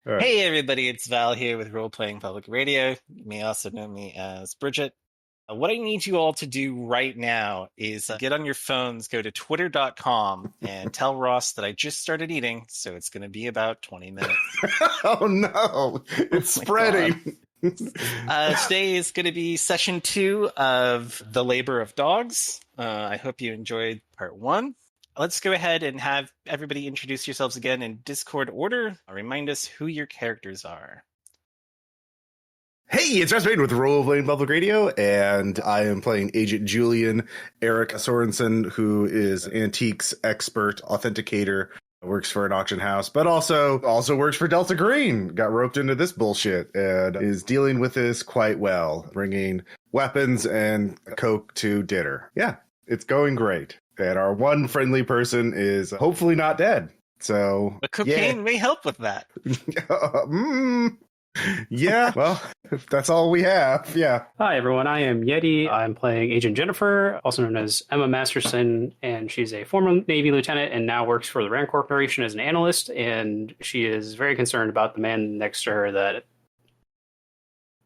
All right. Hey everybody, it's Val here with Role Playing Public Radio. You may also know me as Bridget. What I need you all to do right now is get on your phones, go to twitter.com and tell Ross that I just started eating, so it's going to be about 20 minutes. Oh no, it's Oh my spreading. Today is going to be session 2 of The Labor of Dogs. I hope you enjoyed part 1. Let's go ahead and have everybody introduce yourselves again in Discord order. Remind us who your characters are. Hey, it's Rasmus with Role Playing Public Radio, and I am playing Agent Julian, Erik Sørensen, who is antiques expert, authenticator, works for an auction house, but also works for Delta Green. Got roped into this bullshit and is dealing with this quite well, bringing weapons and coke to dinner. Yeah, it's going great. And our one friendly person is hopefully not dead. So, But cocaine may help with that. Yeah, well, that's all we have. Yeah. Hi, everyone. I am Yeti. I'm playing Agent Jennifer, also known as Emma Masterson, and she's a former Navy lieutenant and now works for the Rand Corporation as an analyst, and she is very concerned about the man next to her that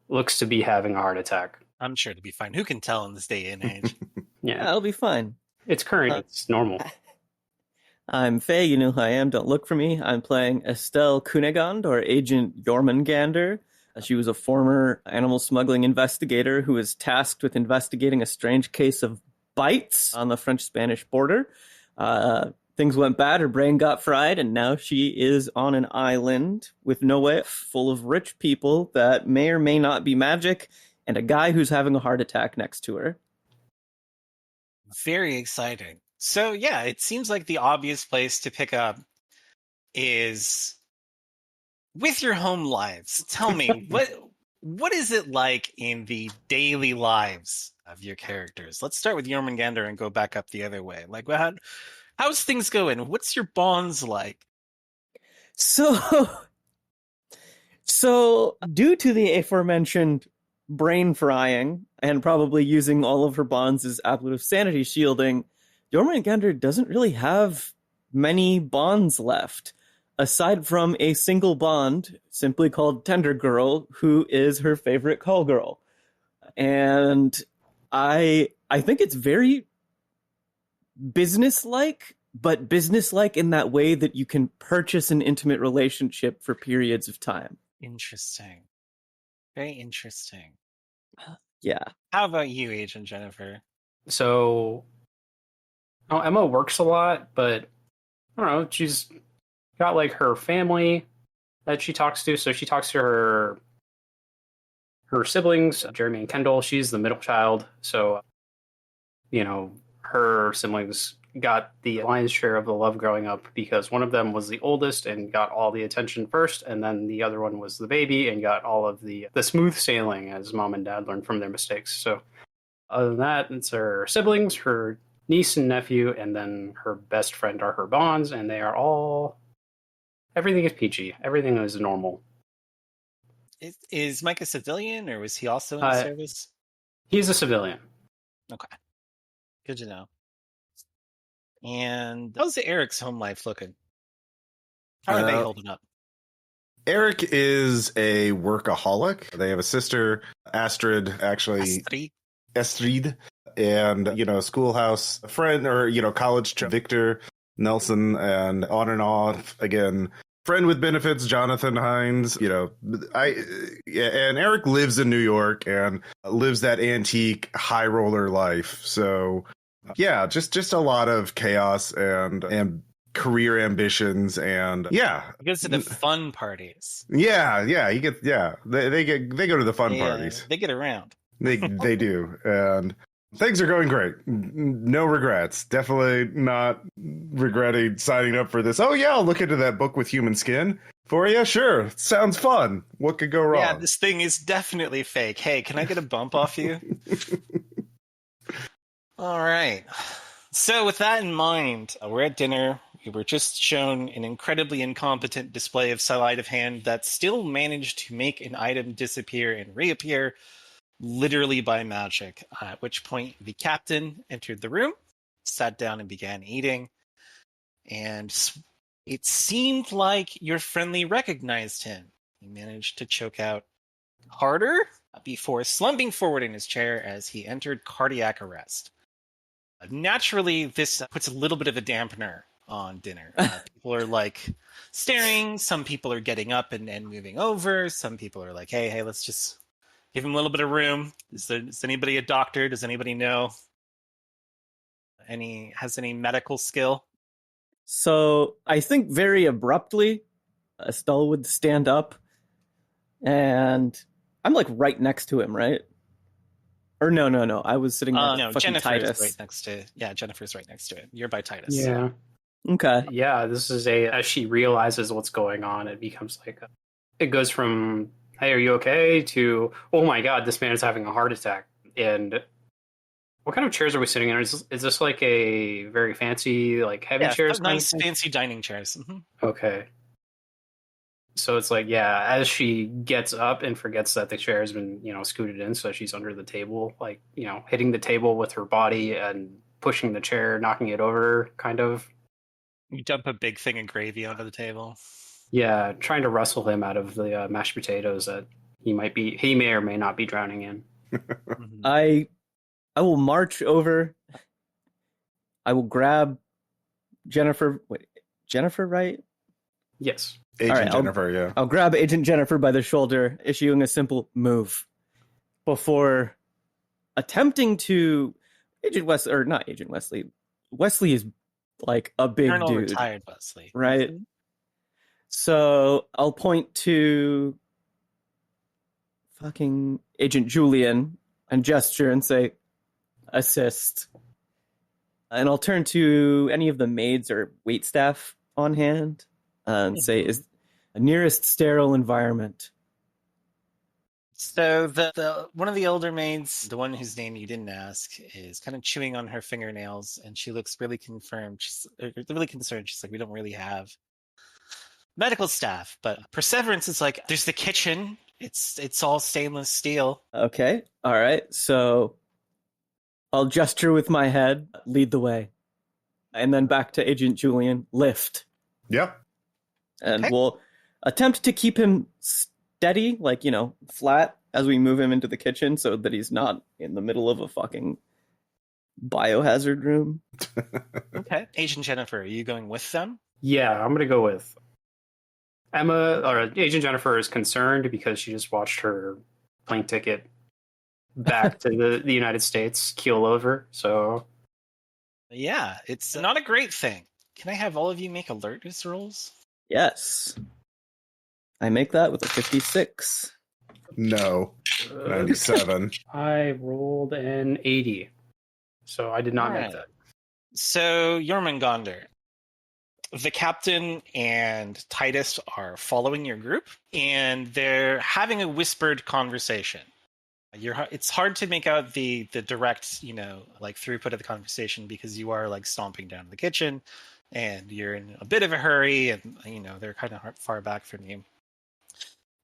looks to be having a heart attack. I'm sure to be fine. Who can tell in this day and age? Yeah, I'll be fine. it's current. It's normal. I'm Faye, you know who I am, don't look for me. I'm playing Estelle Cunegonde, or Agent JöRMUNGANDR. She was a former animal smuggling investigator who was tasked with investigating a strange case of bites on the French-Spanish border. Things went bad, her brain got fried, and now she is on an island with no way, full of rich people that may or may not be magic, and a guy who's having a heart attack next to her. Very exciting. So yeah, it seems like the obvious place to pick up is with your home lives. Tell me, what is it like in the daily lives of your characters? Let's start with JöRMUNGANDR and go back up the other way. Like, how's things going? What's your bonds like? So due to the aforementioned brain frying and probably using all of her bonds as absolute sanity shielding, JöRMUNGANDR doesn't really have many bonds left, aside from a single bond simply called Tender Girl, who is her favorite call girl. And I think it's very businesslike, but businesslike in that way that you can purchase an intimate relationship for periods of time. Interesting. Very interesting. Yeah. How about you, Agent Jennifer? So, Emma works a lot, but I don't know, she's got like her family that she talks to. So she talks to her siblings, Jeremy and Kendall. She's the middle child. So, her siblings got the lion's share of the love growing up because one of them was the oldest and got all the attention first, and then the other one was the baby and got all of the smooth sailing as mom and dad learned from their mistakes. So other than that, it's her siblings, her niece and nephew, and then her best friend are her bonds, and they are all... Everything is peachy. Everything is normal. Is Mike a civilian, or was he also in the service? He's a civilian. Okay. Good to know. And how's Erik's home life looking? How are they holding up? Erik is a workaholic. They have a sister, Astrid, Estrid, and, schoolhouse friend, or, college Victor Nelson, and off again. Friend with benefits, Jonathan Hines. And Erik lives in New York and lives that antique high roller life. So, yeah, just a lot of chaos and career ambitions, and He goes to the fun parties. They go to the fun parties. They get around. They do, and things are going great. No regrets. Definitely not regretting signing up for this. Oh yeah, I'll look into that book with human skin for you. Sure, sounds fun. What could go wrong? Yeah, this thing is definitely fake. Hey, can I get a bump off you? All right. So with that in mind, we're at dinner. We were just shown an incredibly incompetent display of sleight of hand that still managed to make an item disappear and reappear literally by magic, at which point the captain entered the room, sat down and began eating, and It seemed like your friendly recognized him. He managed to choke out harder before slumping forward in his chair as he entered cardiac arrest. Naturally, this puts a little bit of a dampener on dinner. People are like staring. Some people are getting up and moving over. Some people are like, hey, let's just give him a little bit of room. Is anybody a doctor? Does anybody know? Has any medical skill? So I think very abruptly, Estelle would stand up, and I'm like right next to him, right? Or no. I was sitting next to fucking Titus. Jennifer's right next to it. You're by Titus. Yeah. Okay. Yeah, this is as she realizes what's going on, it becomes like it goes from, hey, are you okay? To, oh my god, this man is having a heart attack. And what kind of chairs are we sitting in? Is this like a very fancy, like heavy chairs? Nice, fancy dining chairs. Mm-hmm. Okay. So it's like, yeah, as she gets up and forgets that the chair has been, scooted in, so she's under the table, like, hitting the table with her body and pushing the chair, knocking it over, kind of. You dump a big thing of gravy onto the table. Yeah, trying to wrestle him out of the mashed potatoes that he may or may not be drowning in. Mm-hmm. I will march over. I will grab Jennifer. Wait, Jennifer, right? Yes. Agent Jennifer, yeah. I'll grab Agent Jennifer by the shoulder, issuing a simple move before attempting to not Agent Wesley. Wesley is like a big Colonel dude. Retired Wesley. Right? So I'll point to fucking Agent Julian and gesture and say, assist. And I'll turn to any of the maids or waitstaff on hand and say, is a nearest sterile environment. So the one of the older maids, the one whose name you didn't ask, is kind of chewing on her fingernails, and she looks really confirmed. She's really concerned. She's like, we don't really have medical staff, but Perseverance is like, there's the kitchen. It's all stainless steel. Okay, all right. So I'll gesture with my head, lead the way, and then back to Agent Julian, lift. Yep. And Okay. we'll attempt to keep him steady, like, flat as we move him into the kitchen so that he's not in the middle of a fucking biohazard room. Okay. Agent Jennifer, are you going with them? Yeah, I'm going to go with Emma, or Agent Jennifer is concerned because she just watched her plane ticket back to the United States keel over. So Yeah, it's not a great thing. Can I have all of you make alertness rolls? Yes. I make that with a 56. No. 97. I rolled an 80. So I did not make that. So, JöRMUNGANDR, the captain and Titus are following your group, and they're having a whispered conversation. It's hard to make out the direct, like throughput of the conversation because you are like stomping down to the kitchen, and you're in a bit of a hurry, and they're kind of far back from you.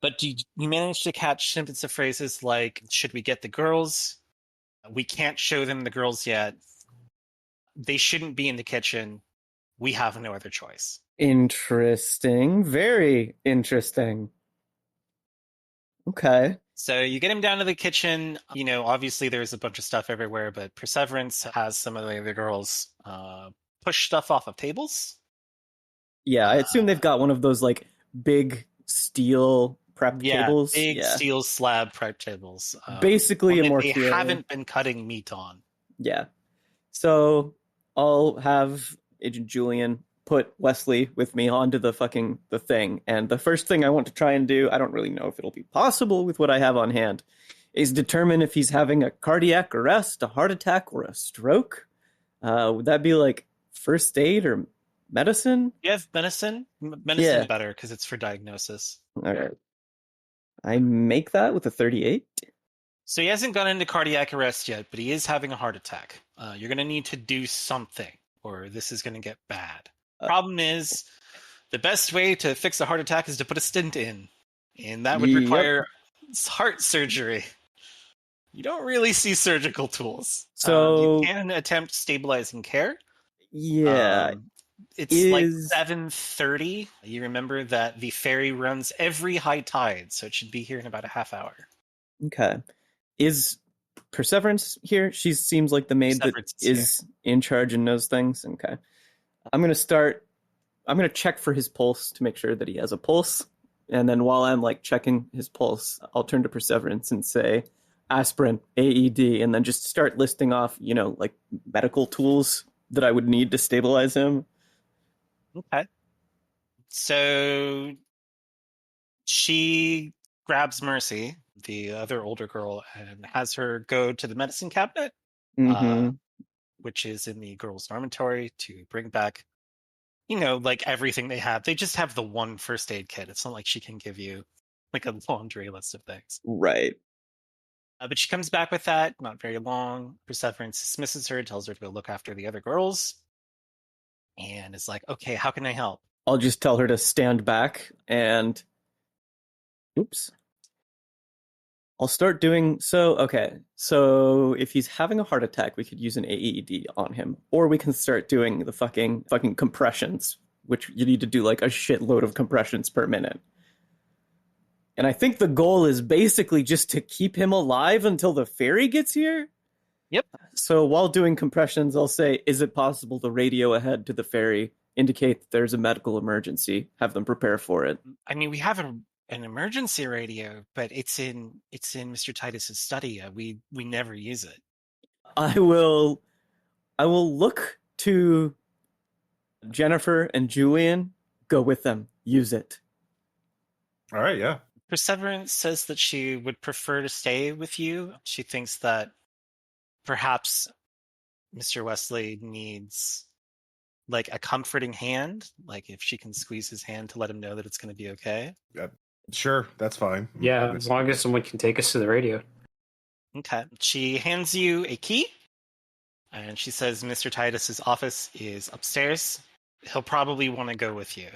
But you manage to catch snippets of phrases like, should we get the girls? We can't show them the girls yet. They shouldn't be in the kitchen. We have no other choice. Interesting. Very interesting. Okay. So you get him down to the kitchen. Obviously there's a bunch of stuff everywhere, but Perseverance has some of the other girls push stuff off of tables. Yeah, I assume they've got one of those like big steel prep tables. Big steel slab prep tables. Basically immortality. They haven't been cutting meat on. Yeah. So I'll have Agent Julian put Wesley with me onto the thing. And the first thing I want to try and do, I don't really know if it'll be possible with what I have on hand, is determine if he's having a cardiac arrest, a heart attack, or a stroke. Would that be like first aid or medicine? You have medicine? Medicine's better because it's for diagnosis. All right. I make that with a 38. So he hasn't gone into cardiac arrest yet, but he is having a heart attack. You're going to need to do something, or this is going to get bad. Problem is, the best way to fix a heart attack is to put a stent in, and that would require heart surgery. You don't really see surgical tools. So you can attempt stabilizing care. Yeah. It's like 7:30. You remember that the ferry runs every high tide, so it should be here in about a half hour. Okay. Is Perseverance here? She seems like the maid that is in charge and knows things. Okay. I'm going to check for his pulse to make sure that he has a pulse. And then while I'm like checking his pulse, I'll turn to Perseverance and say, aspirin, AED, and then just start listing off, like medical tools that I would need to stabilize him. Okay. So she grabs Mercy, the other older girl, and has her go to the medicine cabinet, which is in the girls' dormitory, to bring back, like everything they have. They just have the one first aid kit. It's not like she can give you like a laundry list of things. Right. But she comes back with that, not very long. Perseverance dismisses her, tells her to go look after the other girls, and is like, okay, how can I help? I'll just tell her to stand back and... Oops. I'll start doing... Okay. So if he's having a heart attack, we could use an AED on him. Or we can start doing the fucking compressions, which you need to do like a shitload of compressions per minute. And I think the goal is basically just to keep him alive until the ferry gets here. Yep. So while doing compressions, I'll say, is it possible to radio ahead to the ferry, indicate that there's a medical emergency, have them prepare for it? I mean, we have an emergency radio, but it's in Mr. Titus's study. We never use it. I will look to Jennifer and Julian. Go with them. Use it. All right, yeah. Perseverance says that she would prefer to stay with you. She thinks that perhaps Mr. Wesley needs like a comforting hand, like if she can squeeze his hand to let him know that it's going to be okay. Sure, that's fine. Yeah, as long as someone can take us to the radio. Okay. She hands you a key, and she says Mr. Titus's office is upstairs. He'll probably want to go with you.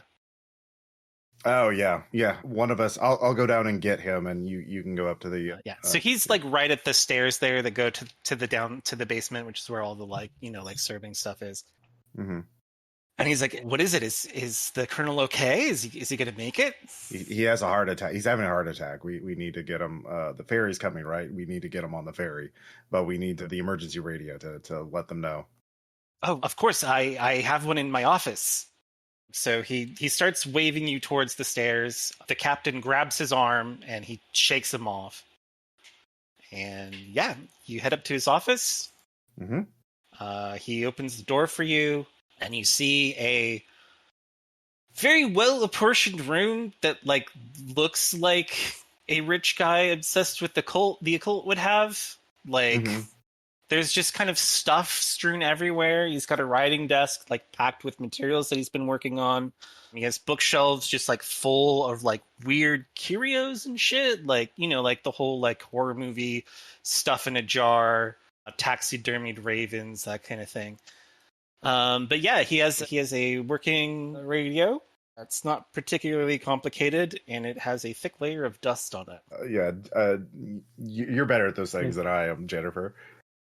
Oh yeah. One of us. I'll go down and get him, and you can go up to the. So he's like right at the stairs there that go to the down to the basement, which is where all the like serving stuff is. Mm-hmm. And he's like, "What is it? Is the colonel okay? Is he going to make it?" He has a heart attack. He's having a heart attack. We need to get him. The ferry's coming, right? We need to get him on the ferry, but we need the emergency radio to let them know. Oh, of course. I have one in my office. So he starts waving you towards the stairs. The captain grabs his arm and he shakes him off. And yeah, you head up to his office. Mm-hmm. He opens the door for you, and you see a very well apportioned room that like looks like a rich guy obsessed with the occult would have. Like there's just kind of stuff strewn everywhere. He's got a writing desk like packed with materials that he's been working on. He has bookshelves just like full of like weird curios and shit, like like the whole like horror movie stuff in a jar, taxidermied ravens, that kind of thing. But yeah, he has a working radio. It's not particularly complicated, and it has a thick layer of dust on it. You're better at those things than I am, Jennifer.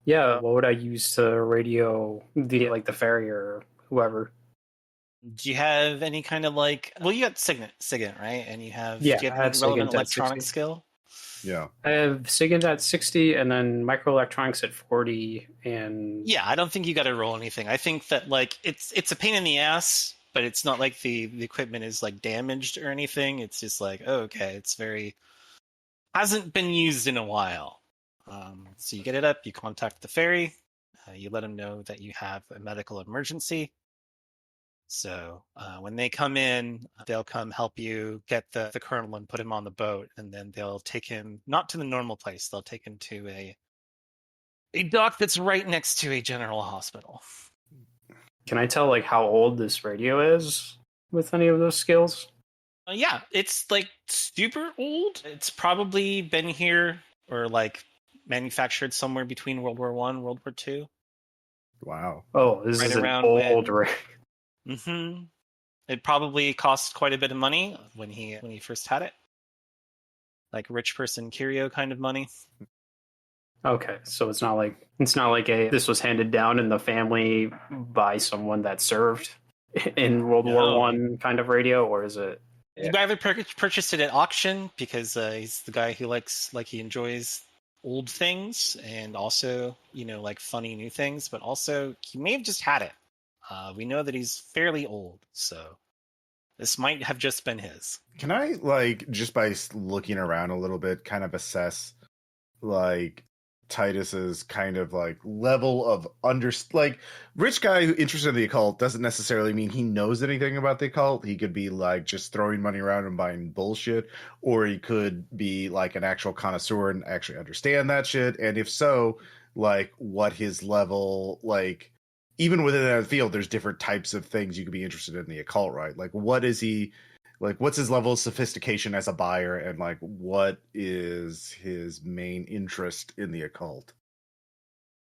Yeah, what would I use to radio the ferry or whoever? Do you have any kind of like? Well, you got SIGINT, right? And you have I any had relevant SIGINT electronic 60. skill? Yeah, I have SIGINT at 60, and then microelectronics at 40, and yeah, I don't think you got to roll anything. I think that like it's a pain in the ass, but it's not like the equipment is like damaged or anything. It's just like, oh, okay, it's hasn't been used in a while. So you get it up, you contact the ferry, you let them know that you have a medical emergency. So when they come in, they'll come help you get the colonel and put him on the boat, and then they'll take him not to the normal place. They'll take him to a dock that's right next to a general hospital. Can I tell like how old this radio is with any of those skills? Yeah, it's like super old. It's probably been here or like manufactured somewhere between World War I, World War II. Wow. Oh, this Right is around an old radio. Mm-hmm. It probably cost quite a bit of money when he first had it. Like rich person curio kind of money. Okay, so it's not like this was handed down in the family by someone that served in World War One kind of radio, or is it? You either purchased it at auction because he's the guy who he enjoys old things and also, like funny new things, but also he may have just had it. We know that he's fairly old, so this might have just been his. Can I, just by looking around a little bit, kind of assess, Titus's kind of, level of rich guy who interested in the occult doesn't necessarily mean he knows anything about the occult. He could be, just throwing money around and buying bullshit, or he could be, an actual connoisseur and actually understand that shit. And if so, what his level, even within that field, there's different types of things you could be interested in the occult, right? What is he, what's his level of sophistication as a buyer, and what is his main interest in the occult?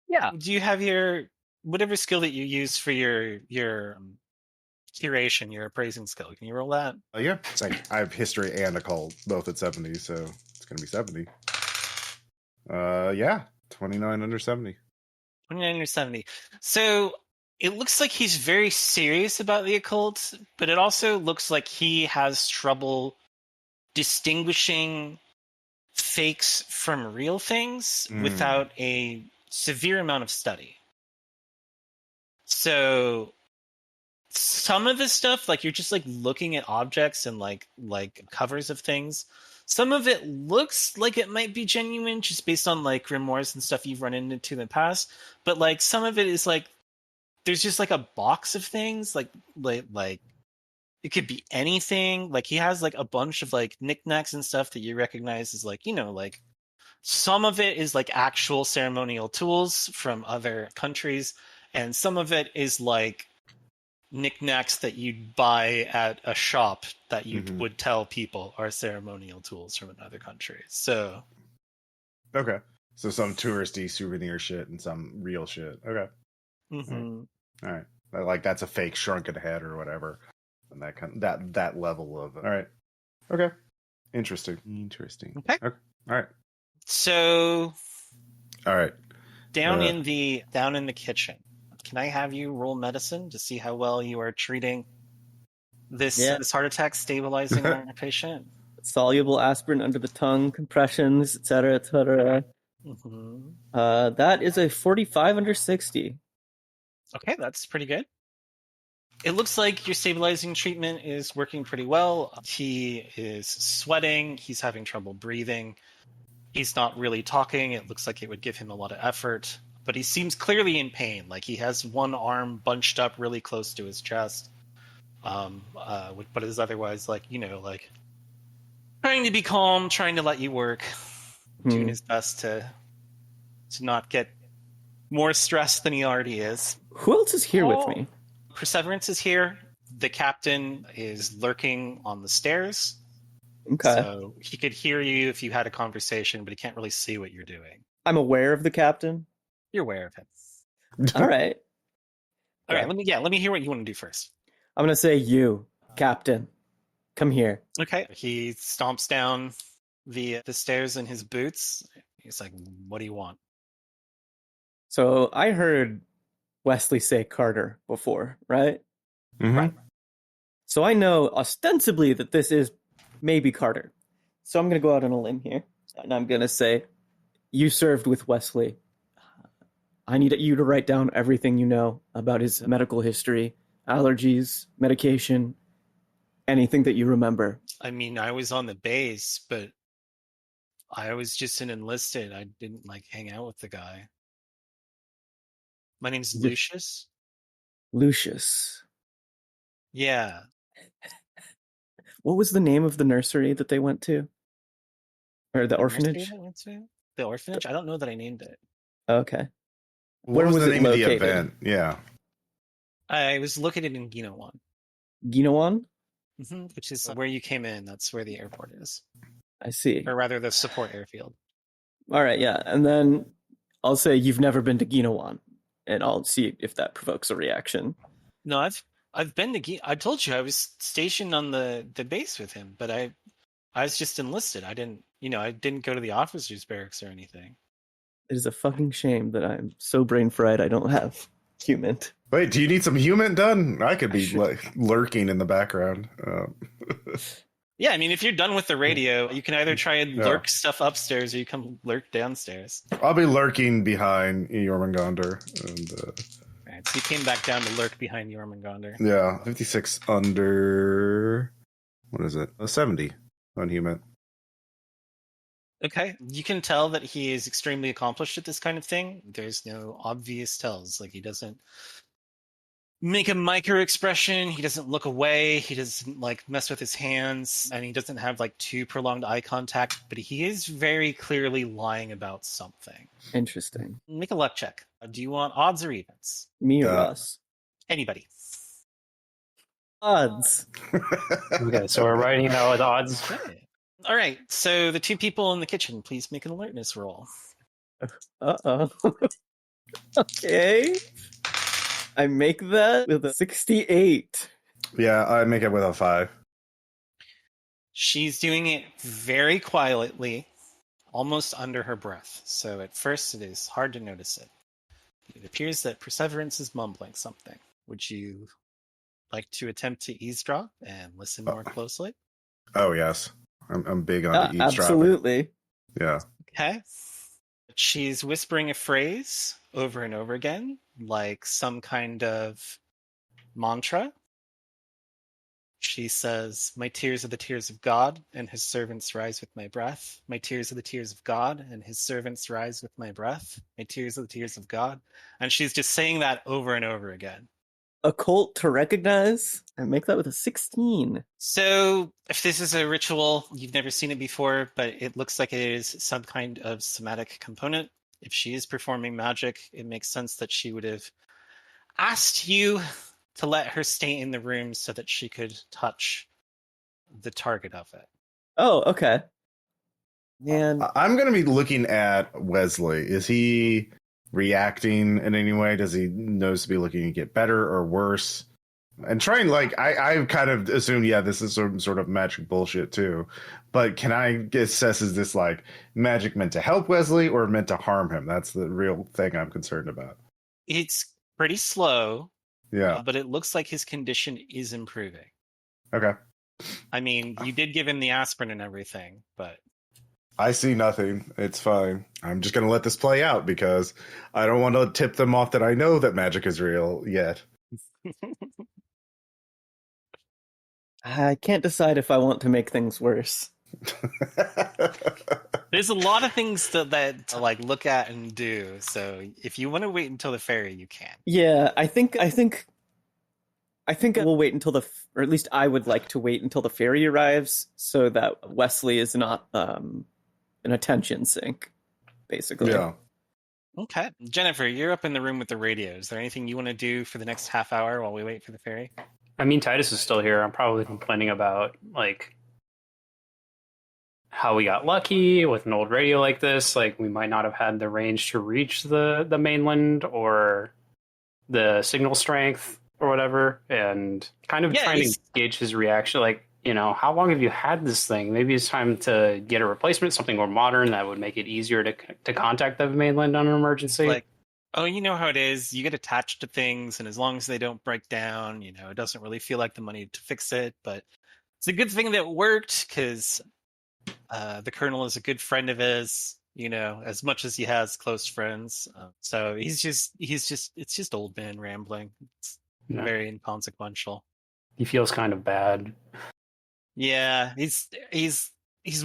Yeah. Do you have your whatever skill that you use for your curation, your appraising skill? Can you roll that? Yeah, I have history and occult both at 70, so it's gonna be 70. Yeah, 29 under 70. 29 or 70. So it looks like he's very serious about the occult, but it also looks like he has trouble distinguishing fakes from real things without a severe amount of study. So some of the stuff, you're just looking at objects and like covers of things. Some of it looks like it might be genuine just based on grimoires and stuff you've run into in the past. But some of it is there's just a box of things like it could be anything. He has a bunch of knickknacks and stuff that you recognize as some of it is actual ceremonial tools from other countries, and some of it is knickknacks that you'd buy at a shop that you would tell people are ceremonial tools from another country. So, okay, so some touristy souvenir shit and some real shit. Okay, all right, that's a fake shrunken head or whatever, and that level of all right. Okay, interesting. Okay. All right. So, all right, down in the kitchen. Can I have you roll medicine to see how well you are treating this heart attack, stabilizing our patient? Soluble aspirin under the tongue, compressions, etc., etc. That is a 45 under 60. Okay, that's pretty good. It looks like your stabilizing treatment is working pretty well. He is sweating. He's having trouble breathing. He's not really talking. It looks like it would give him a lot of effort. But he seems clearly in pain. He has one arm bunched up really close to his chest. But is otherwise trying to be calm, trying to let you work, doing his best to not get more stressed than he already is. Who else is here with me? Perseverance is here. The captain is lurking on the stairs. Okay. So he could hear you if you had a conversation, but he can't really see what you're doing. I'm aware of the captain. You're aware of him. All right. All right. Let me hear what you want to do first. I'm going to say, you, Captain, come here. Okay. He stomps down the stairs in his boots. He's like, what do you want? So I heard Wesley say Carter before, right? Right. So I know ostensibly that this is maybe Carter. So I'm going to go out on a limb here. And I'm going to say, you served with Wesley. I need you to write down everything you know about his medical history, allergies, medication, anything that you remember. I mean, I was on the base, but I was just an enlisted. I didn't hang out with the guy. My name's Lucius. Lucius. Yeah. What was the name of the nursery that they went to? Or the orphanage? The orphanage? I don't know that I named it. Okay. Where was the name of the event? Yeah. I was located in Ginowan. Ginowan? Which is where you came in. That's where the airport is. I see. Or rather, the support airfield. All right, yeah. And then I'll say you've never been to Ginowan, and I'll see if that provokes a reaction. No, I've been to I told you I was stationed on the base with him, but I was just enlisted. I didn't go to the officers' barracks or anything. It is a fucking shame that I'm so brain fried I don't have Human. Wait, do you need some human done? I could be lurking in the background. Yeah, I mean, if you're done with the radio, you can either try and lurk stuff upstairs or you can lurk downstairs. I'll be lurking behind JöRMUNGANDR. Alright, so you came back down to lurk behind JöRMUNGANDR. Yeah, 56 under... What is it? 70 on human. Okay, you can tell that he is extremely accomplished at this kind of thing. There's no obvious tells. Like, he doesn't make a micro expression, he doesn't look away, he doesn't like mess with his hands, and he doesn't have like too prolonged eye contact, but he is very clearly lying about something. Interesting. Make a luck check. Do you want odds or evens? Me or us? Anybody. Odds. Okay, so we're writing out with odds. Okay. All right, so the two people in the kitchen, please make an alertness roll. Uh-oh. Okay. I make that with a 68. Yeah, I make it with a 5. She's doing it very quietly, almost under her breath. So at first it is hard to notice it. It appears that Perseverance is mumbling something. Would you like to attempt to eavesdrop and listen more closely? Oh, yes. I'm big on eavesdropping. Absolutely. Yeah. Okay. She's whispering a phrase over and over again, like some kind of mantra. She says, "My tears are the tears of God, and his servants rise with my breath. My tears are the tears of God, and his servants rise with my breath. My tears are the tears of God." And she's just saying that over and over again. Occult to recognize. I make that with a 16. So, if this is a ritual, you've never seen it before, but it looks like it is some kind of somatic component. If she is performing magic, it makes sense that she would have asked you to let her stay in the room so that she could touch the target of it. Oh, okay. Man. I'm going to be looking at Wesley. Is he reacting in any way? Does he notice to be looking to get better or worse? And trying, like, I kind of assumed, yeah, this is some sort of magic bullshit too. But can I assess, is this like magic meant to help Wesley or meant to harm him? That's the real thing I'm concerned about. It's pretty slow, Yeah. but it looks like his condition is improving. Okay. I mean, you did give him the aspirin and everything, but... I see nothing. It's fine. I'm just going to let this play out because I don't want to tip them off that I know that magic is real yet. I can't decide if I want to make things worse. There's a lot of things that like look at and do. So if you want to wait until the ferry, you can. Yeah, I think we'll wait until or at least I would like to wait until the ferry arrives so that Wesley is not an attention sink, basically. Yeah. Okay. Jennifer, you're up in the room with the radio. Is there anything you want to do for the next half hour while we wait for the ferry? I mean, Titus is still here. I'm probably complaining about, like, how we got lucky with an old radio like this. Like, we might not have had the range to reach the mainland or the signal strength or whatever. And kind of trying to gauge his reaction. Like, you know, how long have you had this thing? Maybe it's time to get a replacement, something more modern that would make it easier to contact the mainland on an emergency. Like, oh, you know how it is. You get attached to things, and as long as they don't break down, you know, it doesn't really feel like the money to fix it. But it's a good thing that it worked because the colonel is a good friend of his, you know, as much as he has close friends. So it's just old man rambling. It's very inconsequential. He feels kind of bad. Yeah, he's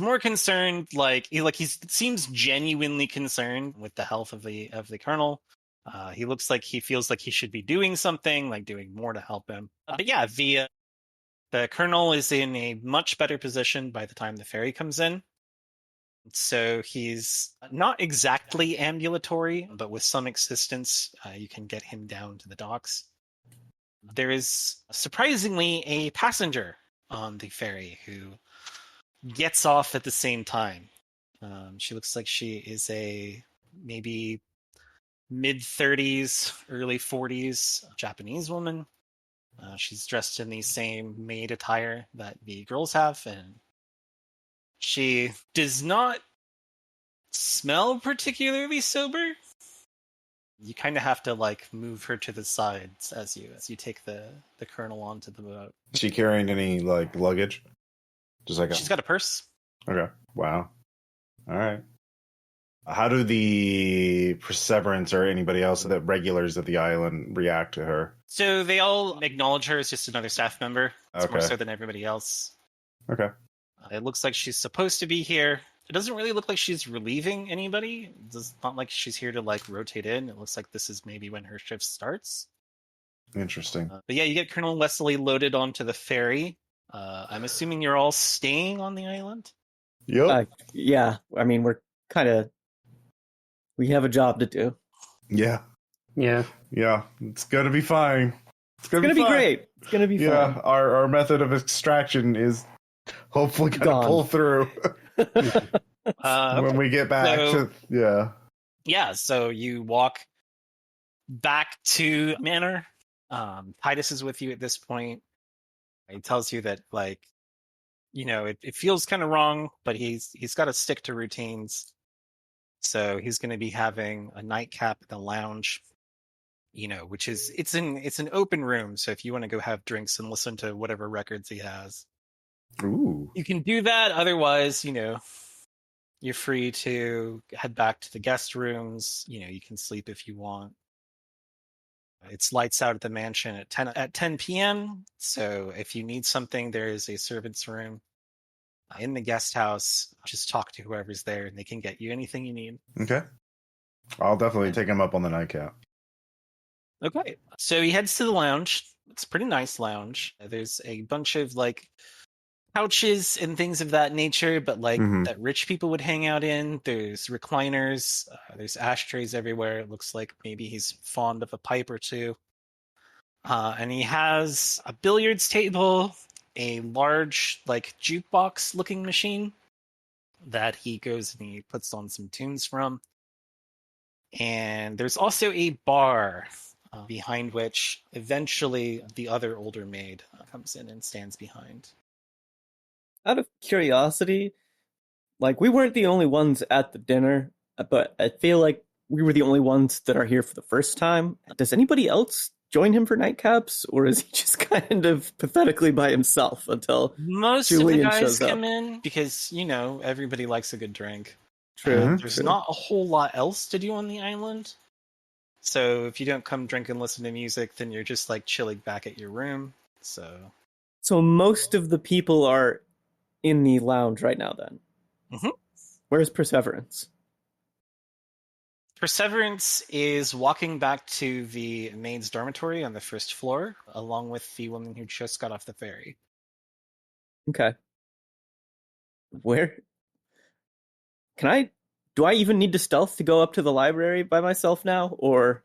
more concerned. He seems genuinely concerned with the health of the colonel. He looks like he feels like he should be doing something, like doing more to help him. But yeah, the colonel is in a much better position by the time the ferry comes in. So he's not exactly ambulatory, but with some assistance, you can get him down to the docks. There is surprisingly a passenger on the ferry who gets off at the same time. She looks like she is a maybe mid-30s, early 40s Japanese woman. She's dressed in the same maid attire that the girls have, and she does not smell particularly sober. You kind of have to like move her to the sides as you take the colonel onto the boat. Is she carrying any like luggage? Just like She's got a purse. Okay. Wow. All right. How do the Perseverance or anybody else, the regulars at the island, react to her? So they all acknowledge her as just another staff member. It's more Okay. so than everybody else. Okay. It looks like she's supposed to be here. It doesn't really look like she's relieving anybody. It's not like she's here to like rotate in. It looks like this is maybe when her shift starts. Interesting. But yeah, you get Colonel Wesley loaded onto the ferry. I'm assuming you're all staying on the island? Yep. Yeah, I mean, we have a job to do. Yeah. Yeah. Yeah. It's gonna be fine. It's gonna be fine. great. It's gonna be fun. Yeah. Our method of extraction is hopefully gonna pull through when we get back to Yeah, so you walk back to Manor. Titus is with you at this point. He tells you that, like, you know, it feels kind of wrong, but he's got to stick to routines. So he's going to be having a nightcap in the lounge, you know, which is it's an open room. So if you want to go have drinks and listen to whatever records he has, Ooh. you can do that. Otherwise, you know, you're free to head back to the guest rooms. You know, you can sleep if you want. It's lights out at the mansion at 10 p.m. So if you need something, there is a servant's room in the guest house. Just talk to whoever's there and they can get you anything you need. Okay. I'll definitely take him up on the nightcap. Okay. So he heads to the lounge. It's a pretty nice lounge. There's a bunch of like couches and things of that nature, but like that rich people would hang out in. There's recliners. There's ashtrays everywhere. It looks like maybe he's fond of a pipe or two. And he has a billiards table, a large like jukebox looking machine that he goes and he puts on some tunes from. And there's also a bar behind which eventually the other older maid comes in and stands behind. Out of curiosity, like, we weren't the only ones at the dinner, but I feel like we were the only ones that are here for the first time. Does anybody else join him for nightcaps, or is he just kind of pathetically by himself until most Julian of the guys shows come up? in because, you know, everybody likes a good drink. True. There's not a whole lot else to do on the island. So if you don't come drink and listen to music, then you're just like chilling back at your room. So most of the people are in the lounge right now then. Where's Perseverance? Perseverance is walking back to the maid's dormitory on the first floor, along with the woman who just got off the ferry. Okay. Where? Do I even need to stealth to go up to the library by myself now, or?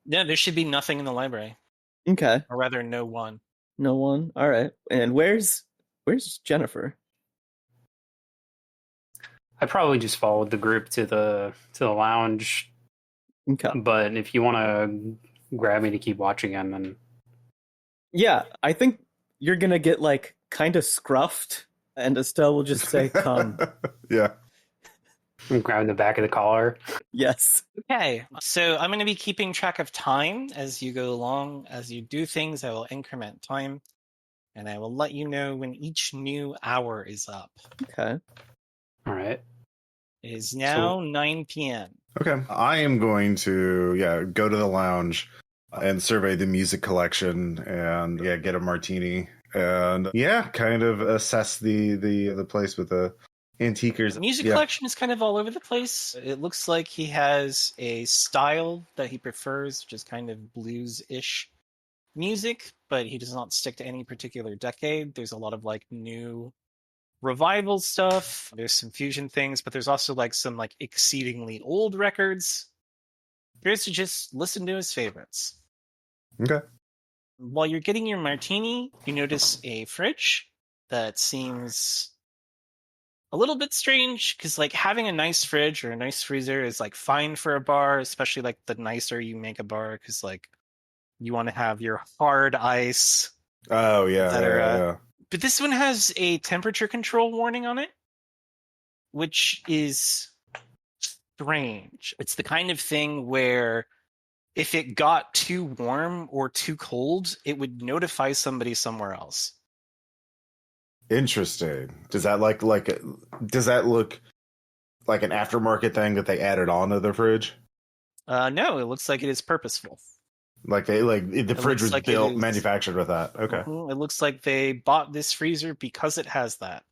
Yeah, there should be nothing in the library. Okay. Or rather, no one. No one? Alright. And where's Jennifer? I probably just followed the group to the lounge. Okay. But if you want to grab me to keep watching him, then yeah, I think you're gonna get like kind of scruffed, and Estelle will just say, "Come." Yeah. I'm grabbing the back of the collar. Yes. Okay, so I'm going to be keeping track of time as you go along. As you do things, I will increment time, and I will let you know when each new hour is up. Okay. All right. It is now 9 p.m. Okay. I am going to, go to the lounge and survey the music collection and, get a martini and, kind of assess the place with the antiquers. The music collection is kind of all over the place. It looks like he has a style that he prefers, which is kind of blues-ish music, but he does not stick to any particular decade. There's a lot of like new revival stuff. There's some fusion things, but there's also like some like exceedingly old records. Here's to just listen to his favorites. Okay. While you're getting your martini, you notice a fridge that seems a little bit strange, because like having a nice fridge or a nice freezer is like fine for a bar, especially like the nicer you make a bar, because like you want to have your hard ice. Oh yeah. But this one has a temperature control warning on it, which is strange. It's the kind of thing where if it got too warm or too cold, it would notify somebody somewhere else. Interesting. Does that does that look like an aftermarket thing that they added onto the fridge? No, it looks like it is purposeful. Like the fridge was built, manufactured with that. Okay. Mm-hmm. It looks like they bought this freezer because it has that.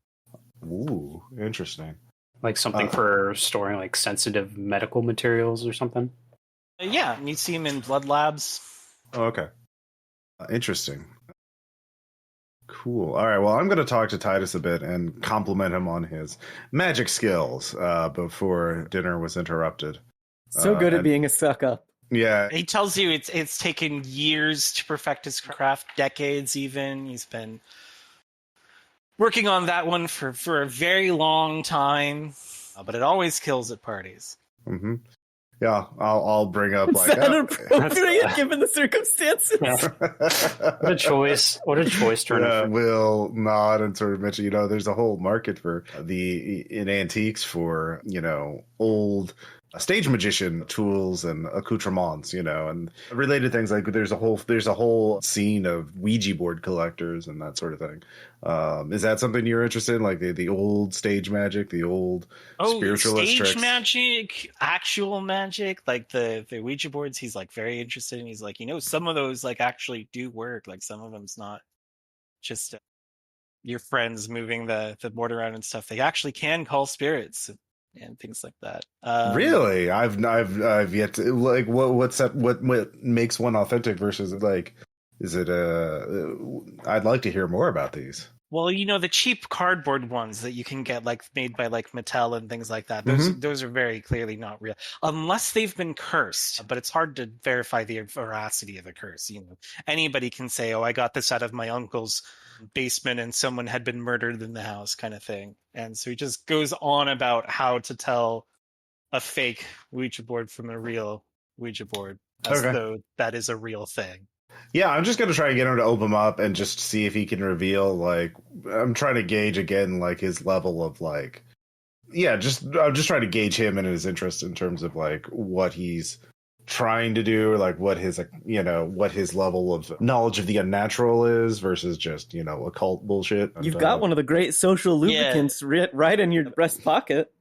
Ooh, interesting. Like something for storing like sensitive medical materials or something? Yeah, you see them in blood labs. Oh, okay. Interesting. Cool. All right. Well, I'm going to talk to Titus a bit and compliment him on his magic skills before dinner was interrupted. So good at being a suck up. Yeah. He tells you it's taken years to perfect his craft, decades even. He's been working on that one for a very long time, but it always kills at parties. Mm-hmm. Yeah, I'll bring up Is that appropriate given the circumstances? Yeah. What a choice! What a choice to Will nod and sort of mention, there's a whole market for in antiques for old stage magician tools and accoutrements, and related things. Like there's a whole scene of Ouija board collectors and that sort of thing. Is that something you're interested in, like the old stage magic, the old spiritualist stage tricks? magic, actual magic, like the Ouija boards? He's like very interested in. He's like, some of those like actually do work. Like some of them's not just your friends moving the board around and stuff. They actually can call spirits and things like that. Really? I've yet to, like, what makes one authentic versus like, is it I'd like to hear more about these. Well, the cheap cardboard ones that you can get like made by like Mattel and things like that. Those are very clearly not real unless they've been cursed, but it's hard to verify the veracity of a curse. Anybody can say, "Oh, I got this out of my uncle's basement and someone had been murdered in the house," kind of thing. And so he just goes on about how to tell a fake Ouija board from a real Ouija board as though that is a real thing. Yeah, I'm just gonna try and get him to open them up and just see if he can reveal. Like, I'm trying to gauge again, like his level of like, I'm just trying to gauge him and his interest in terms of like what he's trying to do, or like what his what his level of knowledge of the unnatural is versus just occult bullshit. You've got one of the great social lubricants right in your breast pocket.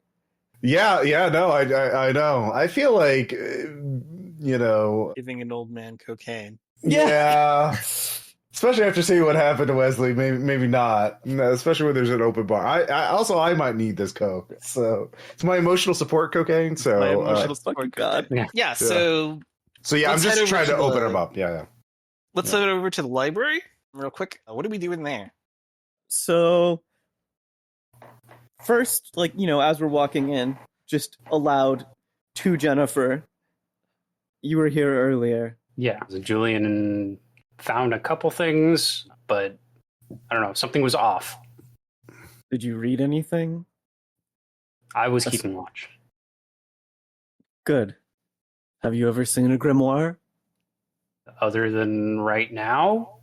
Yeah, no, I know. I feel like giving an old man cocaine. Yeah. Especially after seeing what happened to Wesley, maybe not. No, especially when there's an open bar. I might need this coke. So it's my emotional support cocaine. So my emotional support God. Yeah. So I'm just trying to open them up. Yeah. Let's head over to the library real quick. What are we doing there? So first, as we're walking in, just aloud to Jennifer, you were here earlier. Yeah, Julian found a couple things, but I don't know, something was off. Did you read anything? I was keeping watch. Good. Have you ever seen a grimoire? Other than right now?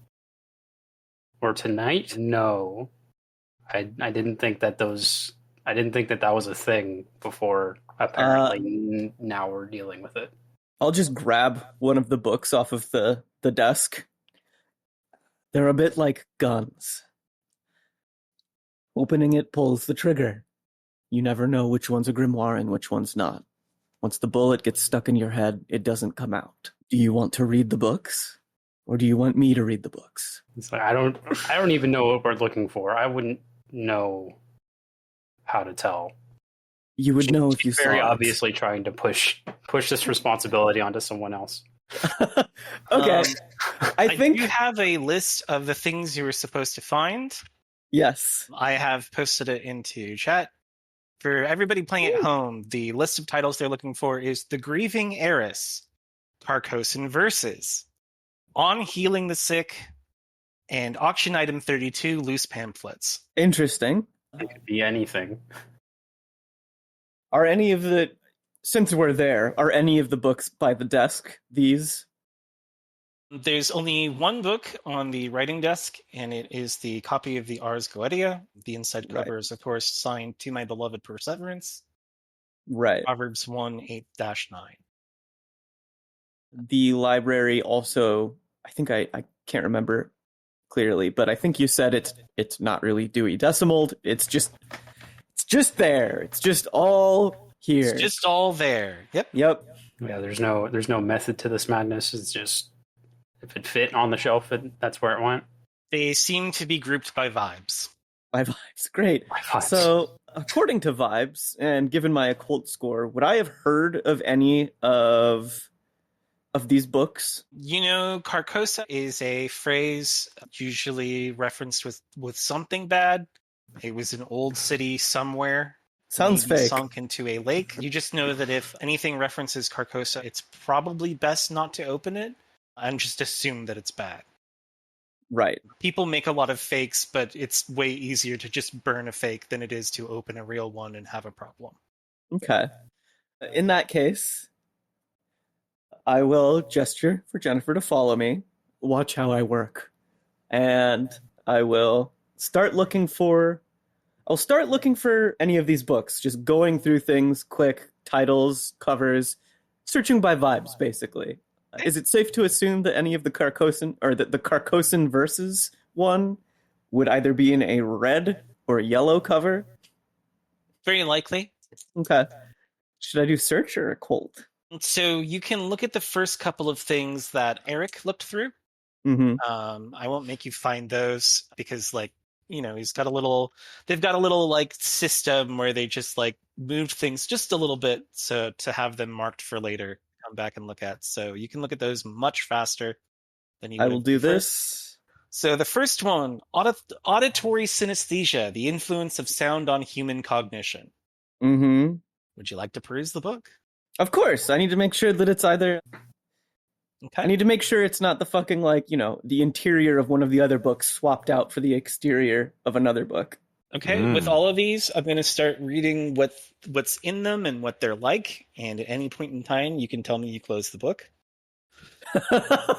Or tonight? No. I didn't think that that was a thing before. Apparently now we're dealing with it. I'll just grab one of the books off of the desk. They're a bit like guns. Opening it pulls the trigger. You never know which one's a grimoire and which one's not. Once the bullet gets stuck in your head, it doesn't come out. Do you want to read the books? Or do you want me to read the books? It's like, I don't even know what we're looking for. I wouldn't know how to tell. You would know if you saw it. Very obviously trying to push this responsibility onto someone else. Okay. I think you have a list of the things you were supposed to find. Yes. I have posted it into chat. For everybody playing at home, the list of titles they're looking for is The Grieving Heiress, Carcosan Verses, On Healing the Sick, and Auction Item 32, Loose Pamphlets. Interesting. It could be anything. Are any of the, since we're there, are any of the books by the desk these? There's only one book on the writing desk, and it is the copy of the Ars Goetia. The inside cover is, of course, signed To My Beloved Perseverance. Right. Proverbs 1:8-9. The library also, I think I can't remember clearly, but I think you said it's not really Dewey Decimal. It's just there. It's just all here. It's just all there. Yep. Yep. Yeah, there's no method to this madness. It's just if it fit on the shelf, that's where it went. They seem to be grouped by vibes. By vibes, great. By vibes. So, according to vibes, and given my occult score, would I have heard of any of these books? You know, Carcosa is a phrase usually referenced with something bad. It was an old city somewhere. Sounds maybe fake. Sunk into a lake. You just know that if anything references Carcosa, it's probably best not to open it and just assume that it's bad. Right. People make a lot of fakes, but it's way easier to just burn a fake than it is to open a real one and have a problem. Okay. In that case, I will gesture for Jennifer to follow me, watch how I work, and I will start looking for any of these books, just going through things quick, titles, covers, searching by vibes, basically. Is it safe to assume that any of the Carcosan, or that the Carcosan Verses one would either be in a red or yellow cover? Very likely. Okay. Should I do search or occult? So you can look at the first couple of things that Erik looked through. Mm-hmm. I won't make you find those because, like, you know, they've got a little like system where they just like moved things just a little bit to have them marked for later, come back and look at. So you can look at those much faster than you. I will do this. So the first one, auditory synesthesia, the influence of sound on human cognition. Mm-hmm. Would you like to peruse the book? Of course. I need to make sure that it's either... Okay. I need to make sure it's not the fucking, like, you know, the interior of one of the other books swapped out for the exterior of another book. Okay, with all of these, I'm going to start reading what's in them and what they're like, and at any point in time, you can tell me you close the book.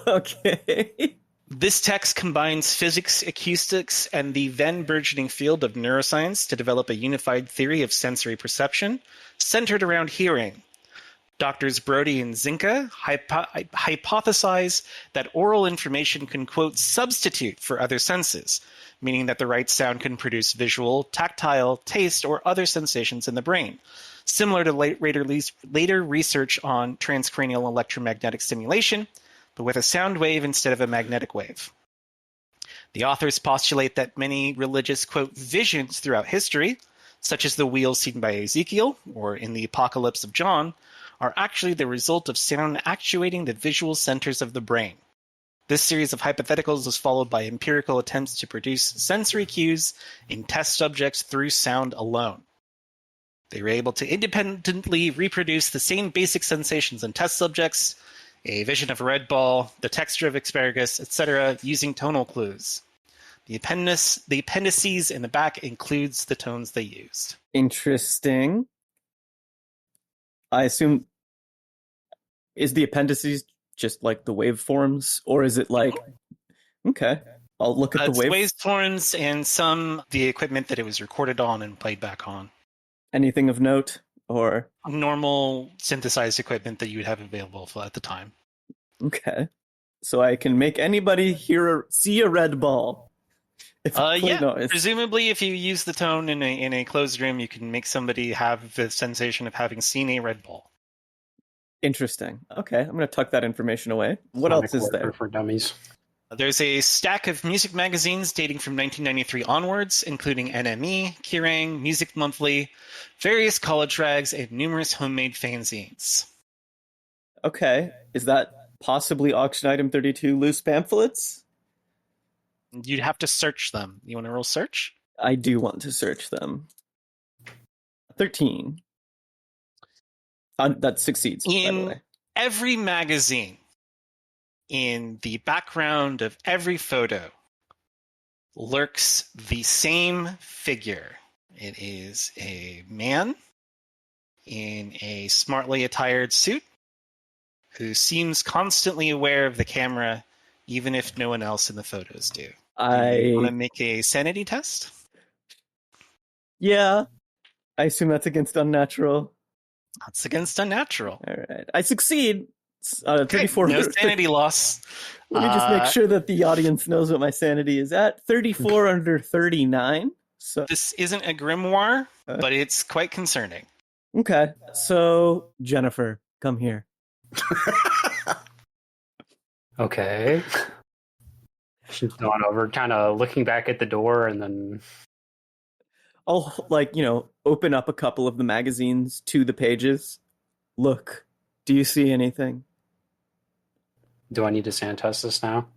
Okay. This text combines physics, acoustics, and the then burgeoning field of neuroscience to develop a unified theory of sensory perception centered around hearing. Doctors Brody and Zinka hypothesize that oral information can, quote, substitute for other senses, meaning that the right sound can produce visual, tactile, taste, or other sensations in the brain, similar to later research on transcranial electromagnetic stimulation, but with a sound wave instead of a magnetic wave. The authors postulate that many religious, quote, visions throughout history, such as the wheel seen by Ezekiel, or in the Apocalypse of John, are actually the result of sound actuating the visual centers of the brain. This series of hypotheticals was followed by empirical attempts to produce sensory cues in test subjects through sound alone. They were able to independently reproduce the same basic sensations in test subjects, a vision of a red ball, the texture of asparagus, etc., using tonal clues. The appendices in the back includes the tones they used. Interesting. I assume, is the appendices just like the waveforms, or is it like, okay, I'll look at the waveforms and some the equipment that it was recorded on and played back on. Anything of note, or normal synthesized equipment that you would have available at the time. Okay, so I can make anybody see a red ball. Presumably, if you use the tone in a closed room, you can make somebody have the sensation of having seen a red ball. Interesting. Okay, I'm going to tuck that information away. What else is there? For dummies. There's a stack of music magazines dating from 1993 onwards, including NME, Kerrang, Music Monthly, various college rags, and numerous homemade fanzines. Okay, is that possibly auction item 32 loose pamphlets? You'd have to search them. You want to roll search? I do want to search them. 13. That succeeds, by the way. Every magazine, in the background of every photo, lurks the same figure. It is a man in a smartly attired suit who seems constantly aware of the camera, even if no one else in the photos do. You want to make a sanity test? Yeah. I assume that's against unnatural. That's against unnatural. All right. I succeed. 34. No sanity loss. Let me just make sure that the audience knows what my sanity is at. 34 under 39. So this isn't a grimoire, but it's quite concerning. Okay. So, Jennifer, come here. Okay. She's gone over, kind of looking back at the door, and then I'll, open up a couple of the magazines to the pages. Look, do you see anything? do I need to sand test this now?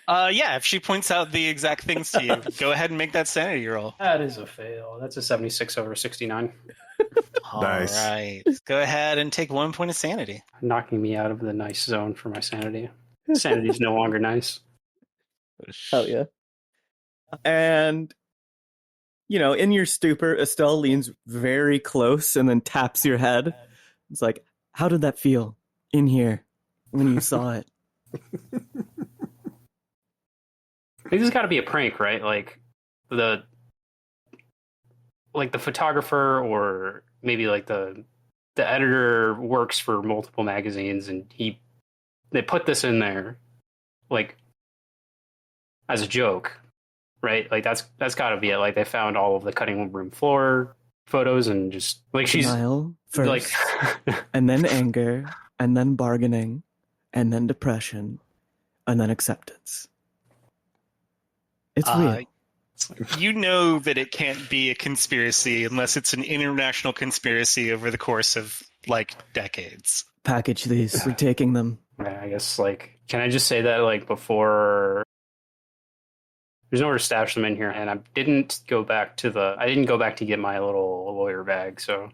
Yeah, if she points out the exact things to you, go ahead and make that sanity roll. That is a fail. That's a 76 over 69. Nice. All right. Go ahead and take 1 point of sanity. Knocking me out of the nice zone for my sanity. Sanity's no longer nice. Hell yeah. And, in your stupor, Estelle leans very close and then taps your head. It's like, how did that feel in here when you saw it? I think this has got to be a prank, right? Like the photographer, or maybe like the editor works for multiple magazines, and they put this in there like as a joke, right? Like that's got to be it. Like they found all of the cutting room floor photos and just like she's Denial first, like and then anger, and then bargaining, and then depression, and then acceptance. It's real. You know that it can't be a conspiracy unless it's an international conspiracy over the course of decades. Package these. We're taking them. I guess can I just say that before there's nowhere to stash them in here, and I didn't go back to get my little lawyer bag, so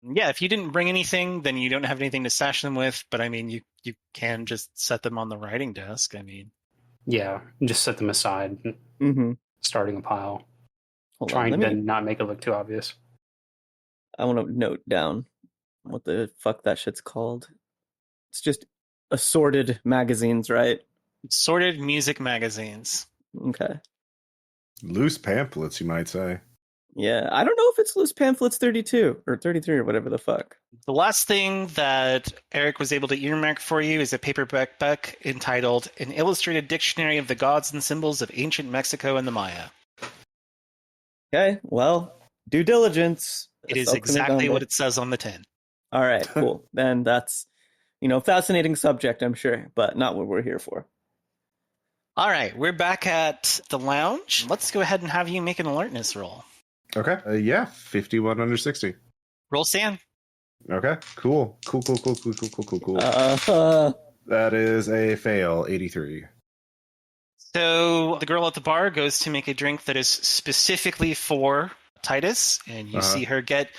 yeah, if you didn't bring anything, then you don't have anything to stash them with, but I mean you can just set them on the writing desk. I mean, yeah, just set them aside, starting a pile, trying to not make it look too obvious. I want to note down what the fuck that shit's called. It's just assorted magazines, right? Sorted music magazines. Okay. Loose pamphlets, you might say. Yeah, I don't know if it's Loose Pamphlets 32 or 33 or whatever the fuck. The last thing that Eric was able to earmark for you is a paperback book entitled An Illustrated Dictionary of the Gods and Symbols of Ancient Mexico and the Maya. Okay, well, due diligence. It is exactly what it says on the tin. All right, cool. Then that's, fascinating subject, I'm sure, but not what we're here for. All right, we're back at the lounge. Let's go ahead and have you make an alertness roll. Okay. 51 under 60. Roll Sam. Okay. Cool. That is a fail, 83. So the girl at the bar goes to make a drink that is specifically for Titus, and you see her get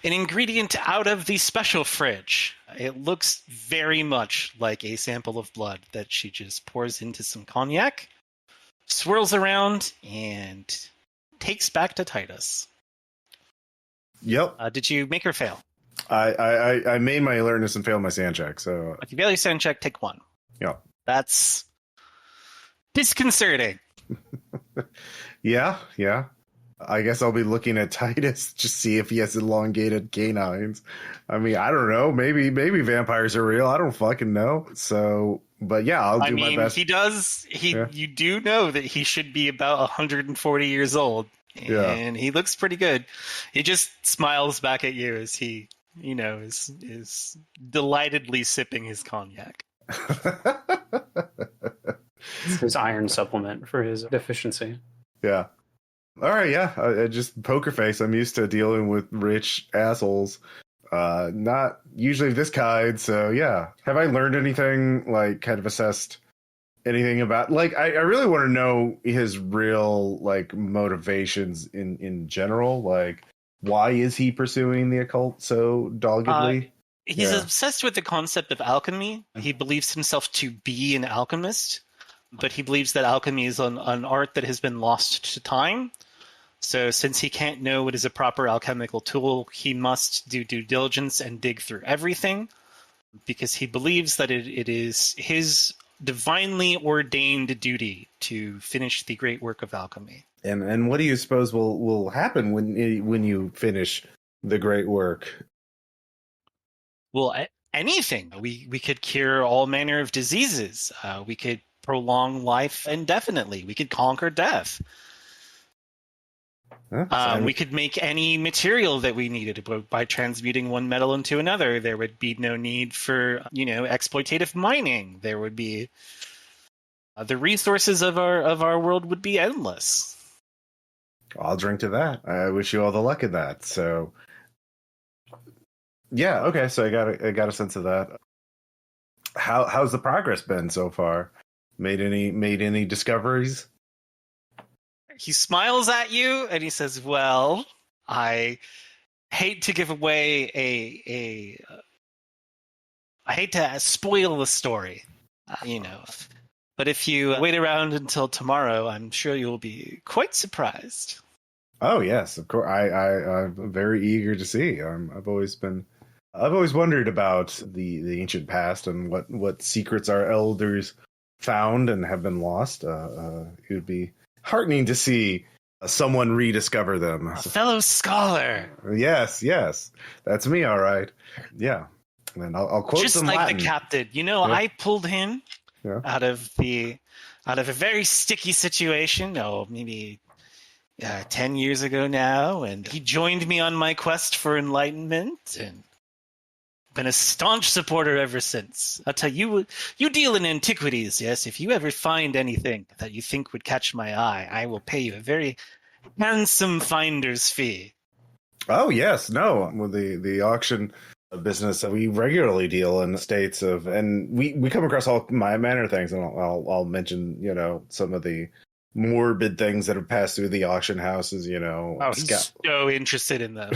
an ingredient out of the special fridge. It looks very much like a sample of blood that she just pours into some cognac, swirls around, and takes back to Titus. Yep. Did you make her fail? I made my alertness and failed my sand check, so... If you fail your sand check, take 1. Yep. That's disconcerting. Yeah. I guess I'll be looking at Titus to see if he has elongated canines. I mean, I don't know. Maybe vampires are real. I don't fucking know. So, but yeah, I'll do my best. He does. You do know that he should be about 140 years old, and he looks pretty good. He just smiles back at you as he, is delightedly sipping his cognac. It's his iron supplement for his deficiency. Yeah. All right, yeah. I just poker face. I'm used to dealing with rich assholes. Not usually this kind, so yeah. Have I learned anything, kind of assessed anything about... I really want to know his real, motivations in general. Why is he pursuing the occult so doggedly? He's obsessed with the concept of alchemy. He believes himself to be an alchemist, but he believes that alchemy is an art that has been lost to time. So since he can't know what is a proper alchemical tool, he must do due diligence and dig through everything, because he believes that it is his divinely ordained duty to finish the great work of alchemy. And what do you suppose will happen when you finish the great work? Well, anything. We could cure all manner of diseases. We could prolong life indefinitely. We could conquer death. We could make any material that we needed by transmuting one metal into another. There would be no need for, exploitative mining. There would be the resources of our world would be endless. I'll drink to that. I wish you all the luck in that. So, yeah, okay. So I got a sense of that. How's the progress been so far? Made any discoveries? He smiles at you and he says, "Well, I hate to give away I hate to spoil the story, but if you wait around until tomorrow, I'm sure you'll be quite surprised." Oh yes, of course. I'm very eager to see. I've always wondered about the ancient past and what secrets our elders found and have been lost. It would be heartening to see someone rediscover them. A fellow scholar. Yes, that's me. All right. Yeah, and I'll quote just some like Latin. The captain. Yeah. I pulled him out of a very sticky situation. Maybe 10 years ago now, and he joined me on my quest for enlightenment, and been a staunch supporter ever since. I'll tell you, you deal in antiquities, yes? If you ever find anything that you think would catch my eye, I will pay you a very handsome finder's fee. Oh yes, no, with the auction business, we regularly deal in states of, and we come across all my manner of things, and I'll mention some of the morbid things that have passed through the auction houses. He's so interested in them.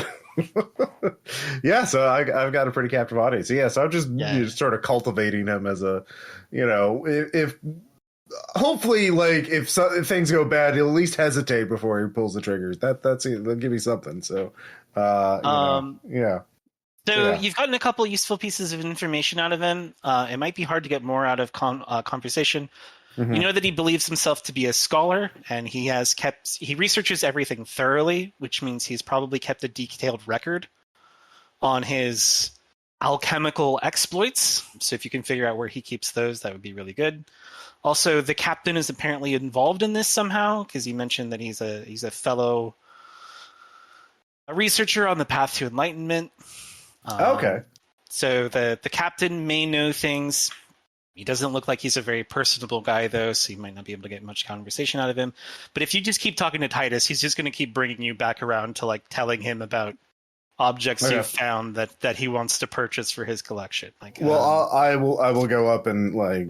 Yeah, so I've got a pretty captive audience. Yeah, so I'm just sort of cultivating him as a, if hopefully, like if things go bad, he'll at least hesitate before he pulls the triggers. That's it. They'll give me something. So, yeah. So you've gotten a couple useful pieces of information out of him. It might be hard to get more out of conversation. Mm-hmm. You know that he believes himself to be a scholar, and he researches everything thoroughly, which means he's probably kept a detailed record on his alchemical exploits. So if you can figure out where he keeps those, that would be really good. Also, the captain is apparently involved in this somehow, because he mentioned that he's a fellow researcher on the path to enlightenment. Okay. So the captain may know things. He doesn't look like he's a very personable guy, though, so you might not be able to get much conversation out of him. But if you just keep talking to Titus, he's just going to keep bringing you back around to like telling him about objects you've found that he wants to purchase for his collection. I will go up and like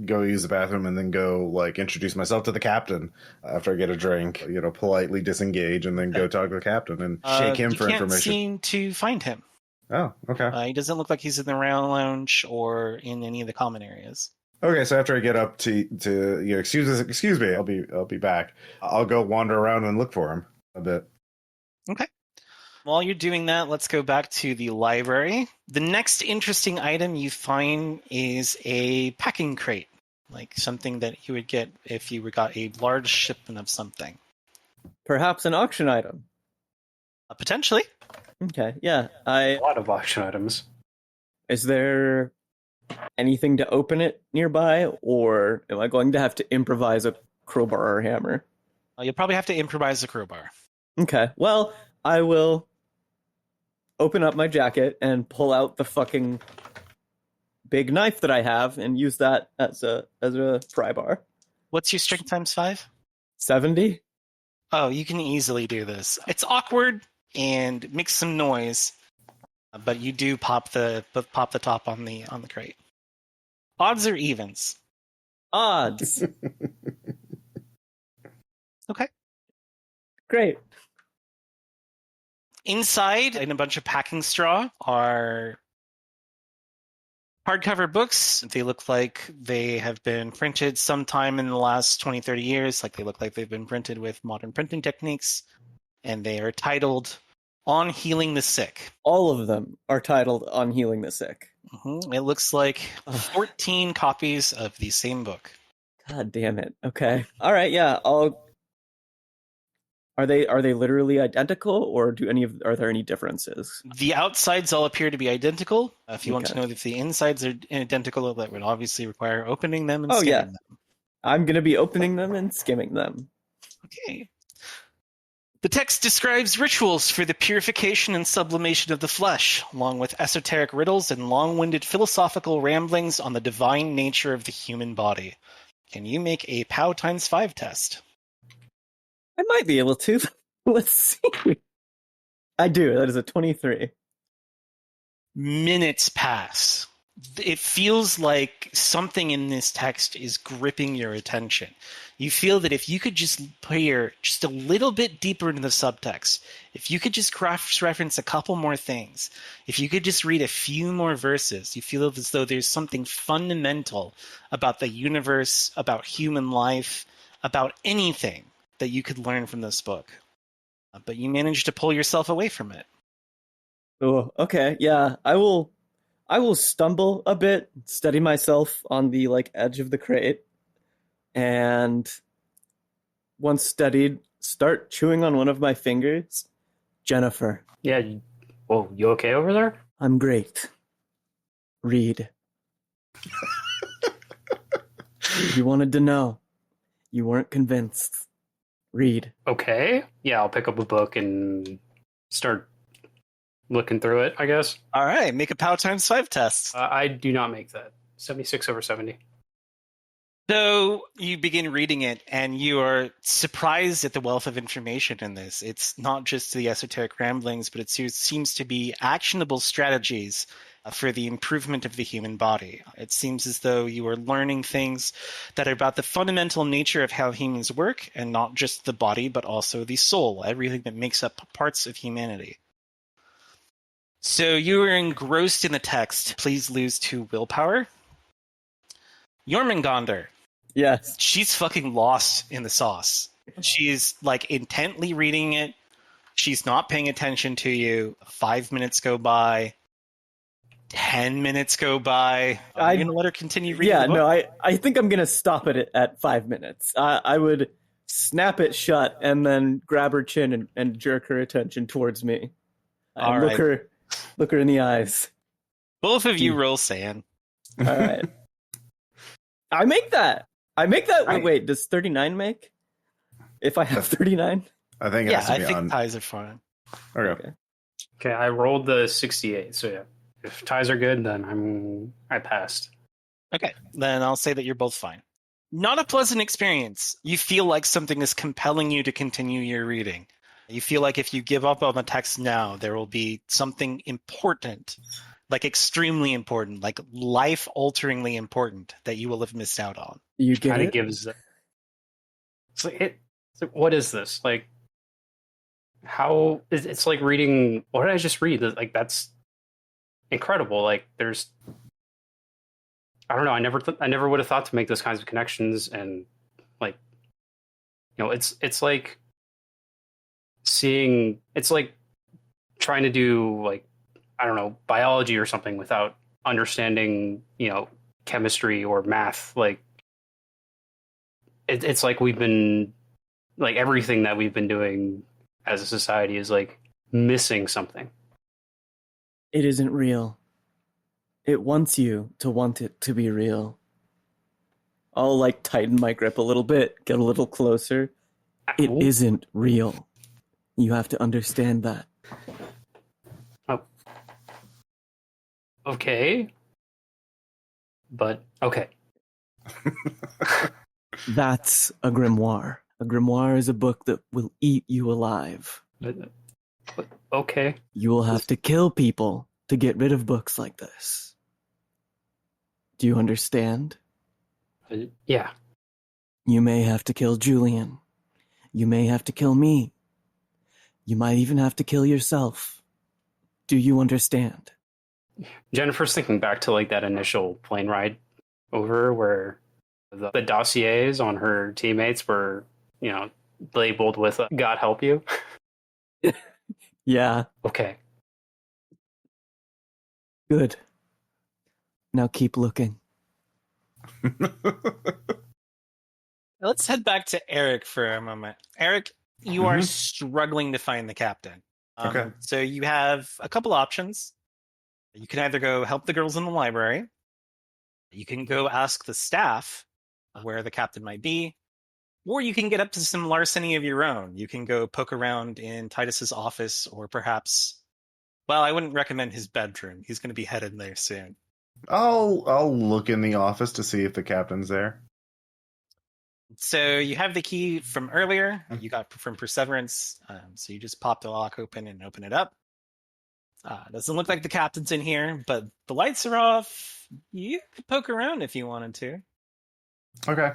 go use the bathroom and then go like introduce myself to the captain after I get a drink. Politely disengage and then go talk to the captain and shake him for information. You can't seem to find him. Oh, okay. He doesn't look like he's in the round lounge or in any of the common areas. Okay, so after I get up to excuse me, I'll be back. I'll go wander around and look for him a bit. Okay. While you're doing that, let's go back to the library. The next interesting item you find is a packing crate, like something that you would get if you got a large shipment of something. Perhaps an auction item. Potentially. Okay, yeah. A lot of auction items. Is there anything to open it nearby, or am I going to have to improvise a crowbar or hammer? You'll probably have to improvise a crowbar. Okay, well, I will open up my jacket and pull out the fucking big knife that I have and use that as a pry bar. What's your strength times 5? 70? Oh, you can easily do this. It's awkward and makes some noise, but you do pop the top on the crate. Odds or evens? Odds. Okay. Great. Inside, in a bunch of packing straw, are hardcover books. They look like they have been printed sometime in the last 20, 30 years. Like they look like they've been printed with modern printing techniques. And they are titled On Healing the Sick. All of them are titled On Healing the Sick. Mm-hmm. It looks like 14 copies of the same book. God damn it. Okay. All right, yeah, I'll Are they literally identical, or are there any differences? The outsides all appear to be identical. If you want to Okay. know if the insides are identical, that would obviously require opening them and Oh, yeah. skimming them. I'm going to be opening them and skimming them. Okay. The text describes rituals for the purification and sublimation of the flesh, along with esoteric riddles and long-winded philosophical ramblings on the divine nature of the human body. Can you make a POW times 5 test? I might be able to. Let's see. I do. That is a 23. Minutes pass. It feels like something in this text is gripping your attention. You feel that if you could just peer just a little bit deeper into the subtext, if you could just cross-reference a couple more things, if you could just read a few more verses, you feel as though there's something fundamental about the universe, about human life, about anything that you could learn from this book. But you managed to pull yourself away from it. Oh, okay. Yeah, I will stumble a bit, steady myself on the edge of the crate, and once steadied, start chewing on one of my fingers. Jennifer. Yeah. Whoa, you okay over there? I'm great. Read. You wanted to know. You weren't convinced. Read. Okay. Yeah, I'll pick up a book and start looking through it, I guess. All right, make a POW times 5 test. I do not make that. 76 over 70. So you begin reading it, and you are surprised at the wealth of information in this. It's not just the esoteric ramblings, but it seems to be actionable strategies for the improvement of the human body. It seems as though you are learning things that are about the fundamental nature of how humans work, and not just the body, but also the soul, everything that makes up parts of humanity. So you are engrossed in the text. Please lose 2 willpower. JöRMUNGANDR. Yes. She's fucking lost in the sauce. She's intently reading it. She's not paying attention to you. 5 minutes go by. 10 minutes go by. Are you going to let her continue reading the book? No, I think I'm going to stop it at 5 minutes. I would snap it shut and then grab her chin and jerk her attention towards me. All and right. Look her in the eyes. Both of you roll sand. All right. I make that. Wait, does 39 make? If I have 39? I think it has to I be think on. ties are fine. Okay. Okay, I rolled the 68, so yeah. If ties are good, then I passed. Okay, then I'll say that you're both fine. Not a pleasant experience. You feel like something is compelling you to continue your reading. You feel like if you give up on the text now, there will be something important, extremely important, life-alteringly important that you will have missed out on. You get Kind it? of gives. What is this? How it's like reading? What did I just read? That's incredible. There's. I don't know. I never would have thought to make those kinds of connections, and it's like seeing. It's like trying to do I don't know, biology or something without understanding, chemistry or math. It's like we've been everything that we've been doing as a society is missing something. It isn't real. It wants you to want it to be real. I'll tighten my grip a little bit, get a little closer. It isn't real. You have to understand that. Oh. Okay. But okay. That's a grimoire. A grimoire is a book that will eat you alive. Okay. You will have to kill people to get rid of books like this. Do you understand? Yeah. You may have to kill Julian. You may have to kill me. You might even have to kill yourself. Do you understand? Jennifer's thinking back to that initial plane ride over where the dossiers on her teammates were, labeled with "God help you." Yeah. Okay. Good. Now keep looking. Let's head back to Erik for a moment. Erik, You are struggling to find the captain. Okay. So you have a couple options. You can either go help the girls in the library. You can go ask the staff where the captain might be. Or you can get up to some larceny of your own. You can go poke around in Titus's office, or perhaps, well, I wouldn't recommend his bedroom. He's going to be headed there soon. I'll look in the office to see if the captain's there. So you have the key from earlier. You got from Perseverance. So you just pop the lock open and open it up. Doesn't look like the captain's in here, but the lights are off. You could poke around if you wanted to. Okay.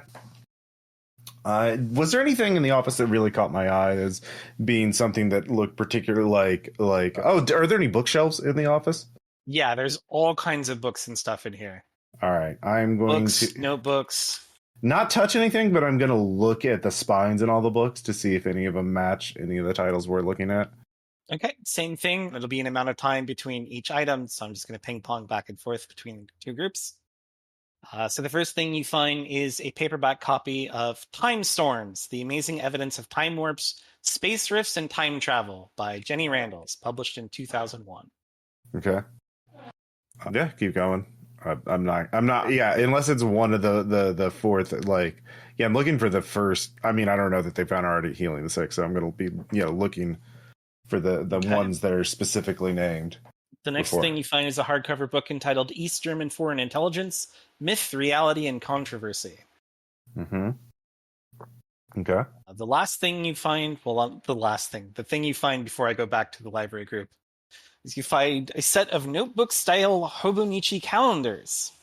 Was there anything in the office that really caught my eye as being something that looked particularly like? Oh, are there any bookshelves in the office? Yeah, there's all kinds of books and stuff in here. All right, I'm going to notebooks. Not touch anything, but I'm going to look at the spines in all the books to see if any of them match any of the titles we're looking at. Okay, same thing. It'll be an amount of time between each item, so I'm just going to ping pong back and forth between two groups. So the first thing you find is a paperback copy of Time Storms, The Amazing Evidence of Time Warps, Space Rifts, and Time Travel by Jenny Randalls, published in 2001. Okay. Yeah, keep going. I'm not. Yeah, unless it's one of the fourth. Like, yeah, I'm looking for the first. I mean, I don't know that they found already healing the sick, so I'm going to be looking for the ones that are specifically named. The next thing you find is a hardcover book entitled East German Foreign Intelligence: Myth, Reality, and Controversy. Mm-hmm. Okay. The last thing you find, the thing you find before I go back to the library group, is you find a set of notebook-style Hobonichi calendars.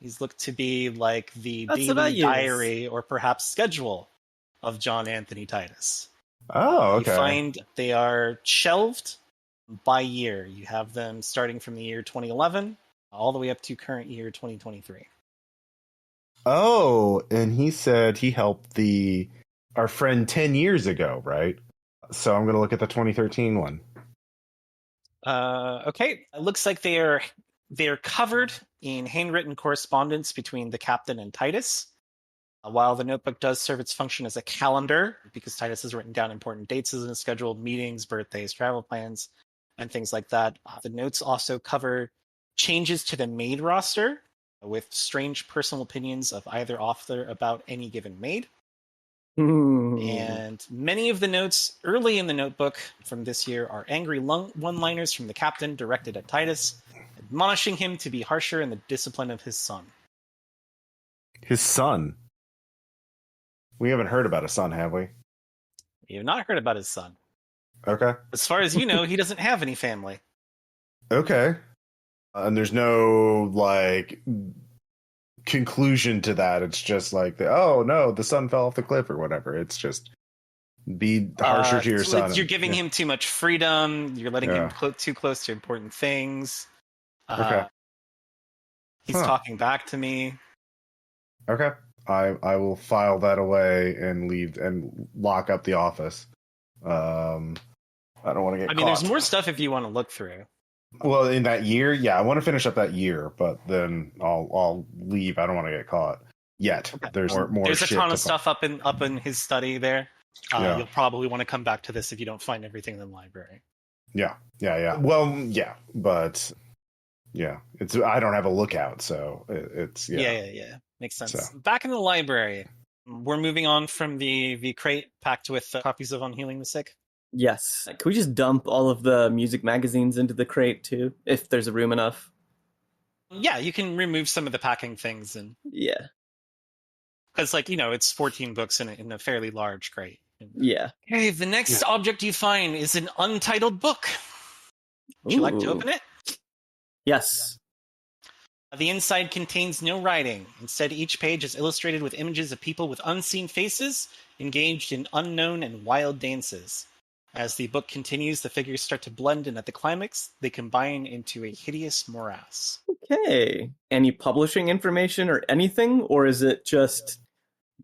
These look to be like the daily diary or perhaps schedule of John Anthony Titus. Oh, okay. You find they are shelved by year. You have them starting from the year 2011 all the way up to current year 2023. Oh, and he said he helped our friend 10 years ago, right? So I'm going to look at the 2013 one. Okay. It looks like they are covered in handwritten correspondence between the captain and Titus. While the notebook does serve its function as a calendar, because Titus has written down important dates in his scheduled meetings, birthdays, travel plans, and things like that. The notes also cover changes to the maid roster with strange personal opinions of either author about any given maid. And many of the notes early in the notebook from this year are angry one-liners from the captain directed at Titus, admonishing him to be harsher in the discipline of his son. His son? We haven't heard about his son, have we? You have not heard about his son. Okay. As far as you know, he doesn't have any family. Okay. And there's no, conclusion to that. It's just like, oh, no, the son fell off the cliff or whatever. It's just be harsher to your son. You're giving him too much freedom. You're letting him too close to important things. Okay. He's talking back to me. Okay. I will file that away and leave and lock up the office. I don't want to get caught. There's more stuff if you want to look through. Well, in that year, yeah, I want to finish up that year, but then I'll leave. I don't want to get caught yet. Okay. There's more. There's a ton of stuff up in his study there. You'll probably want to come back to this if you don't find everything in the library. Yeah. Well, yeah, but yeah, I don't have a lookout, so it's yeah. Makes sense. So. Back in the library, we're moving on from the crate packed with copies of On Healing the Sick. Yes. Can we just dump all of the music magazines into the crate too, if there's room enough? Yeah, you can remove some of the packing things and yeah, because it's 14 books in a fairly large crate. Yeah. Okay, the next object you find is an untitled book. Would you like to open it? Yes. The inside contains no writing. Instead, each page is illustrated with images of people with unseen faces engaged in unknown and wild dances. As the book continues, the figures start to blend, and at the climax, they combine into a hideous morass. Okay. Any publishing information or anything, or is it just...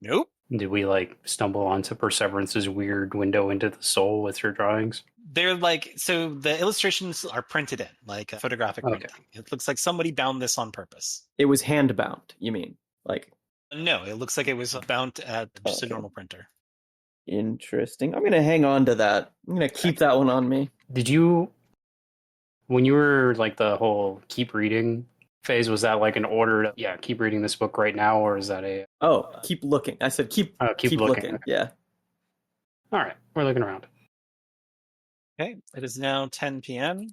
Nope. Did we stumble onto Perseverance's weird window into the soul with her drawings? They're so the illustrations are printed in, like a photographic printing. It looks like somebody bound this on purpose. It was hand bound, you mean? No, it looks like it was bound at just a normal printer. Interesting. I'm going to hang on to that. I'm going to keep that one on me. Did you, when you were like the whole keep reading phase, was that like an order to, keep reading this book right now, or is that a... Oh, keep looking. I said keep looking. Yeah. All right, we're looking around. Okay, it is now 10 p.m.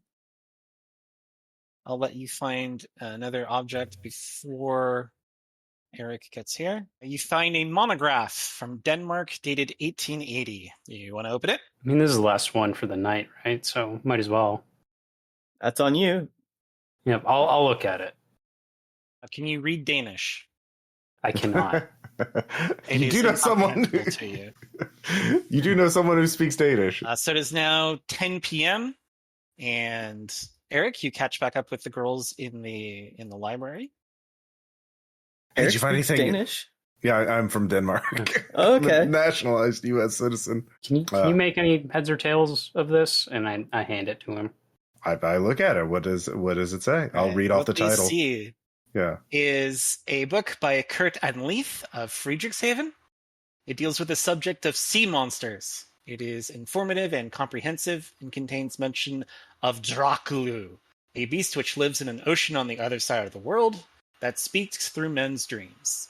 I'll let you find another object before Erik gets here. You find a monograph from Denmark dated 1880. You want to open it? I mean, this is the last one for the night, right? So might as well. That's on you. Yep, I'll look at it. Can you read Danish? I cannot. You do know someone. To you. You do know someone who speaks Danish. So it is now 10 p.m. and Erik, you catch back up with the girls in the library. Did you find anything? Danish? Yeah, I'm from Denmark. Okay. I'm a nationalized U.S. citizen. Can you make any heads or tails of this? And I hand it to him. I look at it. What does it say? I'll read off the title. What they see is a book by Kurt Anleith of Friedrichshaven. It deals with the subject of sea monsters. It is informative and comprehensive and contains mention of Drakulu, a beast which lives in an ocean on the other side of the world that speaks through men's dreams.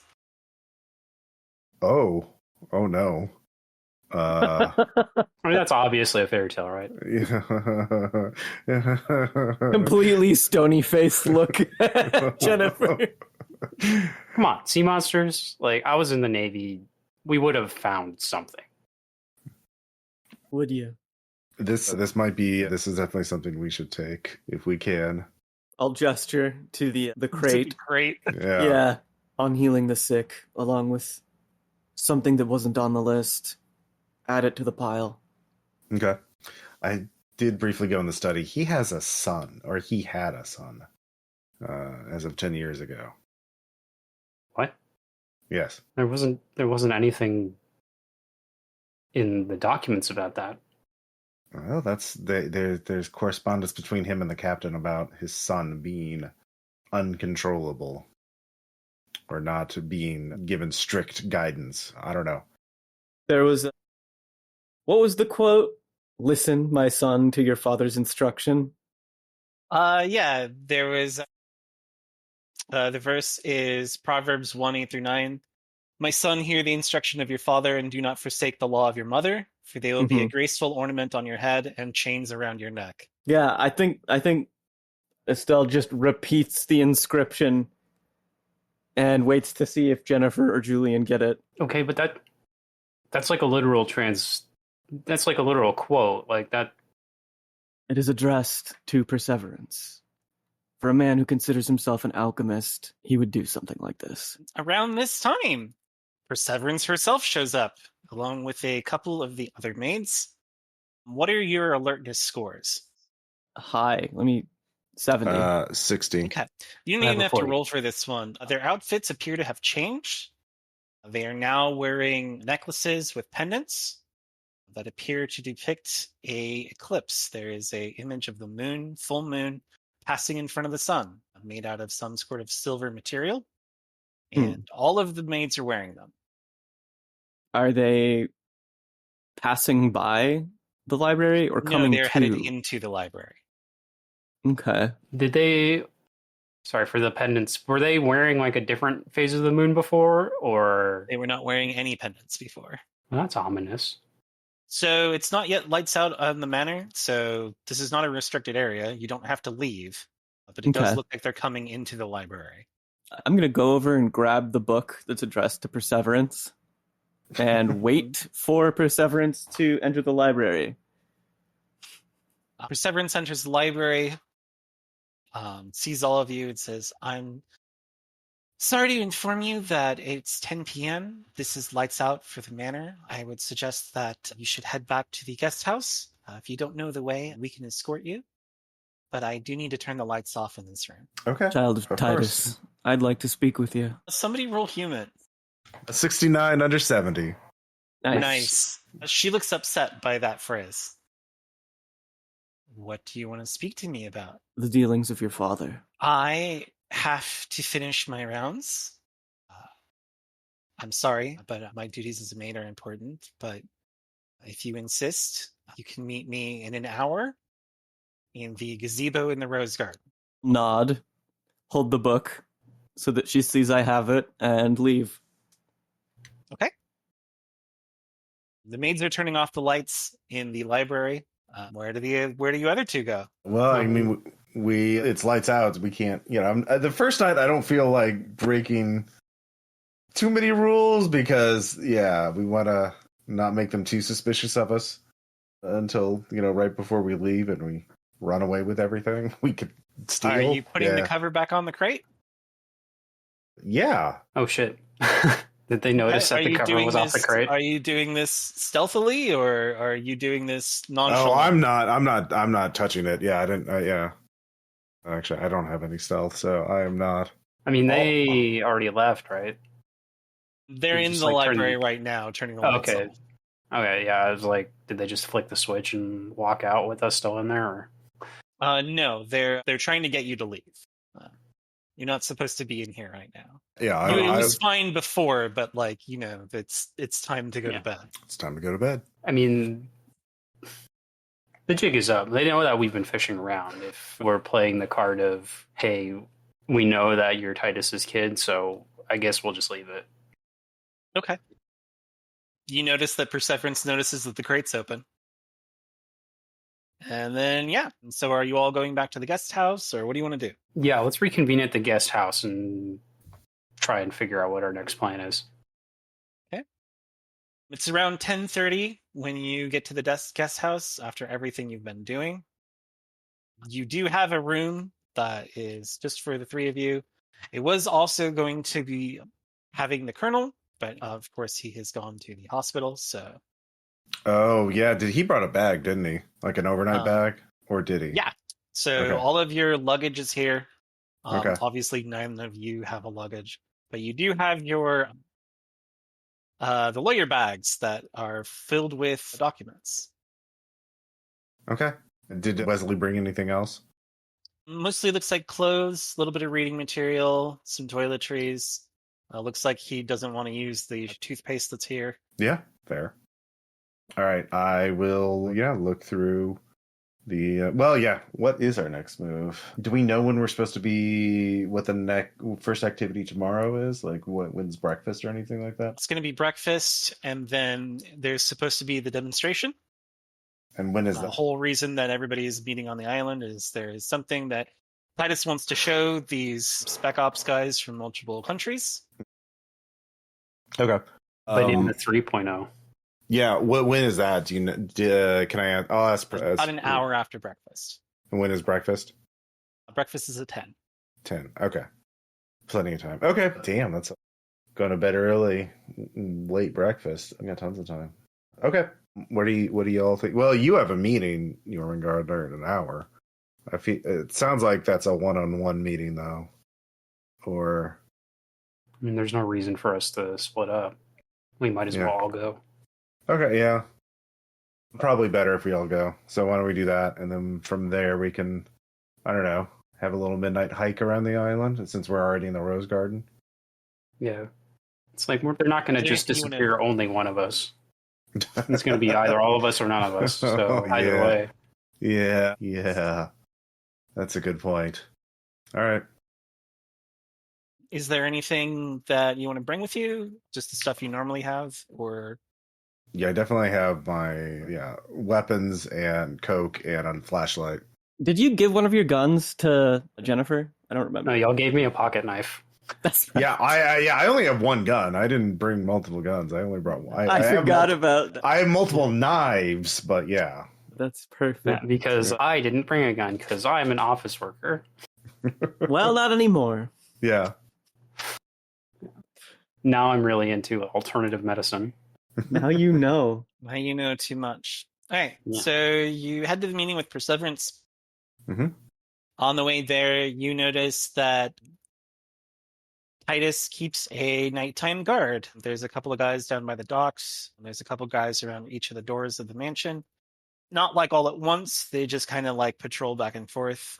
Oh no. I mean, that's obviously a fairy tale, right? Completely stony-faced look at Jennifer. Come on, sea monsters? Like, I was in the Navy. We would have found something. Would you? This is definitely something we should take if we can. I'll gesture to the crate. Crate. Yeah. On healing the sick, along with something that wasn't on the list. Add it to the pile. Okay. I did briefly go in the study. He has a son, or he had a son, as of 10 years ago. What? Yes. There wasn't anything in the documents about that. Well, there's correspondence between him and the captain about his son being uncontrollable or not being given strict guidance. I don't know. There was what was the quote? Listen, my son, to your father's instruction. There was the verse is Proverbs 1:8-9. My son, hear the instruction of your father, and do not forsake the law of your mother, for they will be a graceful ornament on your head and chains around your neck. Yeah, I think Estelle just repeats the inscription and waits to see if Jennifer or Julian get it. Okay, but that's like a literal that's like a literal quote, like that. It is addressed to Perseverance. For a man who considers himself an alchemist, he would do something like this. Around this time, Perseverance herself shows up, along with a couple of the other maids. What are your alertness scores? High. 70. 60. Okay. You don't even have to roll for this one. Their outfits appear to have changed. They are now wearing necklaces with pendants that appear to depict a eclipse. There is an image of the moon, full moon, passing in front of the sun, made out of some sort of silver material. And all of the maids are wearing them. Are they passing by the library or coming No, they're headed into the library. Okay. Did they... Sorry, for the pendants, were they wearing like a different phase of the moon before, or... They were not wearing any pendants before. Well, that's ominous. So it's not yet lights out on the manor, so this is not a restricted area. You don't have to leave, but it does look like they're coming into the library. I'm going to go over and grab the book that's addressed to Perseverance and wait for Perseverance to enter the library. Perseverance enters the library, sees all of you, and says, I'm sorry to inform you that it's 10 p.m. This is lights out for the manor. I would suggest that you should head back to the guest house. If you don't know the way, we can escort you. But I do need to turn the lights off in this room. Okay. Child of Titus, I'd like to speak with you. Somebody roll human. A 69 under 70. Nice. She looks upset by that phrase. What do you want to speak to me about? The dealings of your father. I have to finish my rounds. I'm sorry, but my duties as a maid are important. But If you insist, you can meet me in an hour in the gazebo in the Rose Garden. Nod, hold the book so that she sees I have it, and leave. Okay. The maids are turning off the lights in the library. Where do you other two go? Well, I mean, it's lights out. We can't, the first night I don't feel like breaking too many rules because, we want to not make them too suspicious of us until, right before we leave and we run away with everything we could steal. Are you putting the cover back on the crate? Yeah. Oh, shit. Did they notice that the cover was off the crate? Are you doing this stealthily, or are you doing this nonchalantly? Oh, I'm not touching it. Yeah, I didn't. Yeah. Actually, I don't have any stealth, so I am not. I mean, they already left, right? They're in the library right now, turning the lights on. Okay, yeah. I was like, did they just flick the switch and walk out with us still in there? Or? No, they're trying to get you to leave. You're not supposed to be in here right now. Yeah, it was fine before, but it's time to go to bed. It's time to go to bed. I mean, the jig is up. They know that we've been fishing around. If we're playing the card of, hey, we know that you're Titus's kid, so I guess we'll just leave it. Okay. You notice that Perseverance notices that the crate's open. And then, so are you all going back to the guest house, or what do you want to do? Yeah, let's reconvene at the guest house and try and figure out what our next plan is. Okay. It's around 10:30 when you get to the guest house after everything you've been doing. You do have a room that is just for the three of you. It was also going to be having the Colonel, but of course he has gone to the hospital, so... Oh, yeah. He brought a bag, didn't he? Like an overnight bag? Or did he? Yeah. So all of your luggage is here. Okay. Obviously, none of you have a luggage. But you do have your the lawyer bags that are filled with documents. Okay. Did Wesley bring anything else? Mostly looks like clothes, a little bit of reading material, some toiletries. Looks like he doesn't want to use the toothpaste that's here. Yeah, fair. All right, I will, look through the... what is our next move? Do we know when we're supposed to be, what the first activity tomorrow is? Like, when's breakfast or anything like that? It's going to be breakfast, and then there's supposed to be the demonstration. And when is that? The whole reason that everybody is meeting on the island is there is something that Titus wants to show these spec ops guys from multiple countries. Okay. But in the 3.0. Yeah, when is that? Do you know? Can I ask? I'll ask. About an hour after breakfast. And when is breakfast? Breakfast is at 10. 10. Okay, plenty of time. Okay, damn, that's going to bed early, late breakfast. I got tons of time. Okay, what do you all think? Well, you have a meeting, JöRMUNGANDR, in an hour. It sounds like that's a one-on-one meeting, though. Or, I mean, there's no reason for us to split up. We might as well all go. Okay, yeah. Probably better if we all go. So why don't we do that? And then from there we can, I don't know, have a little midnight hike around the island since we're already in the Rose Garden. Yeah. It's like they're not going to just disappear only one of us. It's going to be either all of us or none of us. So either way. Yeah. That's a good point. All right. Is there anything that you want to bring with you? Just the stuff you normally have, or... Yeah, I definitely have my weapons and coke and a flashlight. Did you give one of your guns to Jennifer? I don't remember. No, y'all gave me a pocket knife. That's right. Yeah, I only have one gun. I didn't bring multiple guns. I only brought one. I forgot about that. I have multiple knives, but yeah. That's perfect. Yeah, because I didn't bring a gun because I'm an office worker. Well, not anymore. Yeah. Now I'm really into alternative medicine. Now you know. Now you know too much. All right, so you head to the meeting with Perseverance. Mm-hmm. On the way there, you notice that Titus keeps a nighttime guard. There's a couple of guys down by the docks. And there's a couple of guys around each of the doors of the mansion. Not like all at once. They just kind of like patrol back and forth.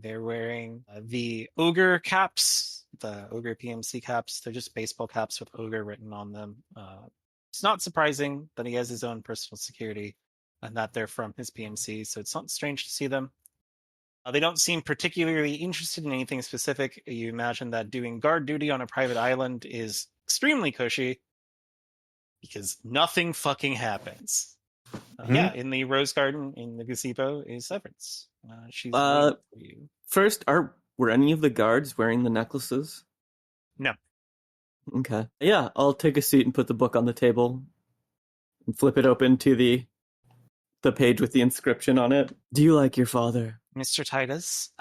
They're wearing the ogre caps, the ogre PMC caps. They're just baseball caps with ogre written on them. It's not surprising that he has his own personal security and that they're from his PMC, so it's not strange to see them. They don't seem particularly interested in anything specific. You imagine that doing guard duty on a private island is extremely cushy because nothing fucking happens. Yeah, in the rose garden in the gazebo is Severance. She's waiting for you. First, were any of the guards wearing the necklaces? No. Okay. Yeah, I'll take a seat and put the book on the table and flip it open to the page with the inscription on it. Do you like your father? Mr. Titus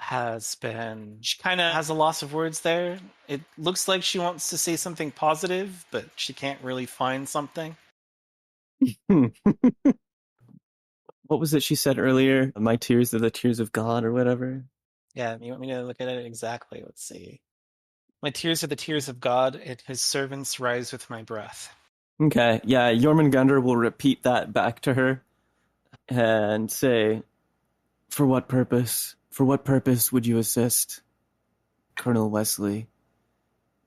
she kind of has a loss of words there. It looks like she wants to say something positive, but she can't really find something. What was it she said earlier? My tears are the tears of God or whatever? Yeah, you want me to look at it exactly? Let's see. My tears are the tears of God, and his servants rise with my breath. Okay, yeah, JöRMUNGANDR will repeat that back to her and say, For what purpose? For what purpose would you assist Colonel Wesley?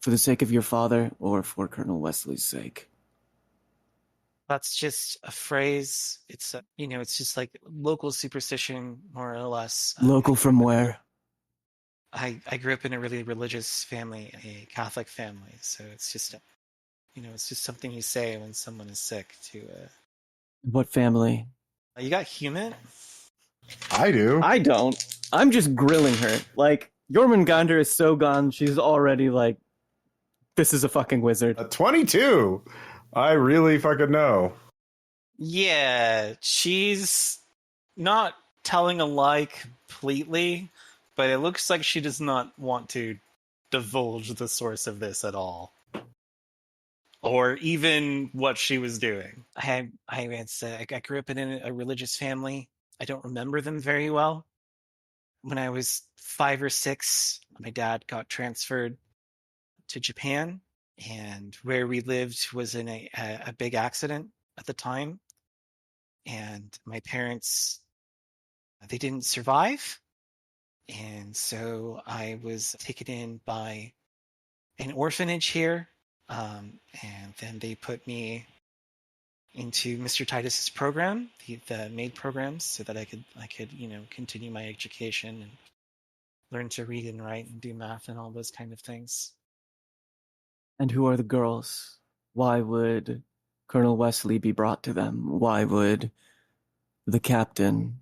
For the sake of your father or for Colonel Wesley's sake? That's just a phrase. It's it's just like local superstition, more or less. Local from where? I grew up in a really religious family, a Catholic family, so it's just it's just something you say when someone is sick. What family? You got human? I do. I don't. I'm just grilling her. Like, JöRMUNGANDR is so gone, she's already like, this is a fucking wizard. 22. I really fucking know. Yeah, she's not telling a lie completely, but it looks like she does not want to divulge the source of this at all. Or even what she was doing. I grew up in a religious family. I don't remember them very well. When I was 5 or 6, my dad got transferred to Japan, and where we lived was in a big accident at the time. And my parents, they didn't survive. And so I was taken in by an orphanage here. And then they put me into Mr. Titus's program, the MAID programs, so that I could continue my education and learn to read and write and do math and all those kind of things. And who are the girls? Why would Colonel Wesley be brought to them? Why would the captain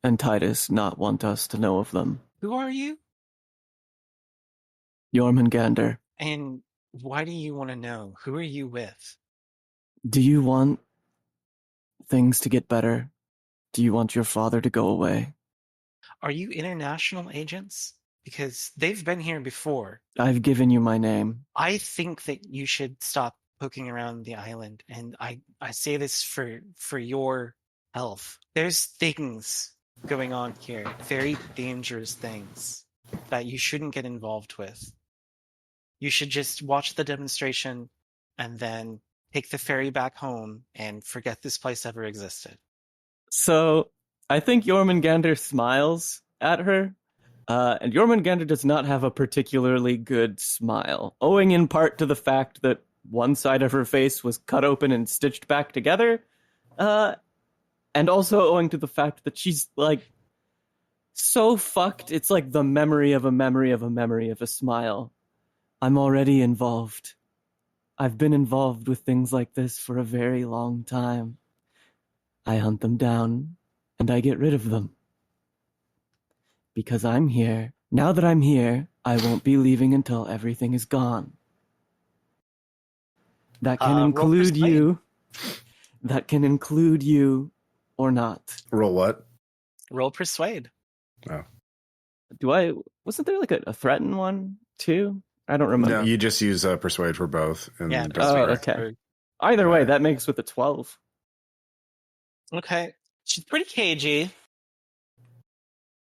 and Titus not want us to know of them? Who are you? JöRMUNGANDR. And why do you want to know? Who are you with? Do you want things to get better? Do you want your father to go away? Are you international agents? Because they've been here before. I've given you my name. I think that you should stop poking around the island. And I say this for your health. There's things going on here, very dangerous things that you shouldn't get involved with. You should just watch the demonstration and then take the ferry back home and forget this place ever existed. So I think JöRMUNGANDR smiles at her, and JöRMUNGANDR does not have a particularly good smile, owing in part to the fact that one side of her face was cut open and stitched back together, and also owing to the fact that she's like so fucked. It's like the memory of a memory of a memory of a smile. I'm already involved. I've been involved with things like this for a very long time. I hunt them down, and I get rid of them. Because I'm here. Now that I'm here, I won't be leaving until everything is gone. That can include you. That can include you or not. Roll what? Roll persuade. Oh. Wasn't there like a threaten one too? I don't remember. No, you just use persuade for both. Yeah. Okay. Either way, that makes with a 12. Okay. She's pretty cagey.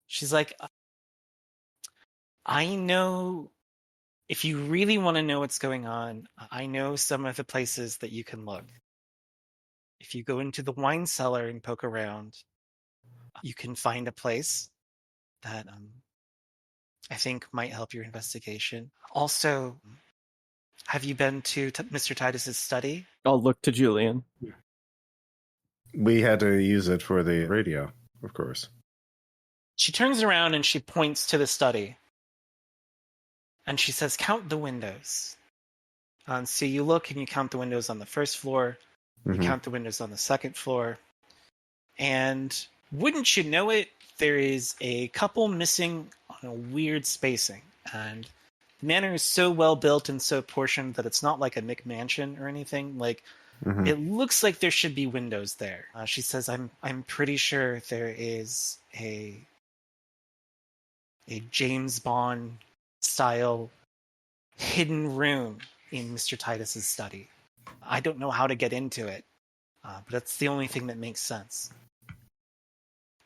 She's like, I know, if you really want to know what's going on, I know some of the places that you can look. If you go into the wine cellar and poke around, you can find a place that I think might help your investigation. Also, Have you been to Mr. Titus's study? I'll look to Julian. We had to use it for the radio, of course. She turns around and she points to the study. And she says, count the windows. So you look and you count the windows on the first floor. You count the windows on the second floor. And wouldn't you know it, there is a couple missing on a weird spacing. And the manor is so well built and so portioned that it's not like a McMansion or anything. Like, it looks like there should be windows there. She says, I'm pretty sure there is a James Bond style hidden room in Mr. Titus's study. I don't know how to get into it, but that's the only thing that makes sense.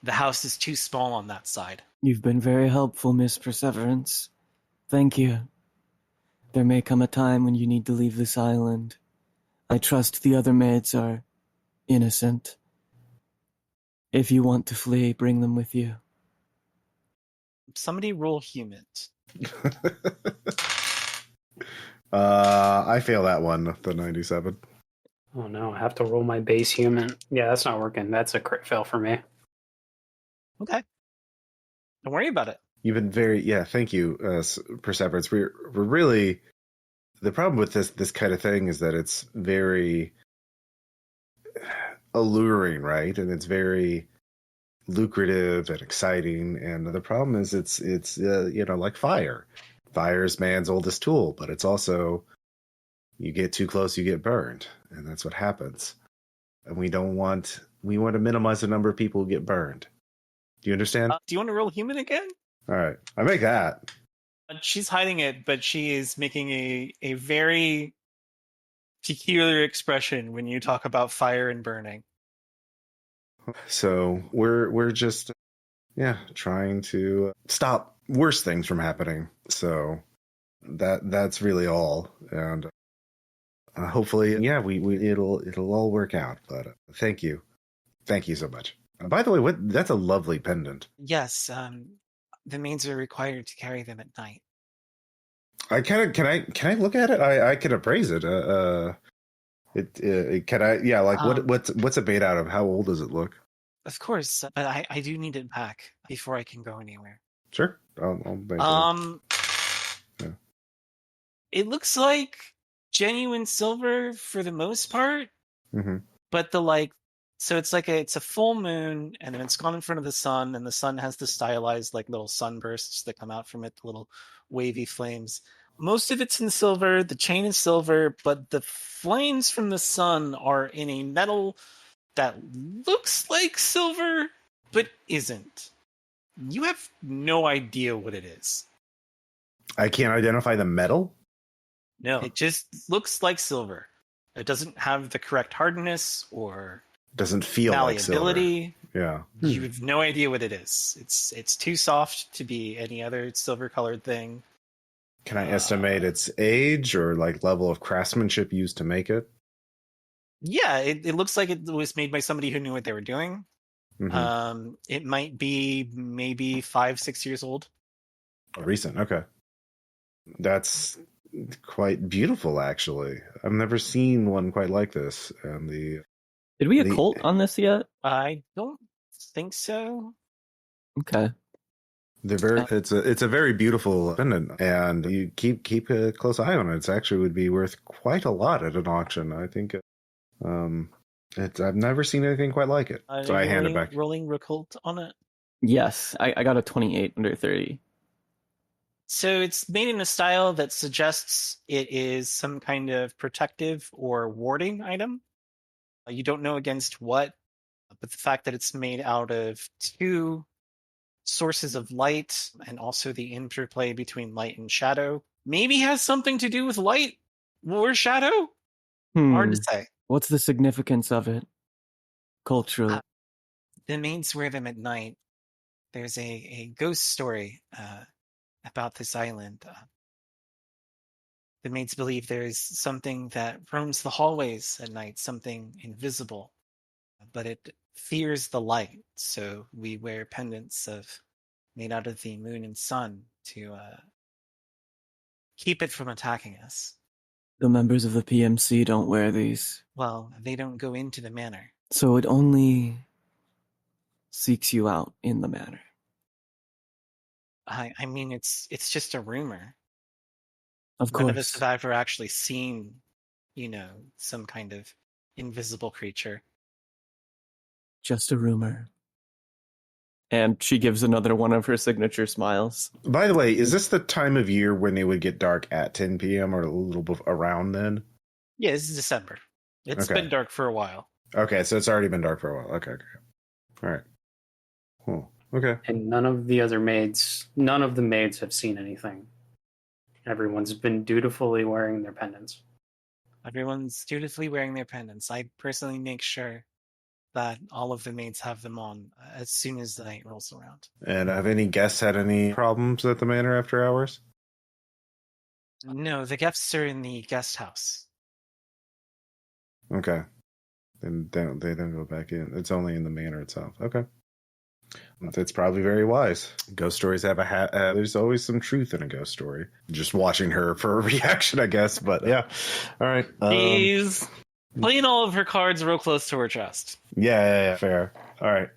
The house is too small on that side. You've been very helpful, Miss Perseverance. Thank you. There may come a time when you need to leave this island. I trust the other maids are innocent. If you want to flee, bring them with you. Somebody roll human. I fail that one, the 97. Oh no, I have to roll my base human. Yeah, that's not working. That's a crit fail for me. Okay. Don't worry about it. You've been thank you, Perseverance. We're really, the problem with this kind of thing is that it's very alluring, right? And it's very lucrative and exciting. And the problem is it's like fire. Fire is man's oldest tool, but it's also, you get too close, you get burned. And that's what happens. And we want to minimize the number of people who get burned. Do you understand? Do you want to roll human again? All right. I make that. She's hiding it, but she is making a very peculiar expression when you talk about fire and burning. So we're just trying to stop worse things from happening. So that's really all. And hopefully, it'll all work out. But thank you so much. By the way, that's a lovely pendant. Yes, the maids are required to carry them at night. Can I look at it? I can appraise it. Can I? Yeah, like what's it made out of? How old does it look? Of course, but I do need it back before I can go anywhere. Sure, I'll make it. Yeah. It looks like genuine silver for the most part, but so it's a full moon, and then it's gone in front of the sun, and the sun has the stylized like little sunbursts that come out from it, the little wavy flames. Most of it's in silver. The chain is silver, but the flames from the sun are in a metal that looks like silver, but isn't. You have no idea what it is. I can't identify the metal? No, it just looks like silver. It doesn't have the correct hardness or doesn't feel like silver. Yeah. You have no idea what it is. It's too soft to be any other silver colored thing. Can I estimate its age or like level of craftsmanship used to make it? Yeah, it looks like it was made by somebody who knew what they were doing. It might be maybe 5-6 years old. Recent, okay. That's quite beautiful, actually. I've never seen one quite like this. And did we occult on this yet? I don't think so. Okay. It's a very beautiful pendant, and you keep a close eye on it. It actually would be worth quite a lot at an auction. I think. I've never seen anything quite like it, so I hand it back. Rolling occult on it. Yes, I got a 28 under 30. So it's made in a style that suggests it is some kind of protective or warding item. You don't know against what, but the fact that it's made out of two sources of light and also the interplay between light and shadow maybe has something to do with light or shadow. Hard to say. What's the significance of it culturally? The maids wear them at night. There's a ghost story about this island. The maids believe there is something that roams the hallways at night, something invisible, but it fears the light. So we wear pendants made out of the moon and sun to keep it from attacking us. The members of the PMC don't wear these. Well, they don't go into the manor. So it only seeks you out in the manor. I mean, it's just a rumor. Of None of us course. have ever actually seen, some kind of invisible creature. Just a rumor. And she gives another one of her signature smiles. By the way, is this the time of year when it would get dark at 10 p.m. or a little bit around then? Yeah, this is December. It's Okay. been dark for a while. Okay, so it's already been dark for a while. Okay. All right. Cool. Okay. And none of the maids have seen anything. Everyone's been dutifully wearing their pendants. Everyone's dutifully wearing their pendants. I personally make sure that all of the maids have them on as soon as the night rolls around. And have any guests had any problems at the manor after hours? No, the guests are in the guest house. Okay. Then they don't go back in. It's only in the manor itself. Okay. That's probably very wise. Ghost stories have there's always some truth in a ghost story. Just watching her for a reaction, I guess. But yeah. All right. She's playing all of her cards real close to her chest. Yeah, fair. All right.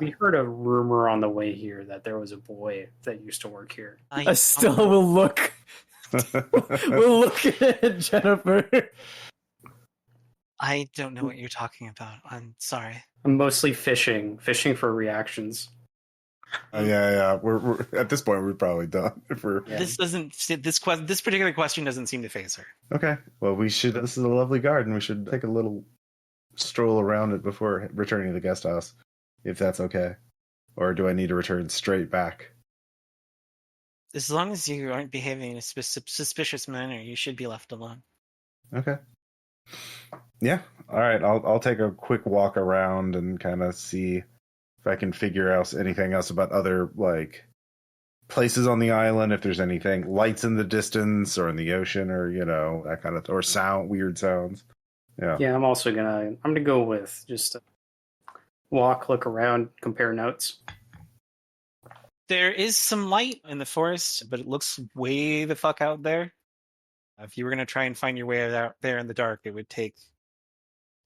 We heard a rumor on the way here that there was a boy that used to work here. Estelle will look. We'll look at Jennifer. I don't know what you're talking about. I'm sorry. I'm mostly fishing for reactions. Yeah. We're at this point we're probably done. This particular question doesn't seem to faze her. Okay. Well, this is a lovely garden. We should take a little stroll around it before returning to the guest house, if that's okay. Or do I need to return straight back? As long as you aren't behaving in a suspicious manner, you should be left alone. Okay. Yeah. All right. I'll take a quick walk around and kind of see if I can figure out anything else about other places on the island. If there's anything lights in the distance or in the ocean, or that kind of or weird sounds. Yeah. Yeah. I'm gonna go with just walk, look around, compare notes. There is some light in the forest, but it looks way the fuck out there. If you were going to try and find your way out there in the dark, it would take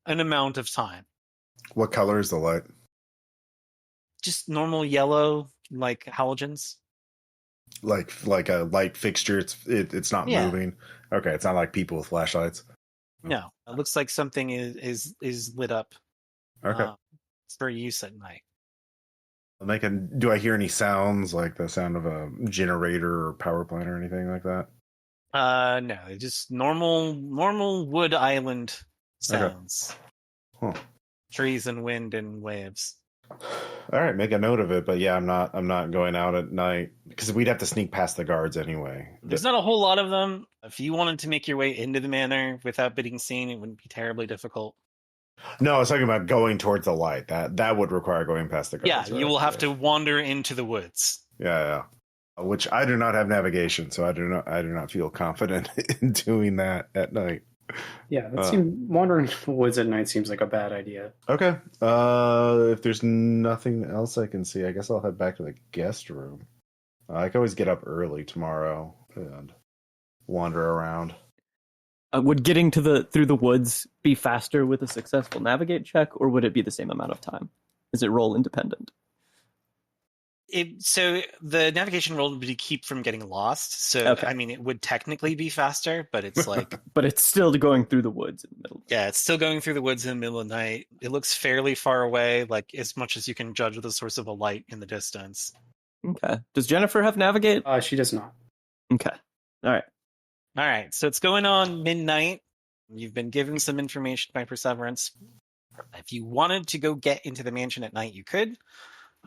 an amount of time. What color is the light? Just normal yellow, like halogens. Like a light fixture. It's not moving. Okay, it's not like people with flashlights. No, it looks like something is lit up. Okay. It's for use at night. Do I hear any sounds like the sound of a generator or power plant or anything like that? No, just normal wood island sounds. Okay. Huh. Trees and wind and waves. All right, make a note of it. But yeah, I'm not going out at night because we'd have to sneak past the guards anyway. There's not a whole lot of them. If you wanted to make your way into the manor without being seen, it wouldn't be terribly difficult. No, I was talking about going towards the light. That would require going past the guards. Yeah, you will have to wander into the woods. Yeah. Which I do not have navigation, so I do not feel confident in doing that at night. Yeah, wandering in the woods at night seems like a bad idea. Okay. If there's nothing else I can see, I guess I'll head back to the guest room. I can always get up early tomorrow and wander around. Would getting through the woods be faster with a successful navigate check, or would it be the same amount of time? Is it roll independent? So the navigation roll would keep from getting lost. So okay. I mean, it would technically be faster, but it's but it's still going through the woods in the middle. Yeah, it's still going through the woods in the middle of the night. It looks fairly far away, like as much as you can judge with the source of a light in the distance. Okay. Does Jennifer have navigate? She does not. Okay. All right. So it's going on midnight. You've been given some information by Perseverance. If you wanted to go get into the mansion at night, you could.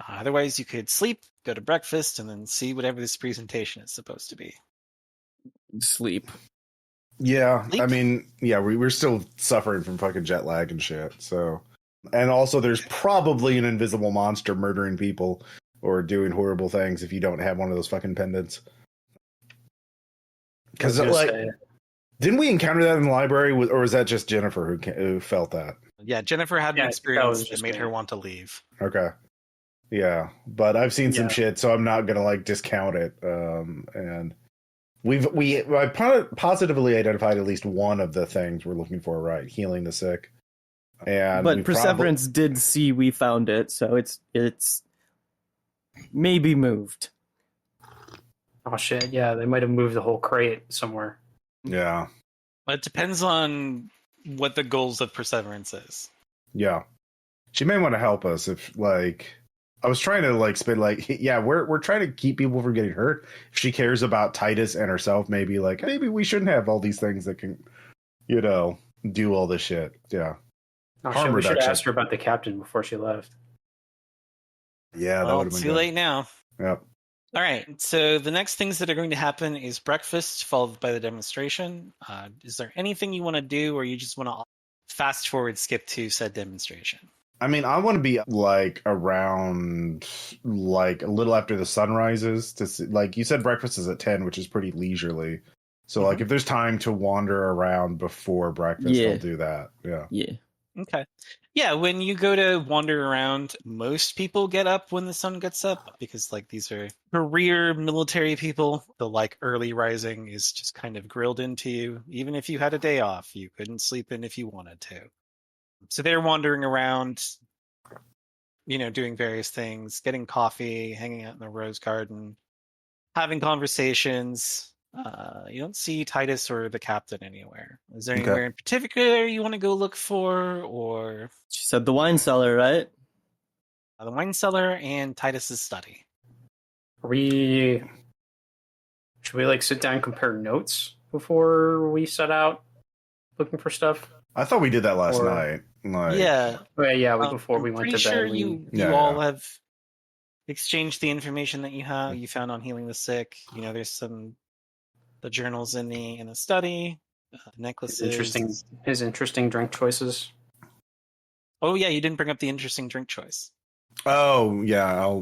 Otherwise, you could sleep, go to breakfast, and then see whatever this presentation is supposed to be. Sleep. Yeah, I mean, we're still suffering from fucking jet lag and shit. So, and also, there's probably an invisible monster murdering people or doing horrible things if you don't have one of those fucking pendants. Because didn't we encounter that in the library, or was that just Jennifer who felt that? Yeah, Jennifer had an experience that made her want to leave. Okay. Yeah, but I've seen some shit, so I'm not gonna discount it. And I positively identified at least one of the things we're looking for, right? Healing the sick. But Perseverance did see we found it, so it's maybe moved. Oh shit! Yeah, they might have moved the whole crate somewhere. Yeah. It depends on what the goals of Perseverance is. Yeah. She may want to help us if, like, I was trying to, like, spin, like, yeah, we're trying to keep people from getting hurt. If she cares about Titus and herself, maybe we shouldn't have all these things that can, do all this shit. Yeah. Oh shit! We should have asked her about the captain before she left. Yeah, that would have been too late now. Yep. All right, so the next things that are going to happen is breakfast, followed by the demonstration. Is there anything you want to do, or you just want to fast forward, skip to said demonstration? I mean, I want to be, like, around, like, a little after the sun rises. To see, like, you said breakfast is at 10, which is pretty leisurely. So, like, if there's time to wander around before breakfast, I'll do that. Yeah. Yeah. Okay. Yeah, when you go to wander around, most people get up when the sun gets up because, like, these are career military people. The, like, early rising is just kind of grilled into you. Even if you had a day off, you couldn't sleep in if you wanted to. So they're wandering around, doing various things, getting coffee, hanging out in the rose garden, having conversations. You don't see Titus or the captain anywhere. Is there anywhere in particular you want to go look for, or? She said the wine cellar, right? The wine cellar and Titus's study. Should we like sit down and compare notes before we set out looking for stuff? I thought we did that last night. Like, yeah. Before we went to bed. Sure you all have exchanged the information that you found on healing the sick. There's the journals in the study, necklaces. His interesting drink choices. Oh yeah, you didn't bring up the interesting drink choice. Oh yeah,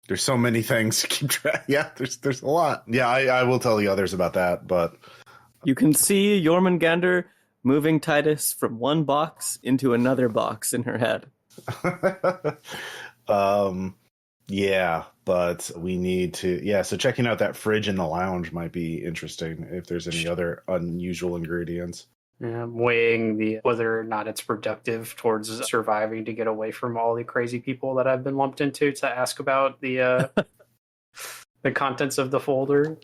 There's so many things to keep track. Yeah, there's a lot. Yeah, I will tell the others about that, but you can see JöRMUNGANDR moving Titus from one box into another box in her head. Yeah, but we need to. Yeah, so checking out that fridge in the lounge might be interesting if there's any other unusual ingredients. Yeah, weighing whether or not it's productive towards surviving to get away from all the crazy people that I've been lumped into to ask about the the contents of the folder.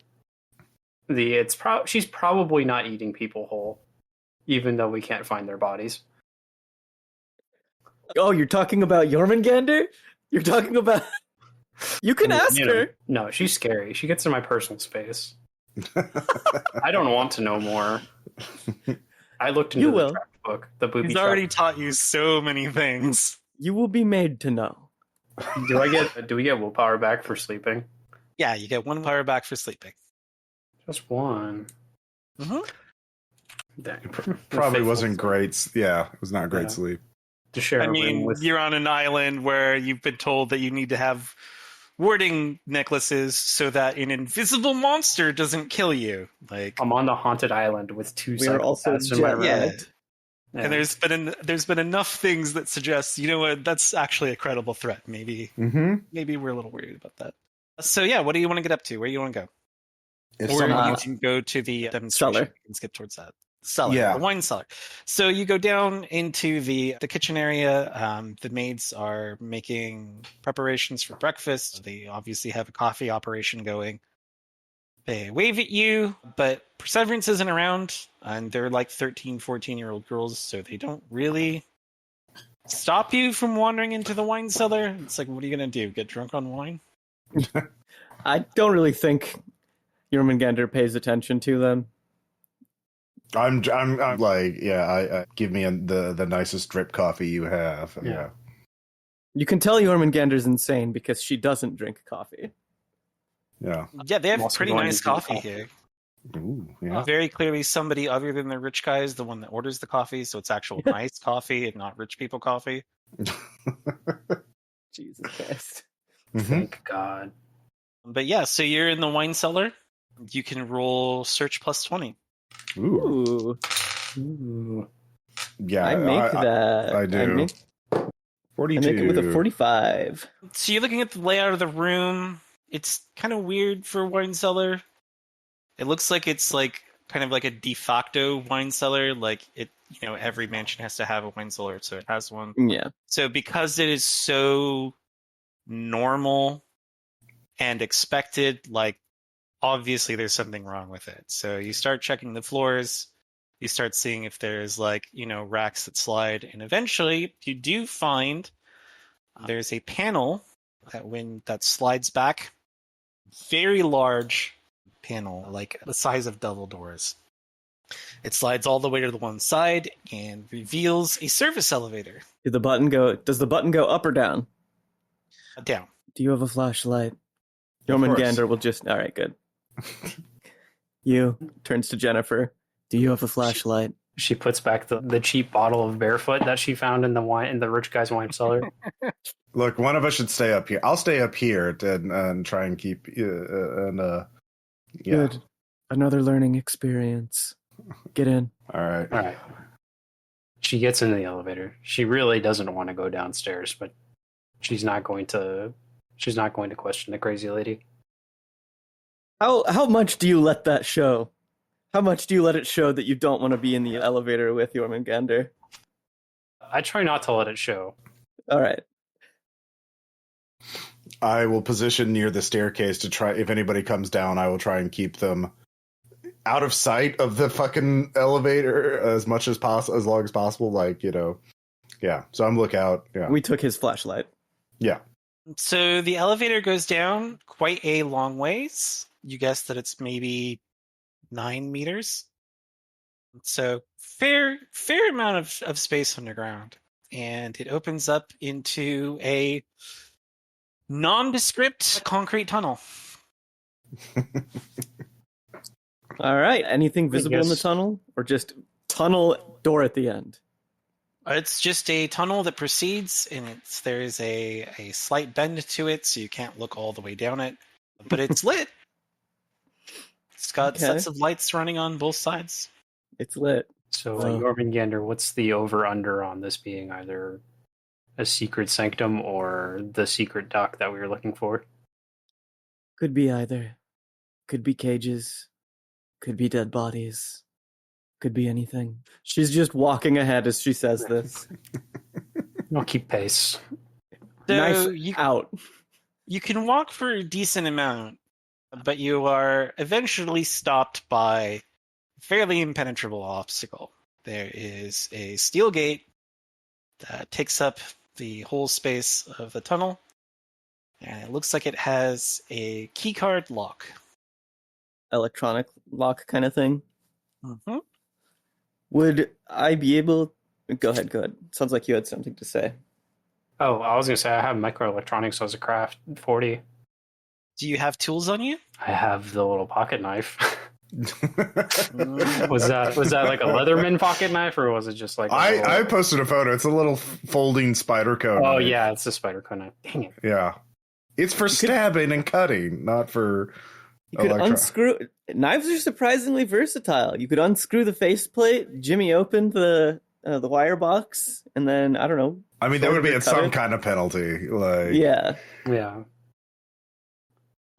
She's probably not eating people whole, even though we can't find their bodies. Oh, you're talking about JöRMUNGANDR? You're talking about... You can ask her. No, she's scary. She gets in my personal space. I don't want to know more. I looked into the track book. The booby He's already taught you so many things. You will be made to know. Do we get willpower back for sleeping? Yeah, you get 1 power back for sleeping. Just 1. Probably wasn't great. Yeah, it was not great sleep. To share you're on an island where you've been told that you need to have warding necklaces so that an invisible monster doesn't kill you. Like, I'm on the haunted island with 2 we are also in my room. Yeah. And there's been enough things that suggest, that's actually a credible threat. Maybe we're a little worried about that. So yeah, what do you want to get up to? Where do you want to go? You can go to the demonstration. Cellar. You can skip towards that. Cellar, the wine cellar. So you go down into the kitchen area. The maids are making preparations for breakfast. They obviously have a coffee operation going. They wave at you, but Perseverance isn't around, and they're like 13, 14-year-old girls, so they don't really stop you from wandering into the wine cellar. It's like, what are you going to do? Get drunk on wine? I don't really think JöRMUNGANDR pays attention to them. I'm like, I give me the nicest drip coffee you have. Yeah. You can tell JöRMUNGANDR's insane because she doesn't drink coffee. Yeah. Yeah, they have pretty nice coffee here. Ooh, yeah. Very clearly somebody other than the rich guy is the one that orders the coffee, so it's actual nice coffee and not rich people coffee. Jesus Christ. Thank God. But yeah, so you're in the wine cellar. You can roll search plus 20. Ooh. Yeah, I make that. I do. 42. I make it with a 45. So you're looking at the layout of the room. It's kind of weird for a wine cellar. It looks like it's like kind of like a de facto wine cellar. Like it, every mansion has to have a wine cellar, so it has one. Yeah. So because it is so normal and expected, like obviously there's something wrong with it. So you start checking the floors. You start seeing if there's like, racks that slide. And eventually you do find there's a panel that slides back. Very large panel, like the size of double doors. It slides all the way to the one side and reveals a service elevator. Does the button go up or down? Down. Do you have a flashlight? Jormungandr will just... All right, good. You turns to Jennifer. Do you have a flashlight? She puts back the cheap bottle of Barefoot that she found in the rich guy's wine cellar. Look, one of us should stay up here. I'll stay up here and try and keep yeah. Good. Another learning experience. Get in. All right. She gets into the elevator. She really doesn't want to go downstairs, but she's not going to question the crazy lady. How much do you let that show? How much do you let it show that you don't want to be in the elevator with Jormungandr? I try not to let it show. All right. I will position near the staircase to try. If anybody comes down, I will try and keep them out of sight of the fucking elevator as much as possible, as long as possible. Like, yeah. So I'm lookout. Yeah. We took his flashlight. Yeah. So the elevator goes down quite a long ways. You guess that it's maybe 9 meters. So fair amount of space underground. And it opens up into a nondescript concrete tunnel. All right. Anything visible in the tunnel? Or just tunnel door at the end? It's just a tunnel that proceeds, and there's a slight bend to it, so you can't look all the way down it. But it's lit. It's got sets of lights running on both sides. It's lit. So, Jormungandr, what's the over-under on this being either a secret sanctum or the secret dock that we were looking for? Could be either. Could be cages. Could be dead bodies. Could be anything. She's just walking ahead as she says this. I'll keep pace. So Knife out. You can walk for a decent amount, but you are eventually stopped by a fairly impenetrable obstacle. There is a steel gate that takes up the whole space of the tunnel, and it looks like it has a keycard lock. Electronic lock kind of thing? Mm-hmm. Would I be able... Go ahead. Sounds like you had something to say. Oh, I was going to say I have microelectronics as a craft 40. Do you have tools on you? I have the little pocket knife. Was that like a Leatherman pocket knife, or was it just like I posted a photo. It's a little folding spider cone. Oh knife. yeah, it's a spider cone knife. Dang it. Yeah. It's for stabbing and cutting, not for... You could unscrew... Knives are surprisingly versatile. You could unscrew the faceplate, jimmy open the wire box, and then, I don't know... I mean, that would be at some kind of penalty. Like, Yeah.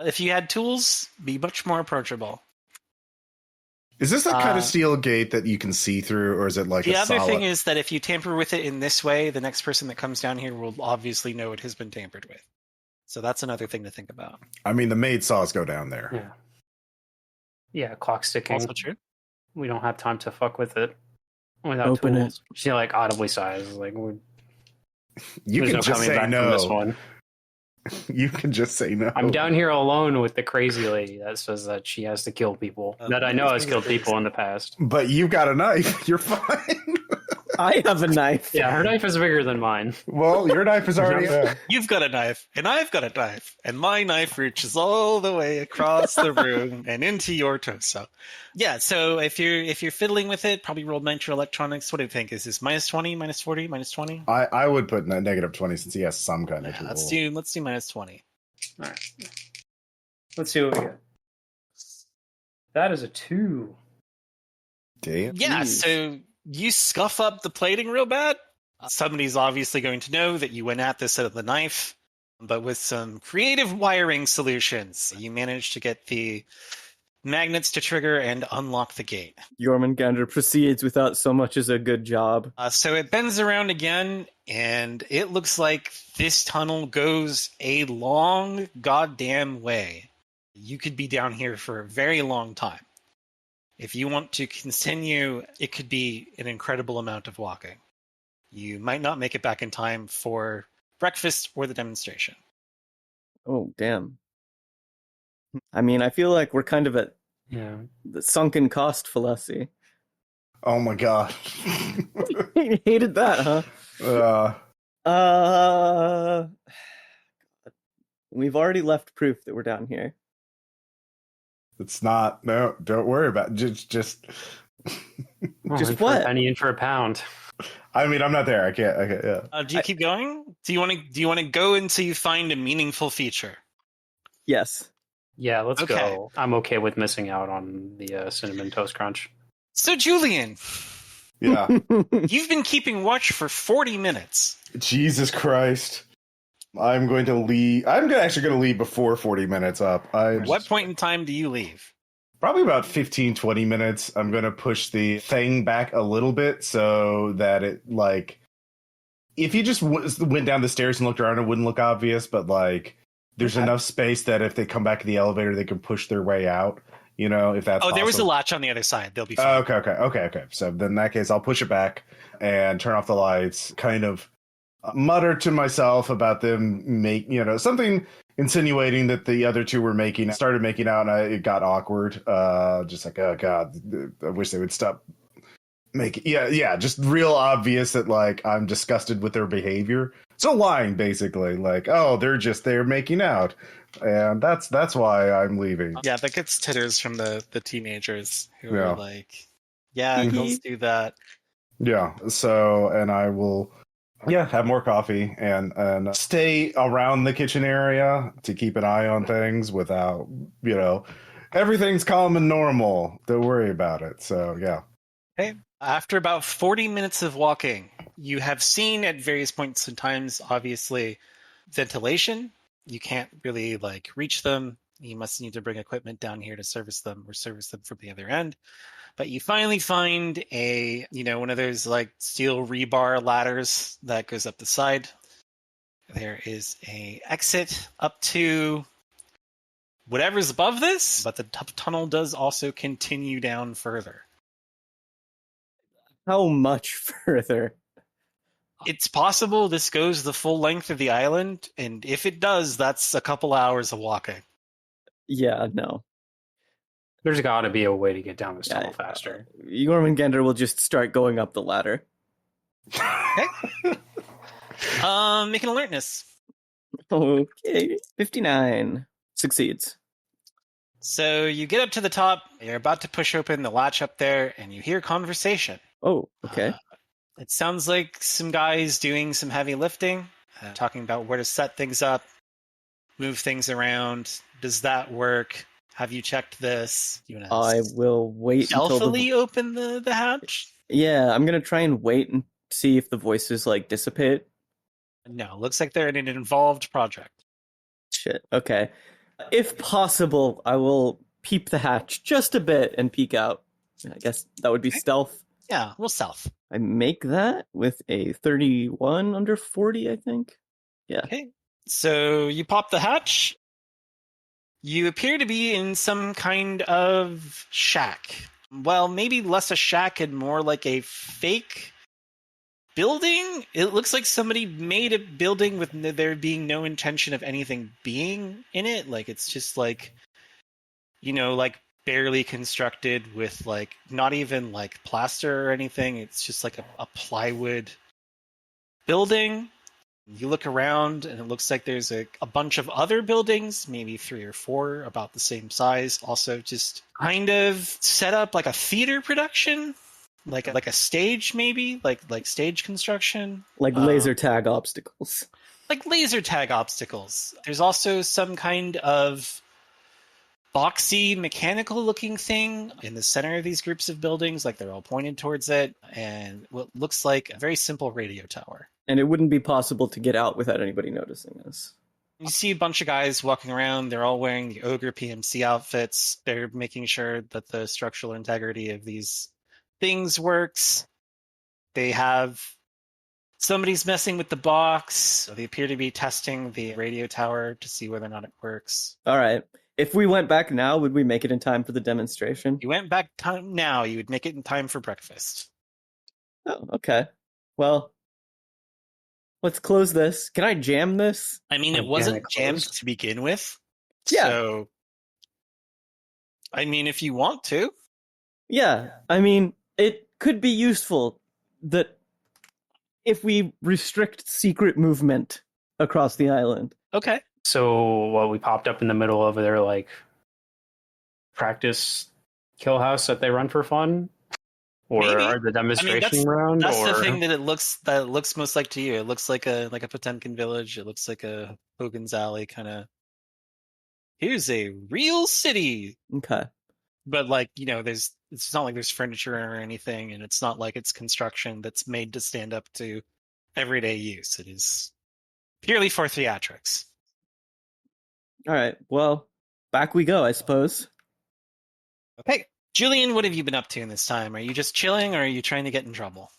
If you had tools, be much more approachable. Is this the kind of steel gate that you can see through, or is it like the other thing is that if you tamper with it in this way, the next person that comes down here will obviously know it has been tampered with. So that's another thing to think about. I mean, the maid saws go down there. Yeah, clock sticking. Also true. We don't have time to fuck with it without Open tools. it. She like audibly sighs, like You can just say from this no. one. You can just say no. I'm down here alone with the crazy lady that says that she has to kill people. That I know has killed people in the past. But you've got a knife. You're fine. I have a knife. Yeah, her knife is bigger than mine. Well, your knife is already there. You've got a knife, and I've got a knife, and my knife reaches all the way across the room and into your torso. Yeah, so if you're fiddling with it, probably roll microelectronics. What do you think? Is this minus 20, minus 40, minus 20? I would put negative 20 since he has some kind of tool. Let's do minus 20. All right. Let's see what we get. That is a 2. Damn. Yeah, so you scuff up the plating real bad. Somebody's obviously going to know that you went at this out of the knife. But with some creative wiring solutions, you manage to get the magnets to trigger and unlock the gate. Jormungandr proceeds without so much as a good job. So it bends around again, and it looks like this tunnel goes a long goddamn way. You could be down here for a very long time. If you want to continue, it could be an incredible amount of walking. You might not make it back in time for breakfast or the demonstration. Oh, damn. I mean, I feel like we're kind of at the sunken cost fallacy. Oh my god. You hated that, huh? We've already left proof that we're down here. It's not. No, don't worry about it. Just Just For what? a penny in for a pound. I mean, I'm not there. I can't. Yeah. Do you keep going? Do you want to go until you find a meaningful feature? Yes. Yeah, let's Okay. go. I'm okay with missing out on the cinnamon toast crunch. So, Julian, Yeah. you've been keeping watch for 40 minutes. Jesus Christ. I'm going to leave. Actually going to leave before 40 minutes up. What point in time do you leave? Probably about 15, 20 minutes. I'm going to push the thing back a little bit so that it, like, if you just went down the stairs and looked around, it wouldn't look obvious, but, like, there's enough space that if they come back to the elevator, they can push their way out, you know, if that's there was a possible. latch on the other side. They'll be fine. Okay. So then in that case, I'll push it back and turn off the lights, kind of mutter to myself about them something insinuating that the other two were started making out, and it got awkward. Just like, oh god, I wish they would stop making. Yeah, just real obvious that, like, I'm disgusted with their behavior. So lying, basically, like, oh, they're making out, and that's why I'm leaving. Yeah, that gets titters from the teenagers who Yeah. are like, yeah, girls do that. Yeah. So, and I will. Yeah, have more coffee and stay around the kitchen area to keep an eye on things without, everything's calm and normal. Don't worry about it. So, yeah. Okay. After about 40 minutes of walking, you have seen at various points in times, obviously, ventilation. You can't really, like, reach them. You must need to bring equipment down here to service them or service them from the other end. But you finally find one of those, like, steel rebar ladders that goes up the side. There is a exit up to whatever's above this, but the tunnel does also continue down further. How much further? It's possible this goes the full length of the island, and if it does, that's a couple hours of walking. Yeah, no. There's got to be a way to get down this tunnel faster. Jormungandr will just start going up the ladder. Okay. Make an alertness. Okay, 59. Succeeds. So you get up to the top, you're about to push open the latch up there, and you hear conversation. Oh, okay. It sounds like some guys doing some heavy lifting, talking about where to set things up, move things around. Does that work? Have you checked this? I will wait stealthily open the hatch? Yeah, I'm going to try and wait and see if the voices, like, dissipate. No, looks like they're in an involved project. Shit, okay. If possible, I will peep the hatch just a bit and peek out. I guess that would be stealth. Yeah, we'll stealth. I make that with a 31 under 40, I think. Yeah. Okay, so you pop the hatch. You appear to be in some kind of shack. Well, maybe less a shack and more like a fake building. It looks like somebody made a building with there being no intention of anything being in it. Like, it's just like, like barely constructed with, like, not even like plaster or anything. It's just like a plywood building. You look around, and it looks like there's a bunch of other buildings, maybe 3 or 4, about the same size. Also, just kind of set up like a theater production, like a stage, maybe like stage construction, like laser tag obstacles. Like laser tag obstacles. There's also some kind of boxy, mechanical-looking thing in the center of these groups of buildings, like they're all pointed towards it, and what looks like a very simple radio tower. And it wouldn't be possible to get out without anybody noticing us. You see a bunch of guys walking around. They're all wearing the Ogre PMC outfits. They're making sure that the structural integrity of these things works. They have... Somebody's messing with the box. They appear to be testing the radio tower to see whether or not it works. All right. If we went back now, would we make it in time for the demonstration? You went back now, you would make it in time for breakfast. Oh, okay. Well, let's close this. Can I jam this? I mean, it wasn't jammed to begin with. Yeah. So, I mean, if you want to. Yeah. I mean, it could be useful that if we restrict secret movement across the island. Okay. So we popped up in the middle of their like practice kill house that they run for fun, or Maybe. the demonstration round. That's or... the thing that it looks most like to you. It looks like a Potemkin village. It looks like a Hogan's Alley kind of. Here's a real city. Okay. But like, you know, it's not like there's furniture or anything, and it's not like it's construction that's made to stand up to everyday use. It is purely for theatrics. All right. Well, back we go, I suppose. Okay. Julian, what have you been up to in this time? Are you just chilling, or are you trying to get in trouble?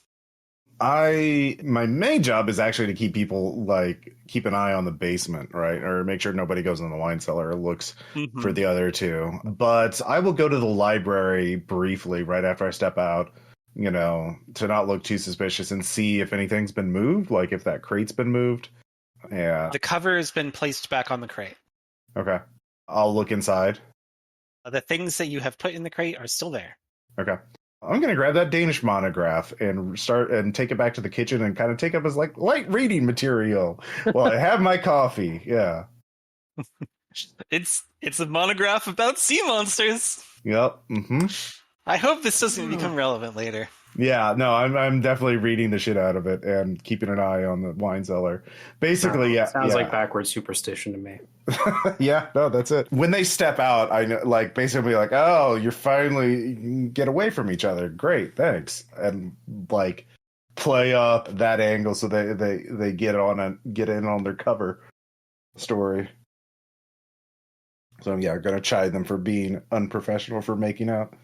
My main job is actually to keep an eye on the basement, right? Or make sure nobody goes in the wine cellar or looks for the other two. But I will go to the library briefly right after I step out, you know, to not look too suspicious and see if anything's been moved, like if that crate's been moved. Yeah. The cover has been placed back on the crate. Okay. I'll look inside. The things that you have put in the crate are still there. Okay. I'm going to grab that Danish monograph and start and take it back to the kitchen and kind of take up as like light reading material while I have my coffee. Yeah. It's a monograph about sea monsters. Yep. Mm-hmm. I hope this doesn't become relevant later. Yeah, no, I'm definitely reading the shit out of it and keeping an eye on the wine cellar. Basically, sounds like backwards superstition to me. Yeah, no, that's it. When they step out, I know, like basically like, oh, you're finally get away from each other. Great, thanks, and like play up that angle so they get in on their cover story. So yeah, gonna chide them for being unprofessional for making out.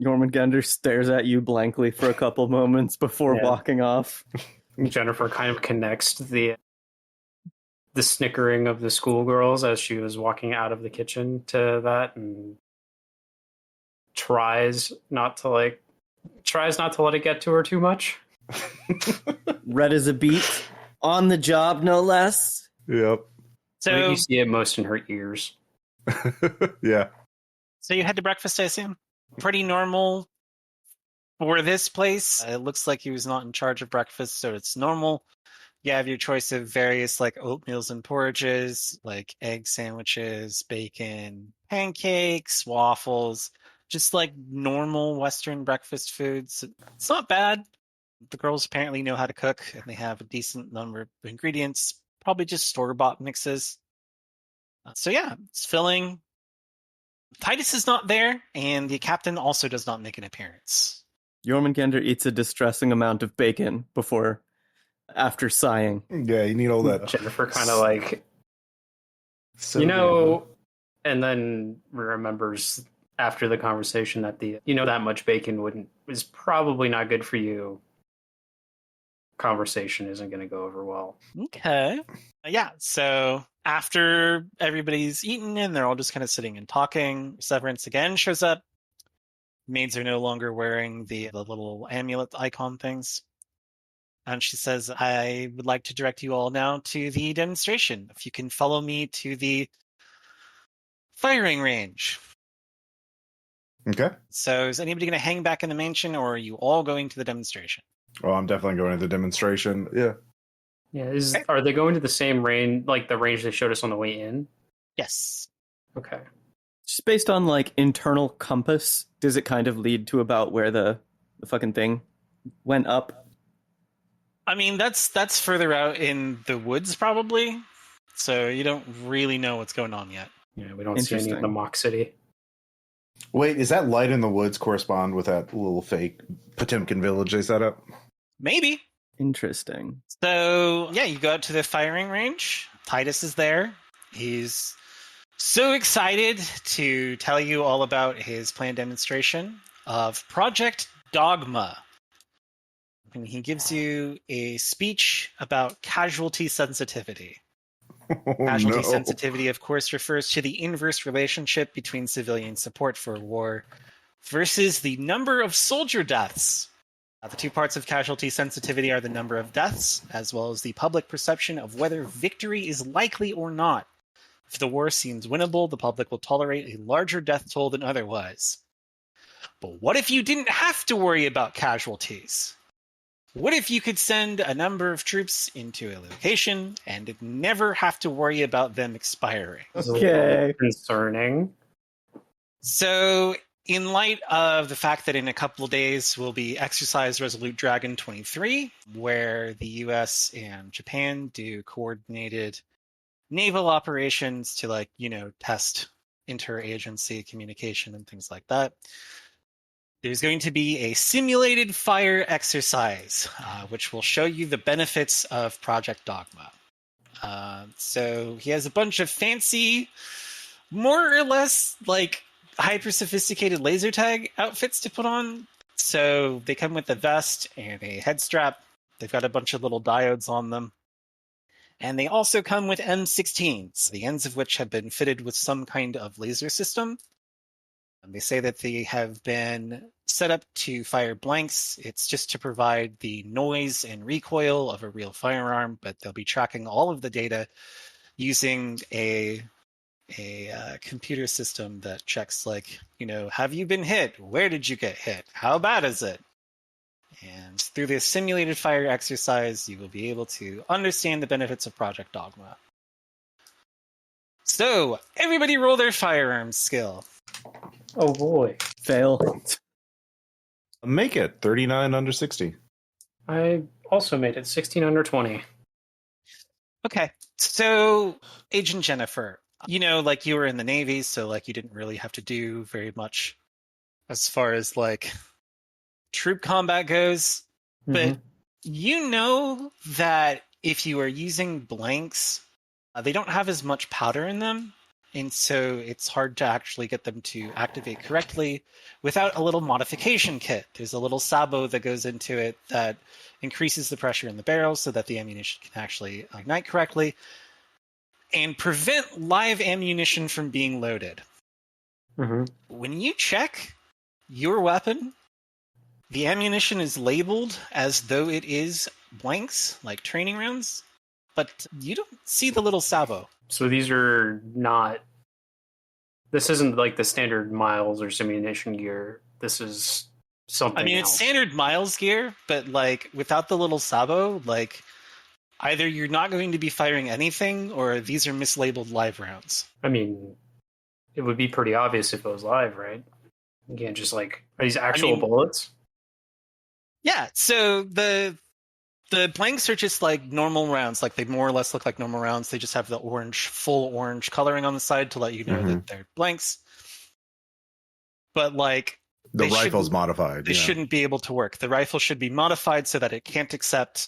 Jormungandr stares at you blankly for a couple moments before walking off. Jennifer kind of connects the snickering of the schoolgirls as she was walking out of the kitchen to that, and tries not to let it get to her too much. Red as a beet, on the job no less. Yep. So you see it most in her ears. Yeah. So you had to breakfast, I assume? Pretty normal for this place. It looks like he was not in charge of breakfast, so it's normal. You have your choice of various like oatmeals and porridges, like egg sandwiches, bacon, pancakes, waffles, just like normal Western breakfast foods. It's not bad. The girls apparently know how to cook, and they have a decent number of ingredients, probably just store-bought mixes. So yeah, it's filling. Titus is not there, and the captain also does not make an appearance. Jormungandr eats a distressing amount of bacon after sighing. Yeah, you need all that. Jennifer kind of like, and then remembers after the conversation that that much bacon is probably not good for you. Conversation isn't going to go over well. Okay. Yeah, so after everybody's eaten and they're all just kind of sitting and talking, Severance again shows up. Maids are no longer wearing the little amulet icon things. And she says, I would like to direct you all now to the demonstration. If you can follow me to the firing range. Okay. So is anybody going to hang back in the mansion, or are you all going to the demonstration? Oh, I'm definitely going to the demonstration. Yeah. Yeah. Are they going to the same range, like the range they showed us on the way in? Yes. Okay. Just based on like internal compass, does it kind of lead to about where the fucking thing went up? I mean, that's further out in the woods probably, so you don't really know what's going on yet. Yeah, we don't see any of the Mock City. Wait, is that light in the woods correspond with that little fake Potemkin village they set up? Maybe. Interesting. So, yeah, you go out to the firing range. Titus is there. He's so excited to tell you all about his planned demonstration of Project DOGMA. And he gives you a speech about casualty sensitivity. Casualty sensitivity, of course, refers to the inverse relationship between civilian support for war versus the number of soldier deaths. The two parts of casualty sensitivity are the number of deaths, as well as the public perception of whether victory is likely or not. If the war seems winnable, the public will tolerate a larger death toll than otherwise. But what if you didn't have to worry about casualties? What if you could send a number of troops into a location and never have to worry about them expiring? Okay. Concerning. So, in light of the fact that in a couple of days will be Exercise Resolute Dragon 23, where the US and Japan do coordinated naval operations to, test interagency communication and things like that, there's going to be a simulated fire exercise, which will show you the benefits of Project DOGMA. So he has a bunch of fancy, more or less hyper-sophisticated laser tag outfits to put on. So they come with a vest and a head strap. They've got a bunch of little diodes on them. And they also come with M16s, the ends of which have been fitted with some kind of laser system. And they say that they have been set up to fire blanks. It's just to provide the noise and recoil of a real firearm, but they'll be tracking all of the data using a computer system that checks, have you been hit? Where did you get hit? How bad is it? And through this simulated fire exercise, you will be able to understand the benefits of Project DOGMA. So, everybody roll their firearms skill. Oh boy. Fail. Make it 39 under 60. I also made it 16 under 20. Okay, so Agent Jennifer, you were in the Navy, so you didn't really have to do very much as far as troop combat goes. But you know that if you are using blanks, they don't have as much powder in them. And so it's hard to actually get them to activate correctly without a little modification kit. There's a little sabo that goes into it that increases the pressure in the barrel so that the ammunition can actually ignite correctly and prevent live ammunition from being loaded. When you check your weapon, the ammunition is labeled as though it is blanks, like training rounds, but you don't see the little sabo. So these are not... This isn't the standard Miles or simulation gear. This is something else. It's standard Miles gear, but without the little sabo, either you're not going to be firing anything or these are mislabeled live rounds. It would be pretty obvious if it was live, right? You can't just are these actual bullets? Yeah, so the blanks are just normal rounds. They more or less look like normal rounds. They just have the full orange coloring on the side to let you know that they're blanks. But the rifle's modified. They shouldn't be able to work. The rifle should be modified so that it can't accept,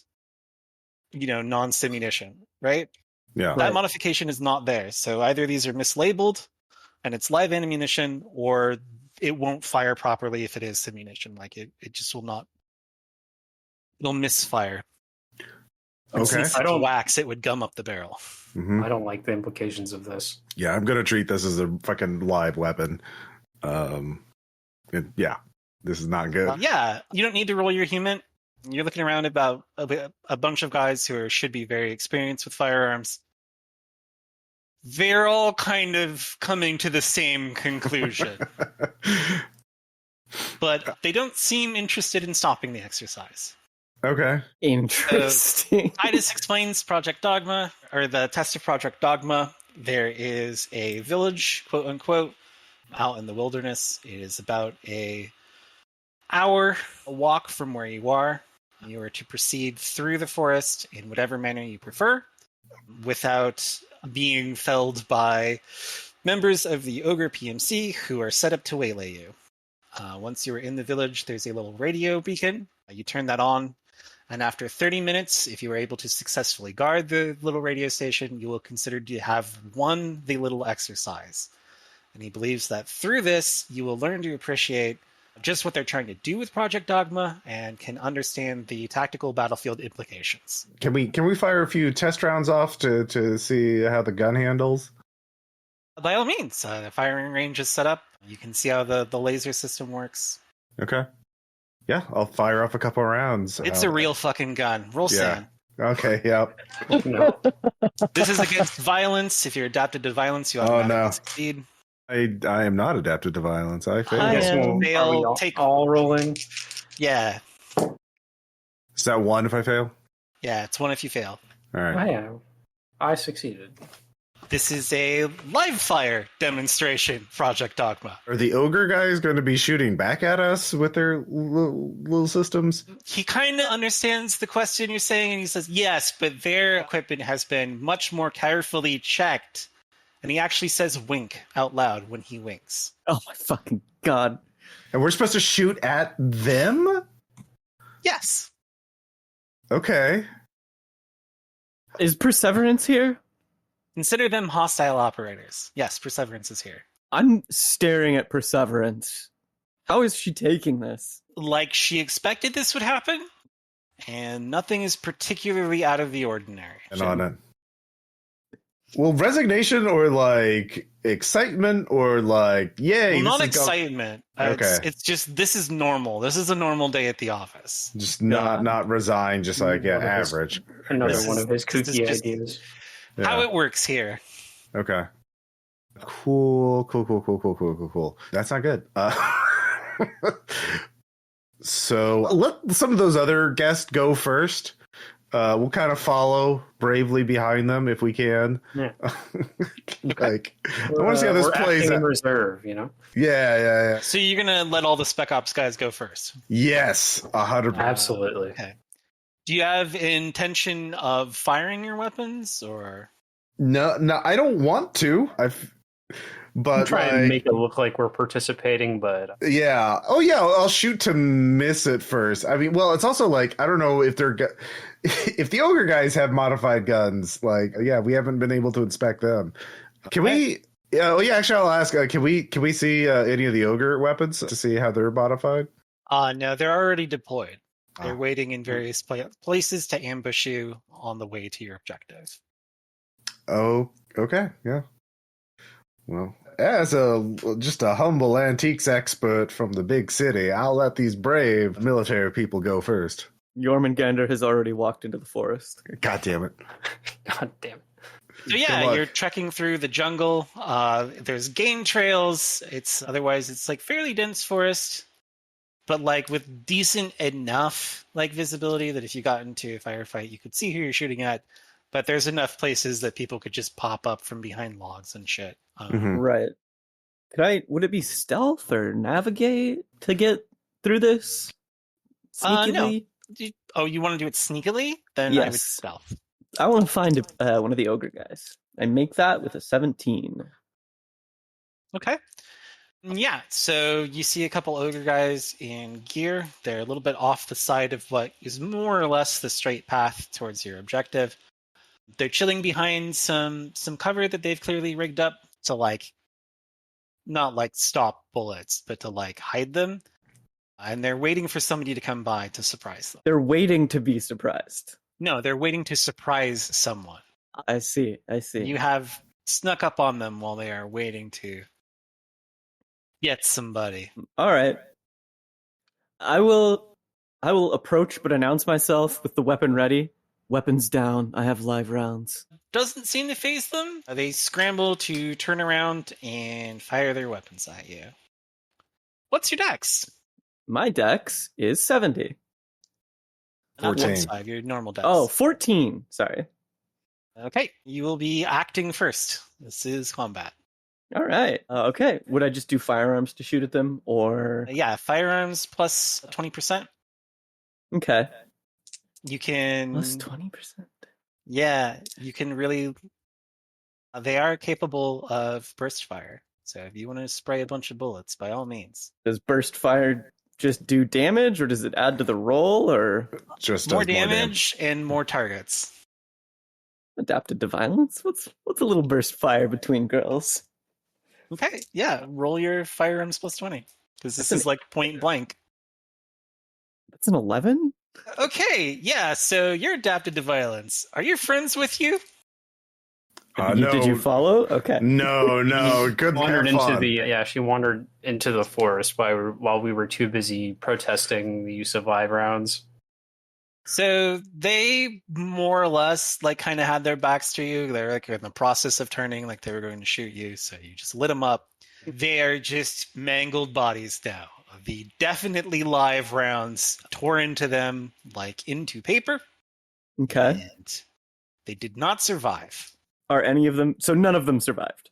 non-simunition, right? Yeah. That modification is not there. So either these are mislabeled and it's live ammunition, or it won't fire properly if it is simunition. It just will not. It'll misfire. Okay. Since it's wax, it would gum up the barrel. I don't like the implications of this. Yeah, I'm going to treat this as a fucking live weapon. This is not good. You don't need to roll your human. You're looking around about a bunch of guys who should be very experienced with firearms. They're all kind of coming to the same conclusion. But they don't seem interested in stopping the exercise. Okay. Interesting. Titus explains Project DOGMA, or the test of Project DOGMA. There is a village, quote unquote, out in the wilderness. It is about an hour walk from where you are. You are to proceed through the forest in whatever manner you prefer, without being felled by members of the Ogre PMC who are set up to waylay you. Once you are in the village, there's a little radio beacon. You turn that on. And after 30 minutes, if you are able to successfully guard the little radio station, you will consider to have won the little exercise. And he believes that through this, you will learn to appreciate just what they're trying to do with Project Dogma and can understand the tactical battlefield implications. Can we fire a few test rounds off to see how the gun handles? By all means, the firing range is set up. You can see how the laser system works. Okay. Yeah, I'll fire off a couple rounds. It's a real fucking gun. Roll sand. Okay, yeah. No. This is against violence. If you're adapted to violence, you automatically succeed. I am not adapted to violence. I fail. I am. Fail, Take all rolling. Yeah. Is that 1 if I fail? Yeah, it's 1 if you fail. All right. Yeah, I succeeded. This is a live fire demonstration, Project Dogma. Are the ogre guys going to be shooting back at us with their little systems? He kind of understands the question you're saying, and he says, yes, but their equipment has been much more carefully checked. And he actually says wink out loud when he winks. Oh my fucking god. And we're supposed to shoot at them? Yes. Okay. Is Perseverance here? Consider them hostile operators. Yes, Perseverance is here. I'm staring at Perseverance. How is she taking this? Like she expected this would happen, and nothing is particularly out of the ordinary. And on it. Well, resignation or like excitement or like, yay. Well, not excitement. Okay. It's just, this is normal. This is a normal day at the office. Just not resign, just like average. Another This one is- of his this is kooky just- ideas. Yeah. How it works here. Okay. Cool. That's not good. So let some of those other guests go first. We'll kind of follow bravely behind them if we can. Yeah. Like, I want to see how this we're plays acting in out. reserve, you know? Yeah. So you're going to let all the Spec Ops guys go first. Yes, 100%. Absolutely. Okay. Do you have intention of firing your weapons, or? No, I don't want to. But Try and make it look like we're participating, but yeah. Oh yeah, I'll shoot to miss it first. I mean, well, it's also like I don't know if if the ogre guys have modified guns. Like, yeah, we haven't been able to inspect them. Can we? Yeah. Oh yeah. Actually, I'll ask. Can we see any of the ogre weapons to see how they're modified? No, they're already deployed. They're Oh. waiting in various places to ambush you on the way to your objective. Oh, okay. Yeah. Well, as just a humble antiques expert from the big city, I'll let these brave military people go first. Jormungandr has already walked into the forest. God damn it. God damn it. So Good yeah, luck. you're trekking through the jungle. There's game trails. It's like fairly dense forest, but like with decent enough like visibility that if you got into a firefight, you could see who you're shooting at. But there's enough places that people could just pop up from behind logs and shit. Mhm. Right. Would it be stealth or navigate to get through this? No. Sneakily? You want to do it sneakily? Then I would Yes. stealth. I want to find one of the ogre guys. I make that with a 17. Okay. Yeah, so you see a couple ogre guys in gear. They're a little bit off the side of what is more or less the straight path towards your objective. They're chilling behind some cover that they've clearly rigged up to like not like stop bullets, but to like hide them. And they're waiting for somebody to come by to surprise them. They're waiting to be surprised. No, they're waiting to surprise someone. I see. You have snuck up on them while they are waiting to get somebody. All right. I will approach but announce myself with the weapon ready. Weapons down. I have live rounds. Doesn't seem to faze them. They scramble to turn around and fire their weapons at you. What's your dex? My dex is 70. Not 14. 5, your normal dex. Oh, 14. Sorry. Okay. You will be acting first. This is combat. All right. Okay. Would I just do firearms to shoot at them or? Yeah, firearms plus 20%. Okay. You can... Plus 20%. Yeah, you can really... They are capable of burst fire. So if you want to spray a bunch of bullets, by all means. Does burst fire just do damage, or does it add to the roll, or Just More does damage and more targets. adapted to violence? What's a little burst fire between girls? Okay, yeah. Roll your firearms plus 20. Because this is like point blank. That's an 11? Okay, yeah, so you're adapted to violence. Are your friends with you? Did you follow? Okay. No. Good. Wandered Have into fun. she wandered into the forest while we were too busy protesting the use of live rounds. So they more or less like kind of had their backs to you. They're like in the process of turning, like they were going to shoot you. So you just lit them up. They are just mangled bodies now. The definitely live rounds tore into them like into paper. Okay. And they did not survive. Are any of them? So none of them survived.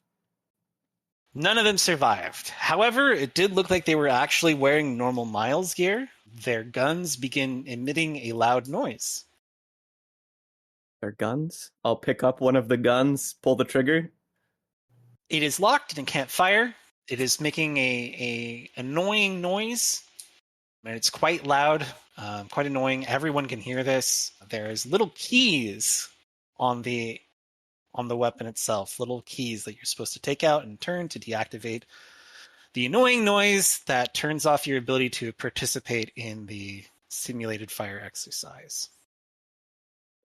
None of them survived. However, it did look like they were actually wearing normal Miles gear. Their guns begin emitting a loud noise. Their guns? I'll pick up one of the guns, pull the trigger. It is locked and can't fire. It is making a annoying noise, and it's quite loud, quite annoying. Everyone can hear this. There's little keys on the weapon itself, little keys that you're supposed to take out and turn to deactivate the annoying noise that turns off your ability to participate in the simulated fire exercise.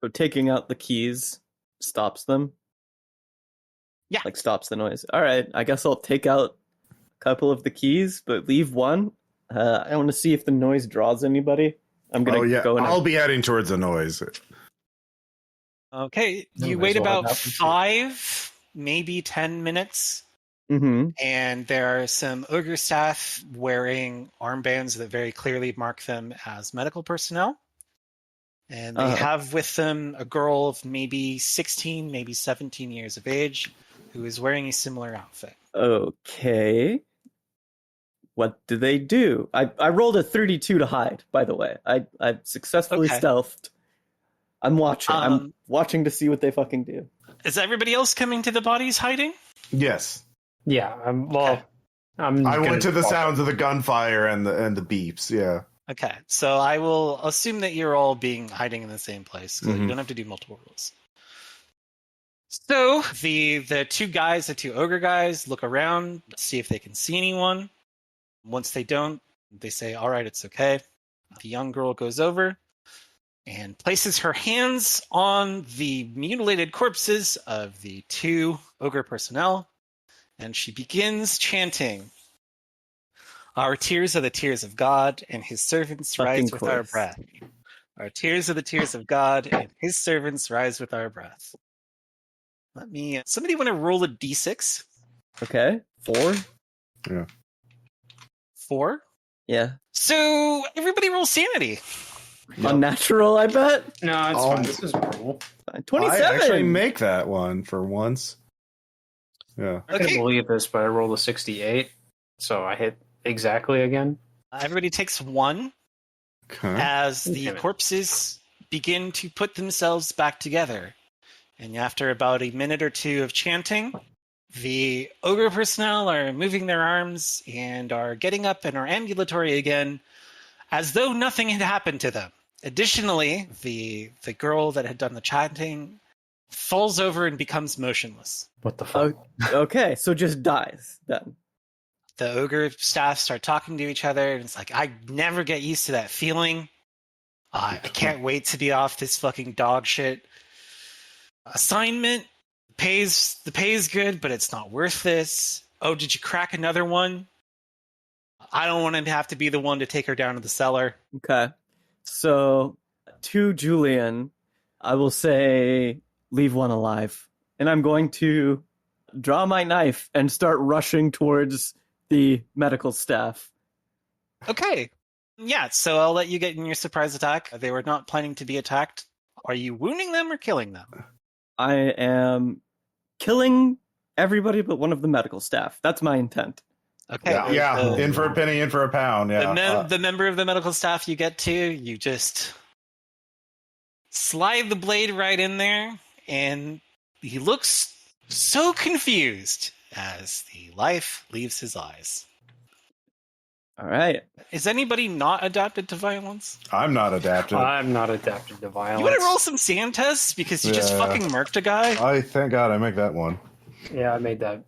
So taking out the keys stops them? Yeah. Like stops the noise. All right, I guess I'll take out a couple of the keys, but leave one. I want to see if the noise draws anybody. I'm going to go in. I'll be heading towards the noise. Okay, you wait about 5, maybe 10 minutes. Mm-hmm. And there are some ogre staff wearing armbands that very clearly mark them as medical personnel. And they have with them a girl of maybe 16, maybe 17 years of age who is wearing a similar outfit. Okay. What do they do? I rolled a 32 to hide, by the way. I successfully stealthed. I'm watching. I'm watching to see what they fucking do. Is everybody else coming to the bodies hiding? Yes. Yeah. I went to the sounds of the gunfire and the beeps. Yeah. Okay, so I will assume that you're all hiding in the same place. So you don't have to do multiple rolls. So the two ogre guys, look around, see if they can see anyone. Once they don't, they say, "All right, it's okay." The young girl goes over and places her hands on the mutilated corpses of the two ogre personnel, and she begins chanting, "Our tears are the tears of God, and his servants rise with our breath. Our tears are the tears of God, and his servants rise with our breath." Somebody want to roll a d6? Okay. 4? Yeah. 4? Yeah. So everybody roll sanity. Unnatural, I bet? No, it's fine. This is cool. 27! I actually make that one for once. Yeah. I can't believe this, but I rolled a 68, so I hit exactly again. Everybody takes 1 as the corpses begin to put themselves back together. And after about a minute or two of chanting, the ogre personnel are moving their arms and are getting up and are ambulatory again, as though nothing had happened to them. Additionally, the girl that had done the chanting falls over and becomes motionless. What the fuck? Okay, so just dies then. The ogre staff start talking to each other, and it's like, I never get used to that feeling. I can't wait to be off this fucking dog shit assignment. The pay is good, but it's not worth this. Oh, did you crack another one? I don't want to have to be the one to take her down to the cellar. Okay. So, to Julian, I will say, leave one alive. And I'm going to draw my knife and start rushing towards the medical staff. Okay. Yeah, so I'll let you get in your surprise attack. They were not planning to be attacked. Are you wounding them or killing them? I am killing everybody but one of the medical staff. That's my intent. Okay. Yeah. In for a penny, in for a pound. Yeah. The member of the medical staff you get to, you just slide the blade right in there, and he looks so confused as the life leaves his eyes. All right. Is anybody not adapted to violence? I'm not adapted. I'm not adapted to violence. You want to roll some sand tests because you just fucking murked a guy? I thank God I make that one. Yeah, I made that.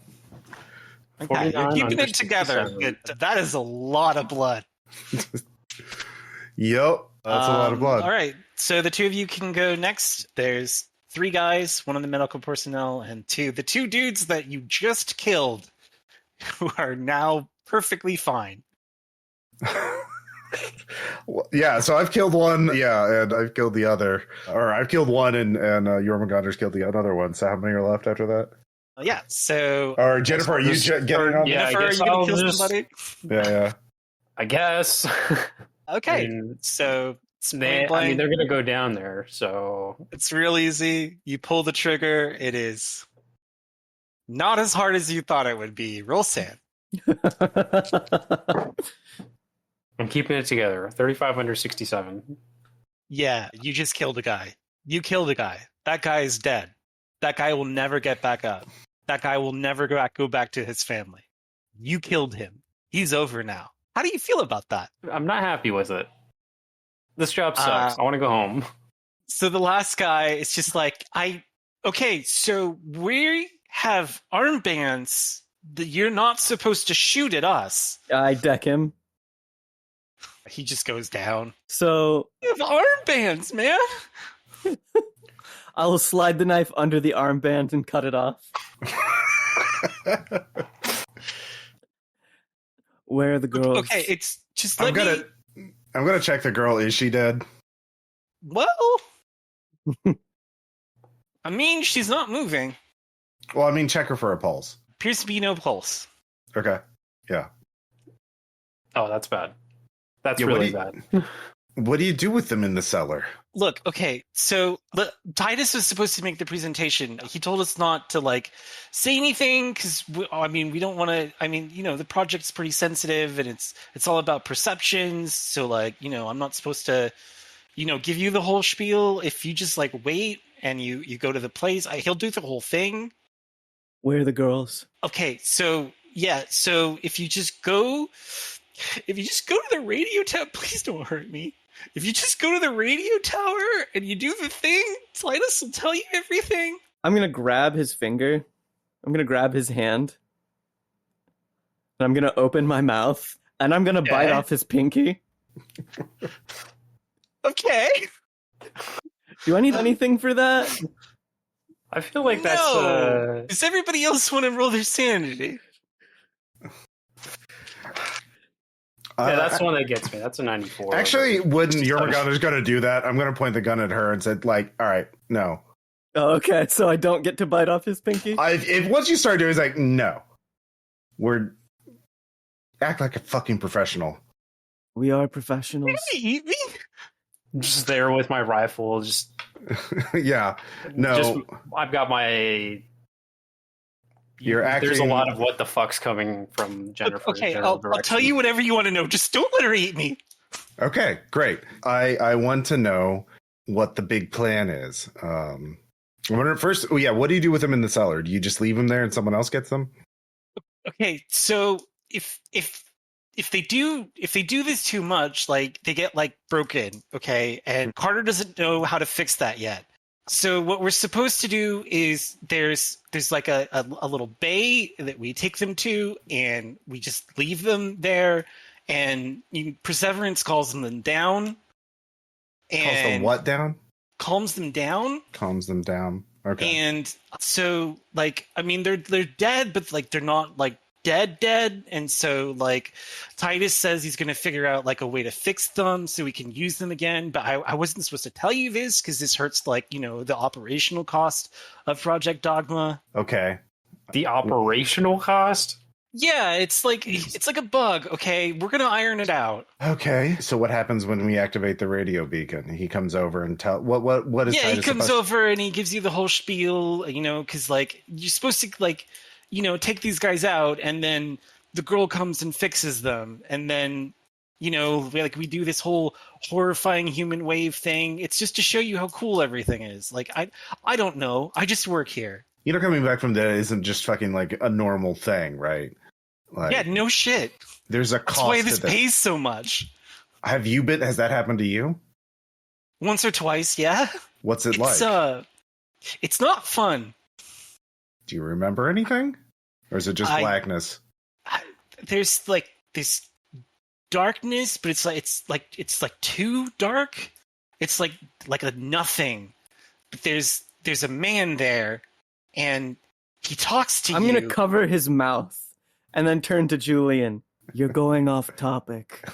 Okay, you're keeping it 49 together. Good. That is a lot of blood. Yep, that's a lot of blood. All right, so the two of you can go next. There's 3 guys, one of the medical personnel, and the two dudes that you just killed, who are now perfectly fine. Well, yeah, so I've killed one, and I've killed the other. Or I've killed one, and JöRMUNGANDR's killed the other one. So how many are left after that? Yeah, so... Or Jennifer, are you getting on? Yeah, Jennifer, are you going to kill somebody? Yeah. I guess. Okay, I mean, so... they're going to go down there, so... It's real easy. You pull the trigger. It is not as hard as you thought it would be. Roll sand. I'm keeping it together. 35 under 67. Yeah, you just killed a guy. You killed a guy. That guy is dead. That guy will never get back up. That guy will never go back to his family. You killed him. He's over now. How do you feel about that? I'm not happy with it. This job sucks. I want to go home. So the last guy is just like, okay, so we have armbands that you're not supposed to shoot at us. I deck him. He just goes down. So You have armbands, man. I'll slide the knife under the armband and cut it off. Where are the girls? Okay, it's just I'm gonna check the girl. Is she dead? Well, I mean, she's not moving. Well, I mean, check her for a pulse. Appears to be no pulse. Okay. Yeah. Oh, that's bad. That's Yeah, really bad. What do you do with them in the cellar? Look, okay, so Titus was supposed to make the presentation. He told us not to, say anything because, we don't want to... the project's pretty sensitive and it's all about perceptions. So, I'm not supposed to, give you the whole spiel. If you just, wait and you go to the place, he'll do the whole thing. Where are the girls? Okay, so, yeah, so if you just go to the radio tower... Please don't hurt me. If you just go to the radio tower and you do the thing, Titus will tell you everything. I'm going to grab his finger. I'm going to grab his hand. And I'm going to open my mouth. And I'm going to bite off his pinky. Okay. Do I need anything for that? I feel like that's... Does everybody else want to roll their sanity? Yeah, that's the one that gets me. That's a 94. Actually, when JöRMUNGANDR's going to do that, I'm going to point the gun at her and say, all right, no. Oh, okay, so I don't get to bite off his pinky? If once you start doing it, it's like, no. Act like a fucking professional. We are professionals. You're gonna eat me? I'm just there with my rifle, Yeah, no. I've got my... You're acting... There's a lot of what the fuck's coming from Jennifer. Okay, I'll tell you whatever you want to know. Just don't let her eat me. Okay, great. I want to know what the big plan is. First, what do you do with them in the cellar? Do you just leave them there and someone else gets them? Okay, so if they do this too much, they get broken, okay, and Carter doesn't know how to fix that yet. So what we're supposed to do is there's a little bay that we take them to, and we just leave them there, and Perseverance calms them down. Calls them what down? Calms them down. Calms them down. Okay. And so they're dead, but they're not dead, and so Titus says he's going to figure out a way to fix them so we can use them again, but I wasn't supposed to tell you this because this hurts the operational cost of Project DOGMA. Okay. The operational cost? Yeah, it's like a bug. Okay, we're going to iron it out. Okay, so what happens when we activate the radio beacon? He comes over and what is Titus he comes over and he gives you the whole spiel, because you're supposed to take these guys out, and then the girl comes and fixes them, and then we do this whole horrifying human wave thing. It's just to show you how cool everything is. I don't know. I just work here. Coming back from dead isn't just fucking a normal thing, right? Like, yeah, no shit. There's a That's cost why to this this. pays so much. Have you been? Has that happened to you? Once or twice, yeah. What's it like? It's not fun. Do you remember anything, or is it just blackness? There's like this darkness, but it's like too dark. It's like a nothing. But there's a man there, and he talks to you. I'm gonna cover his mouth and then turn to Julian. You're going off topic.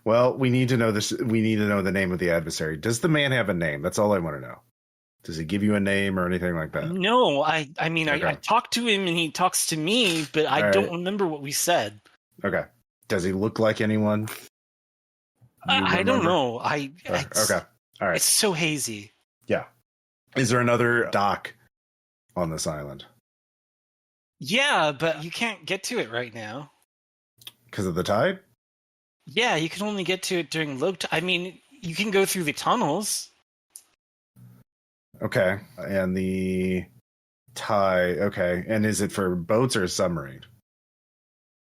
Well, we need to know this. We need to know the name of the adversary. Does the man have a name? That's all I want to know. Does he give you a name or anything like that? No, I mean, Okay. I talked to him and he talks to me, but I don't remember what we said. Okay. Does he look like anyone? I don't know. Okay. All right. It's so hazy. Yeah. Is there another dock on this island? Yeah, but you can't get to it right now. Because of the tide? Yeah, you can only get to it during low tide. I mean, you can go through the tunnels. Okay. And the tide. Okay. And is it for boats or a submarine?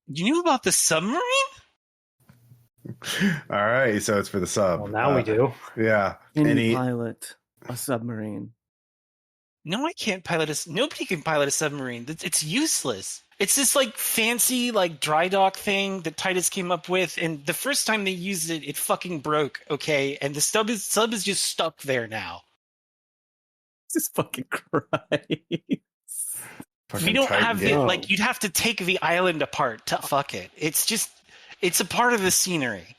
You knew about the submarine? All right. So it's for the sub. Well, now we do. Yeah. Can you pilot a submarine? No, I can't pilot nobody can pilot a submarine. It's useless. It's this like fancy like dry dock thing that Titus came up with, and the first time they used it, it fucking broke. Okay, and the sub is just stuck there now. Jesus fucking Christ! We don't have it. Like you'd have to take the island apart to fuck it. It's a part of the scenery.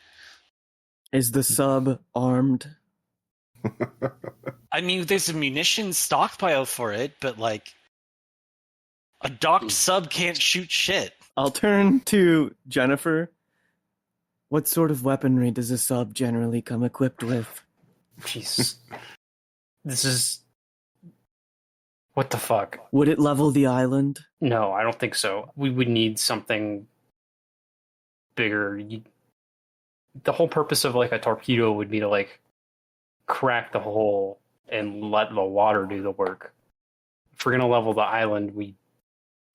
Is the sub armed? I mean, there's a munitions stockpile for it, but like a docked sub can't shoot shit. I'll turn to Jennifer. What sort of weaponry does a sub generally come equipped with? Jeez. This is... What the fuck? Would it level the island? No, I don't think so. We would need something bigger. The whole purpose of like a torpedo would be to like crack the hole and let the water do the work. If we're gonna level the island,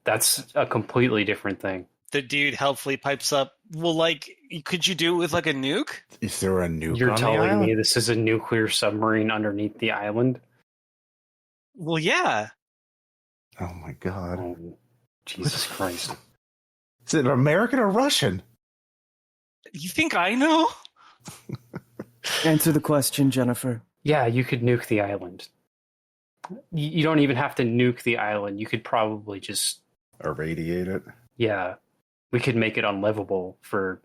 that's a completely different thing. The dude helpfully pipes up, well, like, could you do it with like a nuke? Is there a nuke You're on the telling island? me this is a nuclear submarine underneath the island? Well, yeah. Oh my god. Oh, Jesus Christ. Is it American or Russian? You think I know? Answer the question, Jennifer. Yeah, you could nuke the island. You don't even have to nuke the island. You could probably just... Irradiate it? Yeah. We could make it unlivable for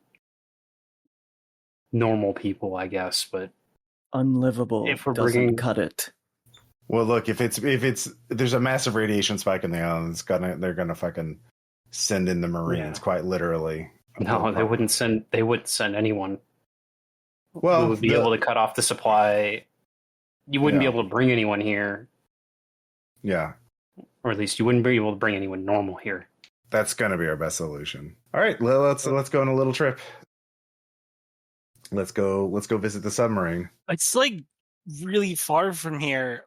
normal people, I guess, but... Unlivable If we're doesn't bringing... cut it. Well, look, if there's a massive radiation spike in the island, they're gonna fucking send in the Marines, quite literally. No, they wouldn't send anyone. Well, we would be able to cut off the supply. You wouldn't be able to bring anyone here. Yeah. Or at least you wouldn't be able to bring anyone normal here. That's gonna be our best solution. All right, let's go on a little trip. Let's go visit the submarine. It's like really far from here.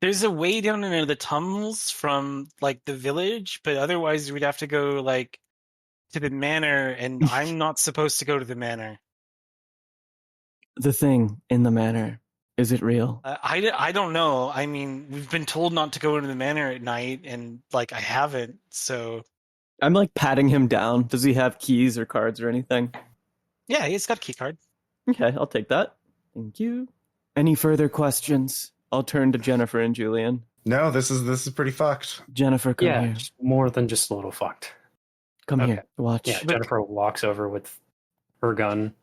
There's a way down into the tunnels from like the village, but otherwise we'd have to go like to the manor, and I'm not supposed to go to the manor. The thing in the manor, is it real? I don't know. I mean, we've been told not to go into the manor at night, and like I haven't. So I'm like patting him down. Does he have keys or cards or anything? yeah, he's got a key card. Okay, I'll take that. Thank you. Any further questions? I'll turn to Jennifer and Julian. No, this is pretty fucked. Jennifer, come here. More than just a little fucked. Come here. Watch. Yeah, Jennifer walks over with her gun.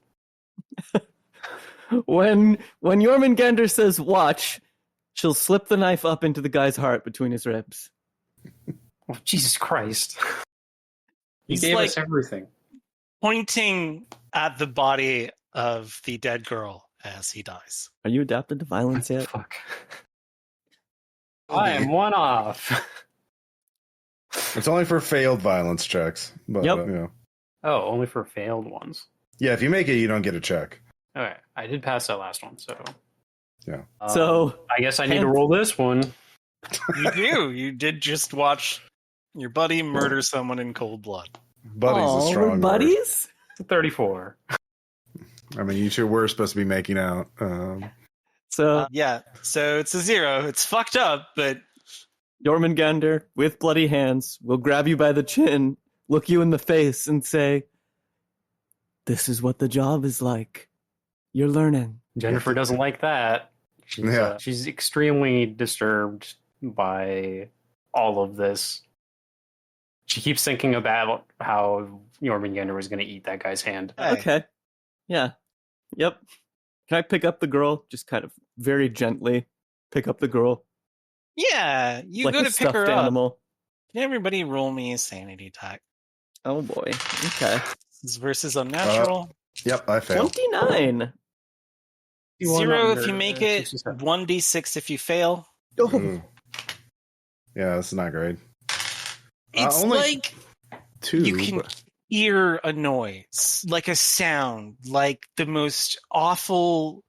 When JöRMUNGANDR says watch, she'll slip the knife up into the guy's heart between his ribs. Oh, Jesus Christ. He He's gave like us everything. pointing at the body of the dead girl as he dies. Are you adapted to violence yet? Fuck. I am one off. It's only for failed violence checks. But, Yep. you know. Oh, only for failed ones. Yeah, if you make it, you don't get a check. Okay, I did pass that last one, so... Yeah. So... I guess I need to roll this one. You do. You did just watch Your buddy murders someone in cold blood. Buddy's a strong we're word. buddies? 34. I mean, you sure were supposed to be making out. So, Yeah, so it's a 0. It's fucked up, but Jormungandr, with bloody hands, will grab you by the chin, look you in the face, and say, "This is what the job is like. You're learning." Jennifer doesn't like that. Yeah. She's extremely disturbed by all of this. She keeps thinking about how Jormungandr was going to eat that guy's hand. hey, Okay. Yeah. Yep. Can I pick up the girl? Just kind of very gently pick up the girl. yeah, you like go a to pick her stuffed up. animal. Can everybody roll me a sanity attack? Oh boy. Okay. This is versus unnatural. Yep, I failed. 29. 0 if you make it, 1d6 if you fail. Ooh. Yeah, that's not great. It's only like 2. you can hear a noise, like a sound, like the most awful,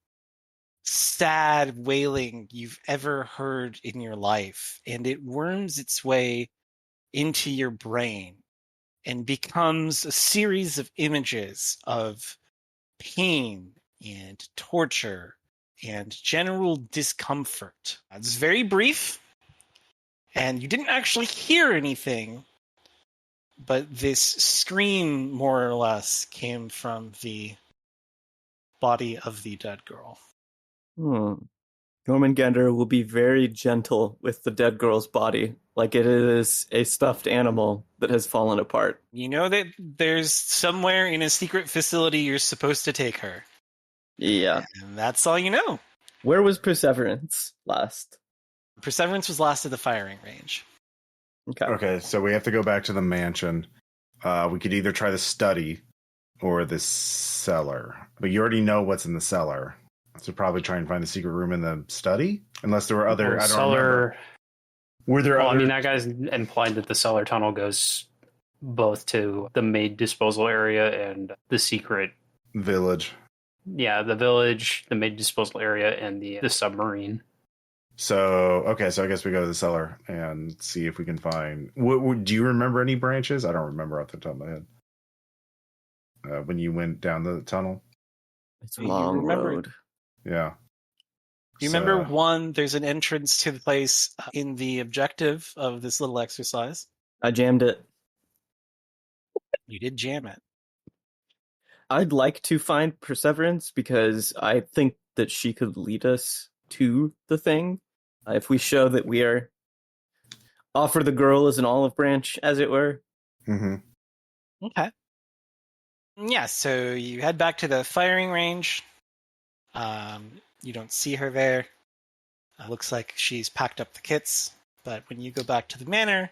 sad wailing you've ever heard in your life. And it worms its way into your brain and becomes a series of images of pain and torture and general discomfort. It's very brief, and you didn't actually hear anything, but this scream, more or less, came from the body of the dead girl. Jormungandr will be very gentle with the dead girl's body, like it is a stuffed animal that has fallen apart. You know that there's somewhere in a secret facility you're supposed to take her. Yeah. And that's all you know. Where was Perseverance last? Perseverance was last at the firing range. Okay, so we have to go back to the mansion. We could either try the study or the cellar. But you already know what's in the cellar. So probably try and find the secret room in the study? Unless there were other... I don't remember. Were there Well, other... I mean, that guy's implied that the cellar tunnel goes both to the maid disposal area and the secret... village. Yeah, the village, the maid disposal area, and the submarine. So, okay, so I guess we go to the cellar and see if we can find... do you remember any branches? I don't remember off the top of my head. When you went down the tunnel? It's a long road. Yeah. You remember one, there's an entrance to the place in the objective of this little exercise. I jammed it. You did jam it. I'd like to find Perseverance because I think that she could lead us to the thing. If we show that we are offer the girl as an olive branch, as it were. Mm-hmm. Okay. Yeah, so you head back to the firing range. You don't see her there. Looks like she's packed up the kits. But when you go back to the manor,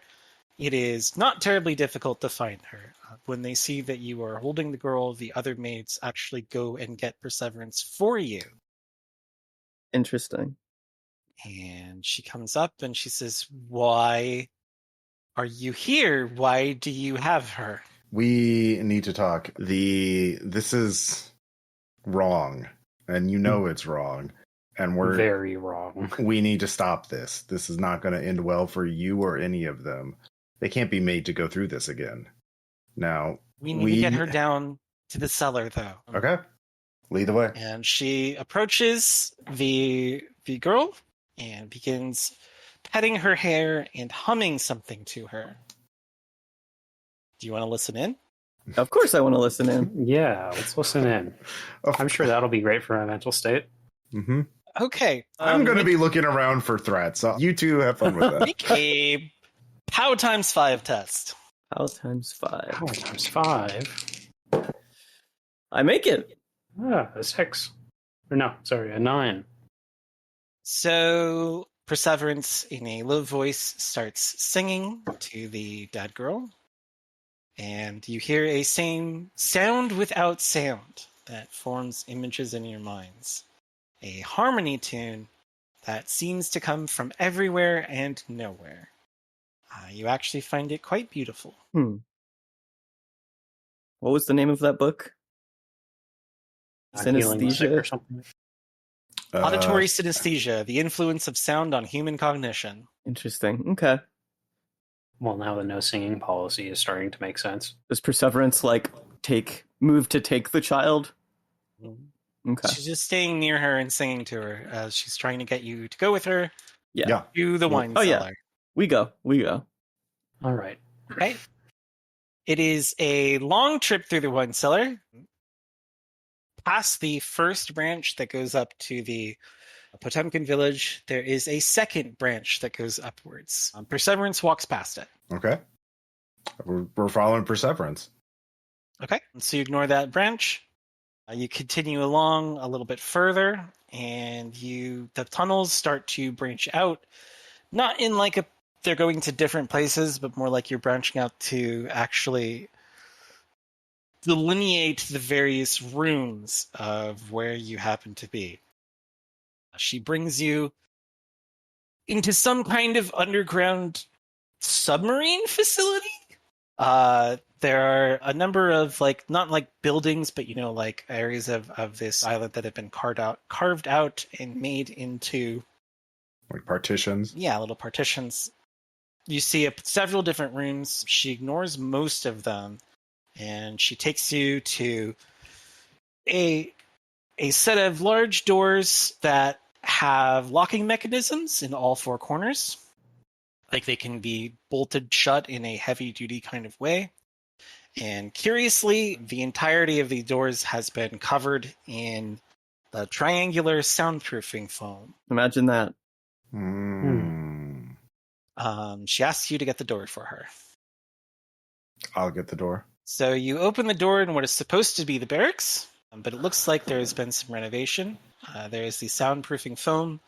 it is not terribly difficult to find her. When they see that you are holding the girl, the other maids actually go and get Perseverance for you. Interesting. And she comes up and she says, "Why are you here? Why do you have her?" We need to talk. This is wrong. And you know it's wrong. And we're very wrong. We need to stop this. This is not going to end well for you or any of them. They can't be made to go through this again. Now, we need to get her down to the cellar, though. Okay. Lead the way. And she approaches the girl and begins petting her hair and humming something to her. Do you want to listen in? Of course I want to listen in. Yeah, let's listen in. I'm sure that'll be great for my mental state. Mm-hmm. Okay. I'm going to be looking around for threats. So you two have fun with that. Make a POW times 5 test. POW times 5. POW times 5. I make it. A 6. Or no, sorry, a 9. So Perseverance, in a low voice, starts singing to the dead girl. And you hear a same sound without sound that forms images in your minds. A harmony tune that seems to come from everywhere and nowhere. You actually find it quite beautiful. What was the name of that book? Synesthesia or something. Auditory synesthesia, the influence of sound on human cognition. Interesting. Okay. Well, now the no singing policy is starting to make sense. Does Perseverance move to take the child? Okay. She's just staying near her and singing to her as she's trying to get you to go with her Yeah. to the wine cellar. Yeah. We go. All right. Right. It is a long trip through the wine cellar. Past the first branch that goes up to the Potemkin village, there is a second branch that goes upwards. Perseverance walks past it. Okay. We're following Perseverance. Okay. So you ignore that branch. You continue along a little bit further, and the tunnels start to branch out. Not in they're going to different places, but more like you're branching out to actually delineate the various rooms of where you happen to be. She brings you into some kind of underground submarine facility. There are a number of not buildings, but areas of this island that have been carved out and made into partitions. Yeah, little partitions. You see several different rooms. She ignores most of them, and she takes you to a set of large doors that have locking mechanisms in all four corners. They can be bolted shut in a heavy-duty kind of way. And curiously, the entirety of the doors has been covered in the triangular soundproofing foam. Imagine that. She asks you to get the door for her. I'll get the door. So you open the door in what is supposed to be the barracks, but it looks like there has been some renovation. There is the soundproofing foam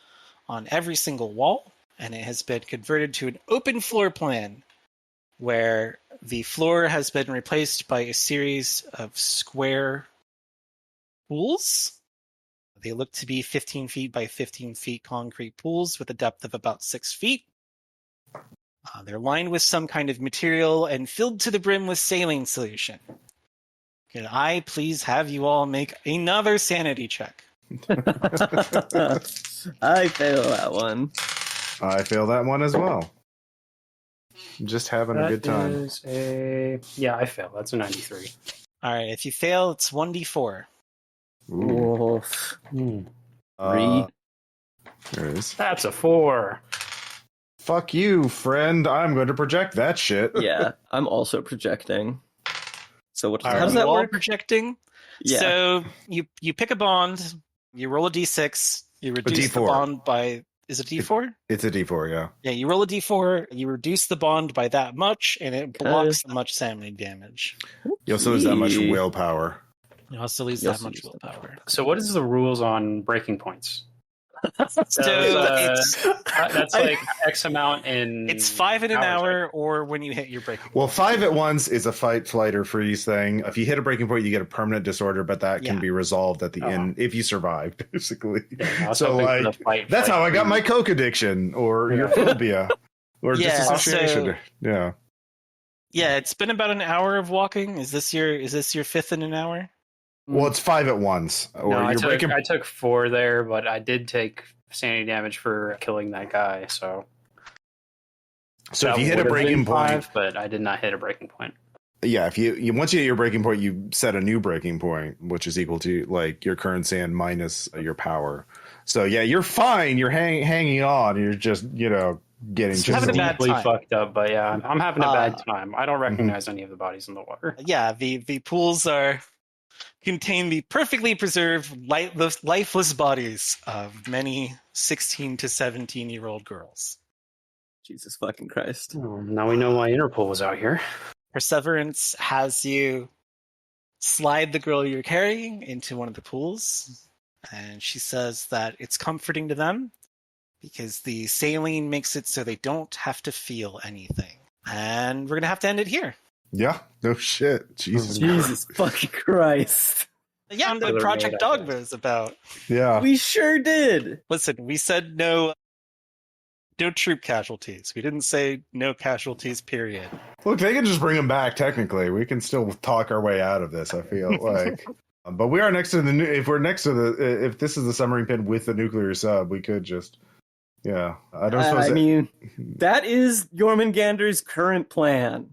on every single wall, and it has been converted to an open floor plan where the floor has been replaced by a series of square pools. They look to be 15 feet by 15 feet concrete pools with a depth of about 6 feet. They're lined with some kind of material and filled to the brim with saline solution. Can I please have you all make another sanity check? I fail that one. I fail that one as well. I'm just having a good time. Yeah, I fail. That's a 93. All right, if you fail, it's 1d4. Ooh. Three. There it is. That's a 4. Fuck you, friend. I'm going to project that shit. Yeah, I'm also projecting. So how Are does you that all work? projecting? Yeah. So you pick a bond, you roll a d6, you reduce the D4. bond by... Is it d4? It's a D4, yeah. Yeah, you roll a d4, you reduce the bond by that much, and it blocks much sanity damage. You also lose that much willpower. You also lose that much willpower. So what is the rules on breaking points? So that's like X amount in... It's 5 in an hours, hour, right? or when you hit your breaking point. Well, 5 at once is a fight, flight, or freeze thing. If you hit a breaking point, you get a permanent disorder, but that can be resolved at the end if you survive, basically. Yeah, so, that's how I got my coke addiction, or your phobia, or disassociation. Yeah. Yeah, it's been about an hour of walking. Is this your 5th in an hour? Well, it's 5 at once. Or No, I took 4 there, but I did take sanity damage for killing that guy. So if you hit a breaking point, but I did not hit a breaking point. Yeah, if you once you hit your breaking point, you set a new breaking point, which is equal to your current sand minus your power. So yeah, you're fine. You're hanging on. You're just getting So having a bad time. Fucked up. But yeah, I'm having a bad time. I don't recognize any of the bodies in the water. Yeah, the pools contain the perfectly preserved, lifeless bodies of many 16 to 17-year-old girls. Jesus fucking Christ. Oh, now we know why Interpol was out here. Perseverance has you slide the girl you're carrying into one of the pools, and she says that it's comforting to them because the saline makes it so they don't have to feel anything. And we're going to have to end it here. Yeah, no shit. Jesus fucking Christ. Yeah, what Project DOGMA is about. Yeah. We sure did. Listen, we said no troop casualties. We didn't say no casualties, period. Look, they can just bring them back, technically. We can still talk our way out of this, I feel like. But we are next to if this is the submarine pin with the nuclear sub, we could just Yeah, I don't suppose. I mean, that is Jormungandr's current plan.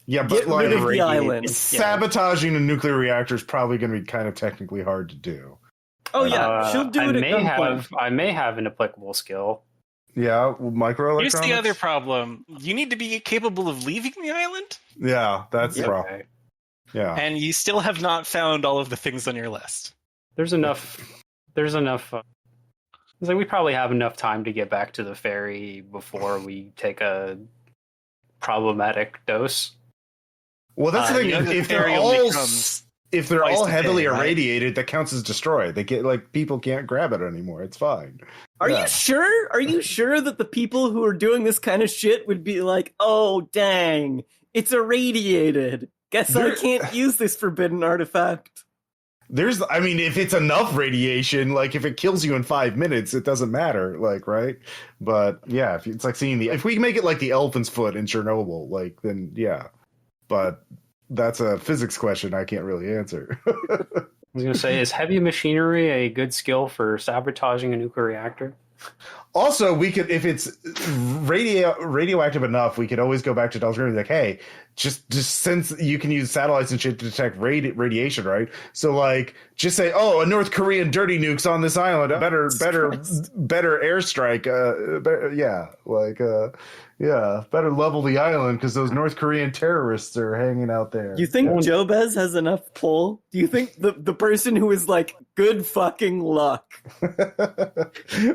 Yeah, but Get rid like of the island. sabotaging a nuclear reactor is probably going to be kind of technically hard to do. Oh yeah, she'll do it at gunpoint. I may have an applicable skill. Yeah, microelectronics. Here's the other problem: you need to be capable of leaving the island. Yeah, that's the problem. Okay. Yeah, and you still have not found all of the things on your list. There's enough. It's like we probably have enough time to get back to the ferry before we take a problematic dose. Well, that's the thing. If they're all heavily irradiated, right? that counts as destroyed. They get like people can't grab it anymore. It's fine. Are you sure? Are you sure that the people who are doing this kind of shit would be like, "Oh, dang, it's irradiated. Guess I can't use this forbidden artifact." I mean, if it's enough radiation, like if it kills you in 5 minutes, it doesn't matter, like, right? But yeah, it's like if we make it like the elephant's foot in Chernobyl, like, then yeah. But that's a physics question I can't really answer. I was going to say, is heavy machinery a good skill for sabotaging a nuclear reactor? Also, we could, if it's radioactive enough, we could always go back to Delta and be like, hey, just since you can use satellites and shit to detect radiation, right? So like, just say, oh, a North Korean dirty nuke's on this island. Better airstrike. Better level the island because those North Korean terrorists are hanging out there. Do you think Jobez has enough pull? Do you think the person who is like, good fucking luck?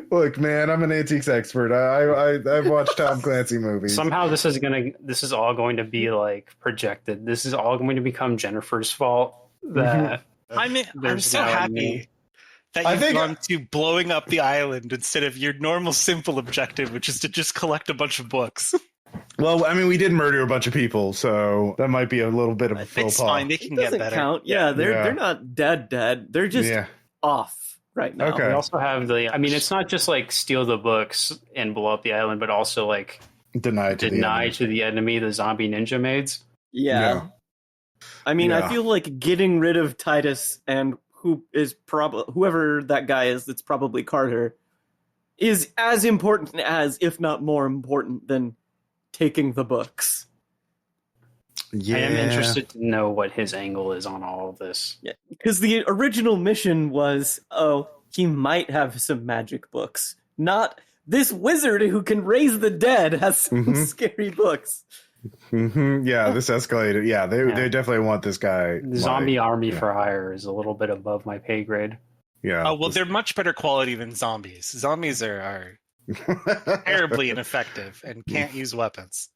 Look, man, I'm an antiques expert. I've watched Tom Clancy movies. Somehow this is all going to be like projected. This is all going to become Jennifer's fault. That I'm so happy that you've gone to blowing up the island instead of your normal simple objective, which is to just collect a bunch of books. Well, I mean, we did murder a bunch of people, so that might be a little bit of a faux pas. Fine, they can get better. Count. Yeah, they're not dead. They're just off right now. Okay. We also have it's not just like steal the books and blow up the island, but also like deny to the enemy the zombie ninja maids. Yeah. I mean, I feel like getting rid of Titus and whoever that guy is, that's probably Carter, is as important as, if not more important than taking the books. Yeah. I am interested to know what his angle is on all of this. Yeah, because the original mission was, he might have some magic books. Not this wizard who can raise the dead has some scary books. Mm-hmm. Yeah, this escalated. Yeah, they definitely want this guy. The zombie army for hire is a little bit above my pay grade. Yeah. Oh, well, they're much better quality than zombies. Zombies are terribly ineffective and can't use weapons.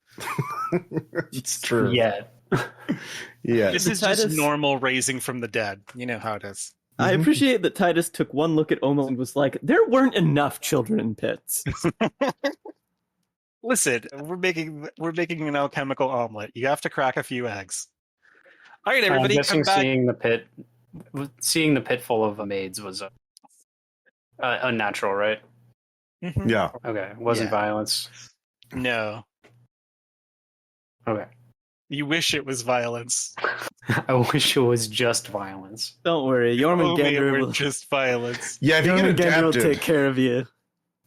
It's true. Yeah. This is just normal raising from the dead. You know how it is. I appreciate that Titus took one look at Omo and was like, there weren't enough children in pits. Listen, we're making an alchemical omelet. You have to crack a few eggs. All right, everybody, come back. Seeing the pit full of maids was unnatural, right? Mm-hmm. Yeah. Okay, it wasn't violence. No. Okay. You wish it was violence. I wish it was just violence. Don't worry, Jormungandr will just violence. Yeah, if you get adapted, will take care of you.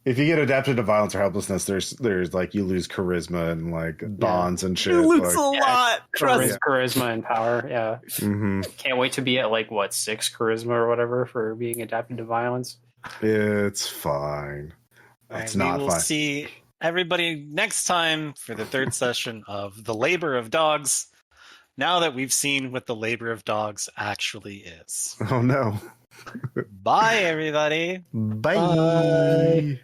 If you get adapted to violence or helplessness, there's like you lose charisma and like bonds and shit. You lose a lot. Charisma and power. Yeah. Mm-hmm. Can't wait to be at 6 charisma or whatever for being adapted to violence. It's fine. It's not fine. We will see everybody next time for the third session of The Labor of Dogs. Now that we've seen what the labor of dogs actually is. Oh no. Bye, everybody. Bye.